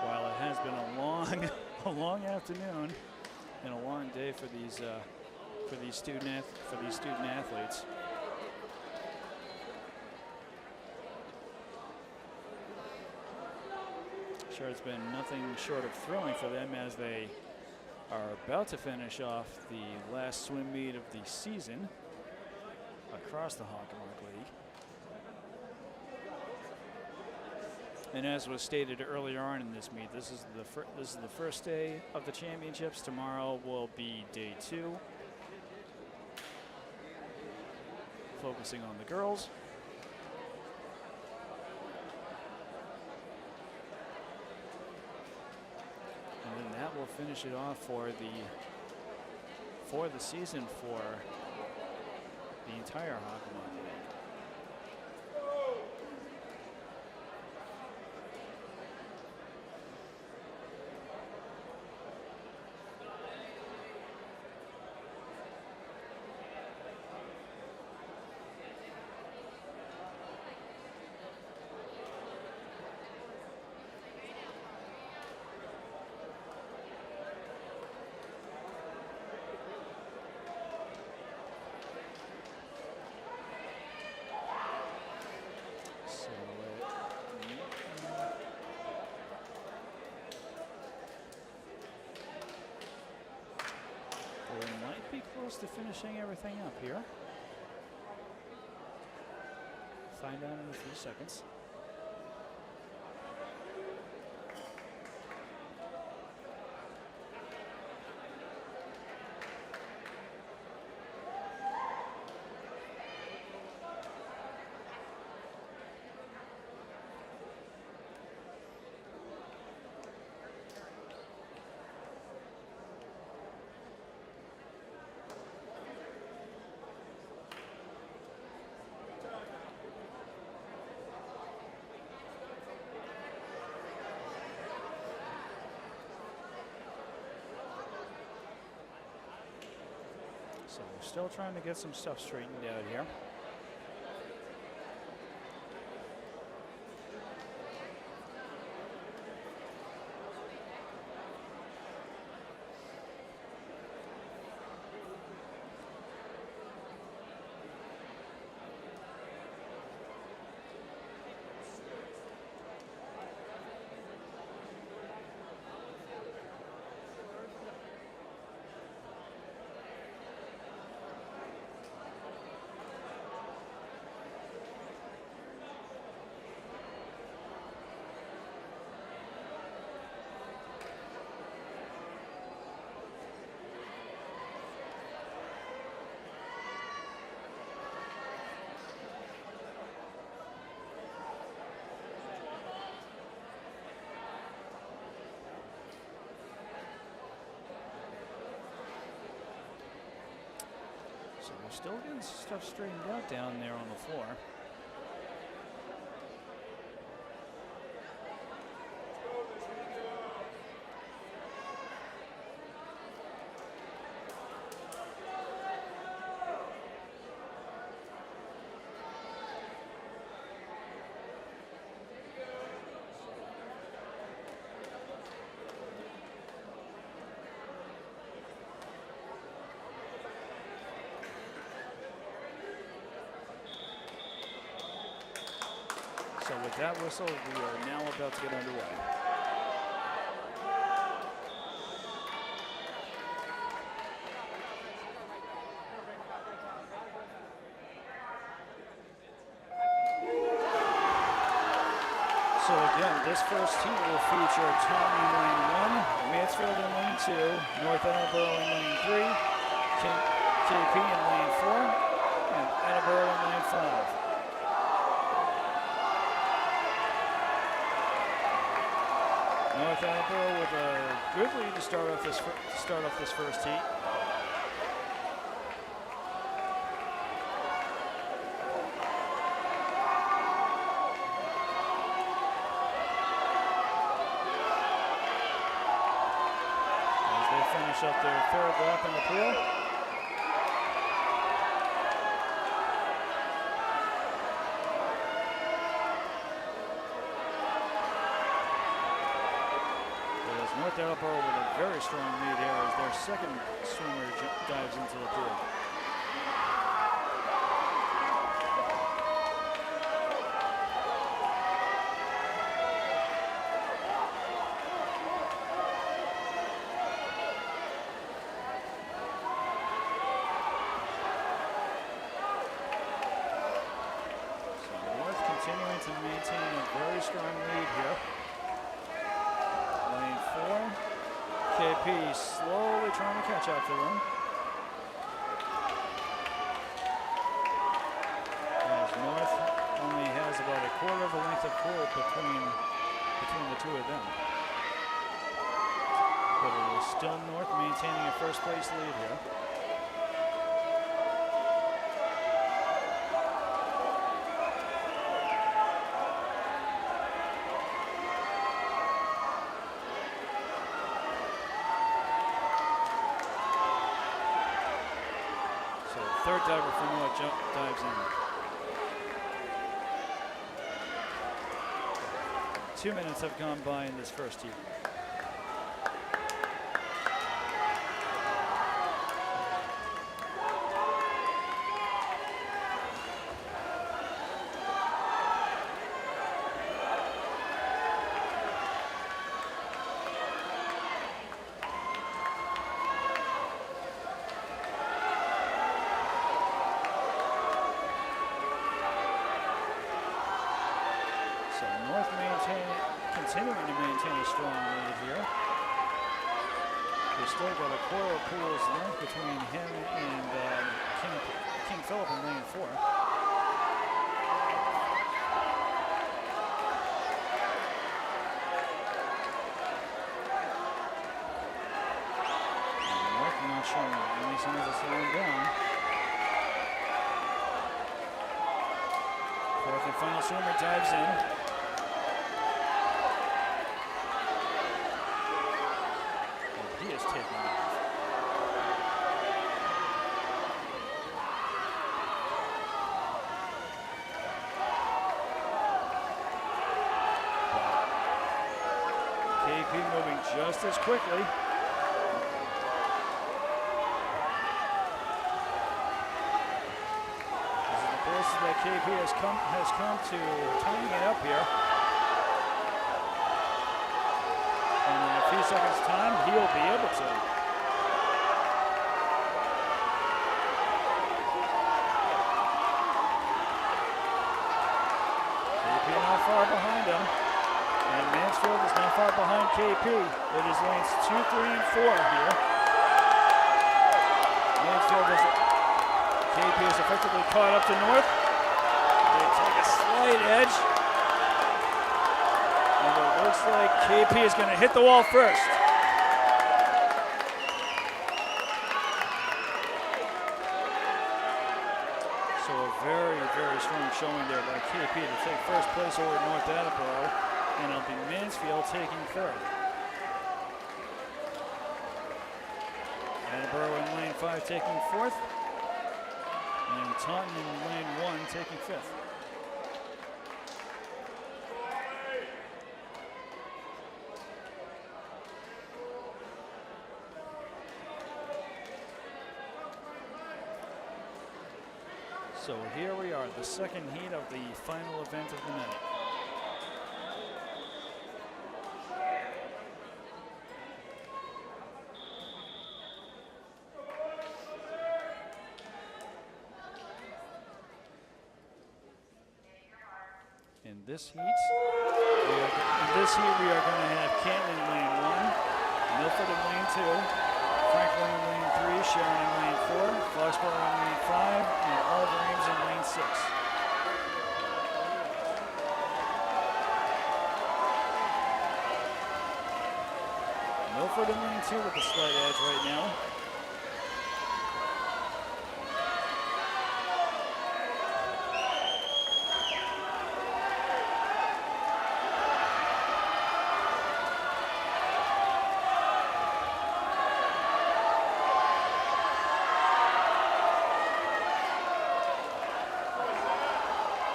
While it has been a long afternoon and a long day for these student athletes. Sure, it's been nothing short of thrilling for them as they are about to finish off the last swim meet of the season across the Hockomock League. And as was stated earlier on in this meet, this is the first day of the championships. Tomorrow will be day 2, focusing on the girls. And then that will finish it off for the season for the entire Hockomock League. close to finishing everything up here. Find out in a few seconds. So we're still trying to get some stuff straightened out here. So we're still getting stuff straightened out down there on the floor. So with that whistle, we are now about to get underway. So again, this first heat will feature Town in lane 1, Mansfield in lane 2, North Attleboro in lane 3, KP in lane 4, and Attleboro in lane 5. North Attleboro with a good lead to start off this first heat. As they finish up their third lap in the pool. North Attleboro with a very strong lead here as their second swimmer dives into the pool. So North continuing to maintain a very strong lead here. Lane 4, KP slowly trying to catch up to them. As North only has about a quarter of a length of pool between the two of them. But it is still North maintaining a first place lead here. Third diver for North dives in. 2 minutes have gone by in this first heat. North continuing to maintain a strong lead here. We've still got a quarter of pool's length between him and King Philip in lane 4. And North not showing any signs of slowing down. Fourth and final swimmer dives in. He is taking off. KP moving just as quickly. This is the closest that KP has come to tying it up here. And in a few seconds' time, he'll be able to. KP not far behind him. And Mansfield is not far behind KP. It is lanes 2, 3, and 4 here. Mansfield is, KP is effectively caught up to North. They take a slight edge. And it looks like KP is going to hit the wall first. So a very, very strong showing there by KP to take first place over North Attleboro. And it'll be Mansfield taking third. Attleboro in lane 5 taking fourth. And Taunton in lane 1 taking fifth. So here we are, the second heat of the final event of the night. In this heat, we are going to have Canton in lane 1, Milford in lane 2, Franklin in lane 3, Sharon in lane 4, Foxborough in lane 5, and Oliver Ames in lane 6. Milford in lane 2 with a slight edge right now.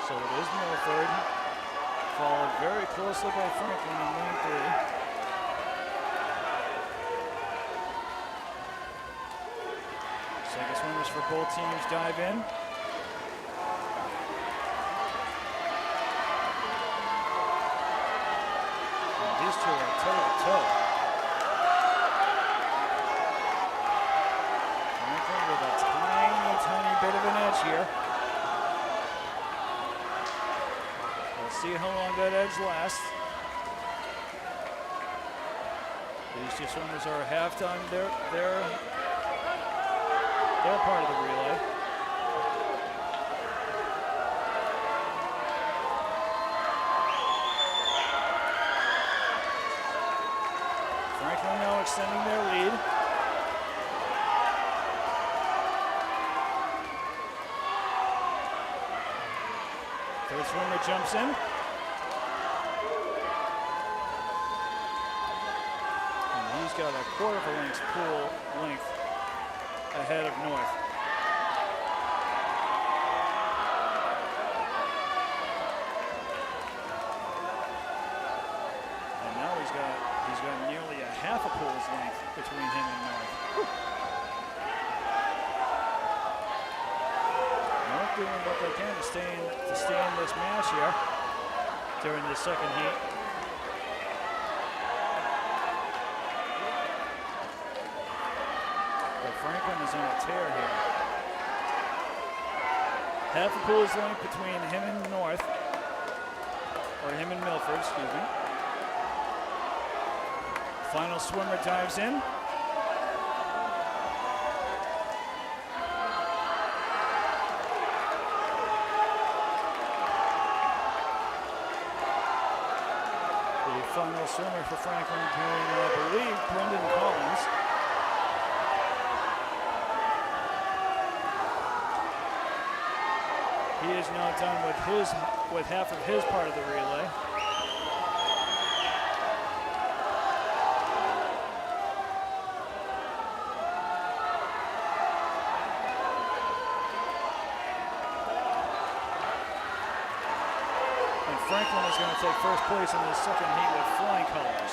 So it is Milford, followed very closely by Franklin in lane 3. Second swimmers for both teams dive in. And these two are toe to toe. Franklin with a tiny, tiny bit of an edge here. See how long that edge lasts. These two swimmers are half done their part of the relay. Franklin now extending their lead. Third swimmer jumps in. And he's got a quarter of a length pool length ahead of North. And now he's got nearly a half a pool's length between him and North. North doing what they can to stay in this match here during the second heat. But Franklin is on a tear here. Half a pool's length between him and North. or him and Milford, excuse me. Final swimmer dives in. Final swimmer for Franklin being, I believe, Brendan Collins. He is now done with half of his part of the relay. Franklin is going to take first place in the second heat with flying colors.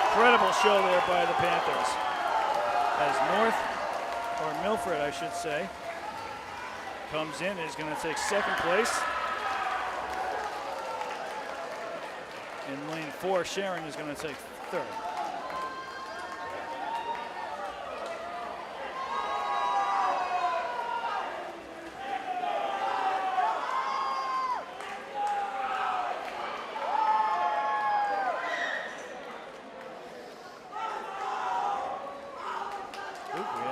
Incredible show there by the Panthers. As North, or Milford I should say, comes in and is going to take second place. In lane 4, Sharon is going to take third.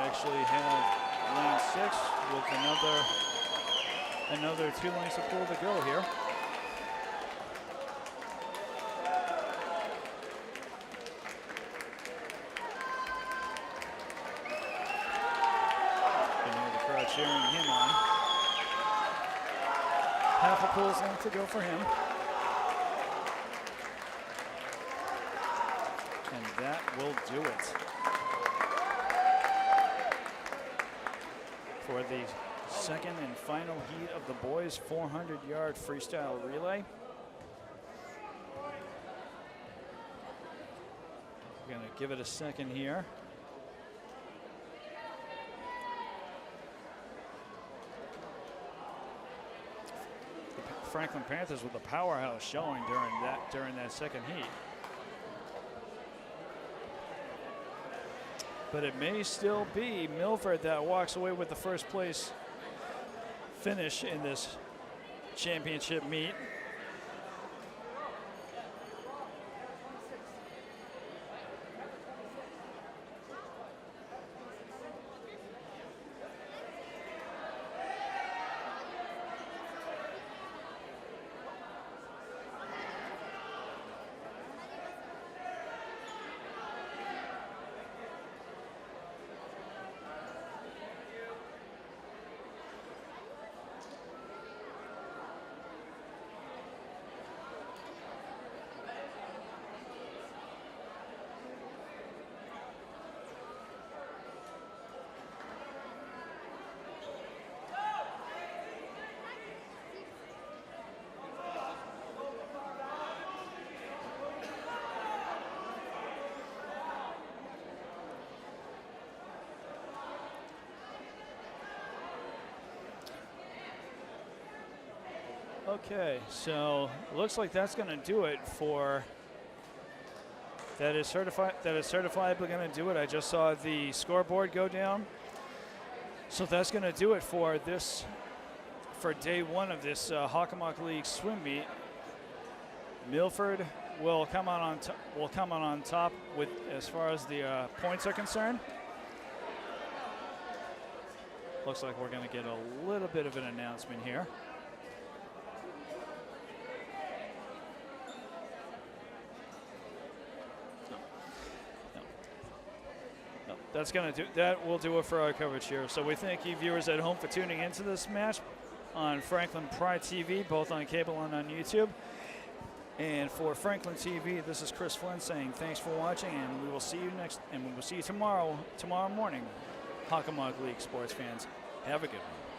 Actually have lane 6 with another 2 lanes of pool to go here. You can hear the crowd cheering him on. Half a pool's length to go for him. And that will do it for the second and final heat of the boys 400-yard freestyle relay. We're going to give it a second here. The Franklin Panthers with a powerhouse showing during that second heat. But it may still be Milford that walks away with the first place finish in this championship meet. Okay, so looks like that's going to do it for that is certifiably going to do it. I just saw the scoreboard go down. So that's going to do it for this, for day one of this Hockomock League swim meet. Milford will come on top with as far as the points are concerned. Looks like we're going to get a little bit of an announcement here. That's going to do, that will do it for our coverage here. So we thank you viewers at home for tuning into this match on Franklin Pride TV, both on cable and on YouTube. And for Franklin TV, this is Chris Flynn saying thanks for watching, and we will see you tomorrow morning, Hockomock League sports fans. Have a good one.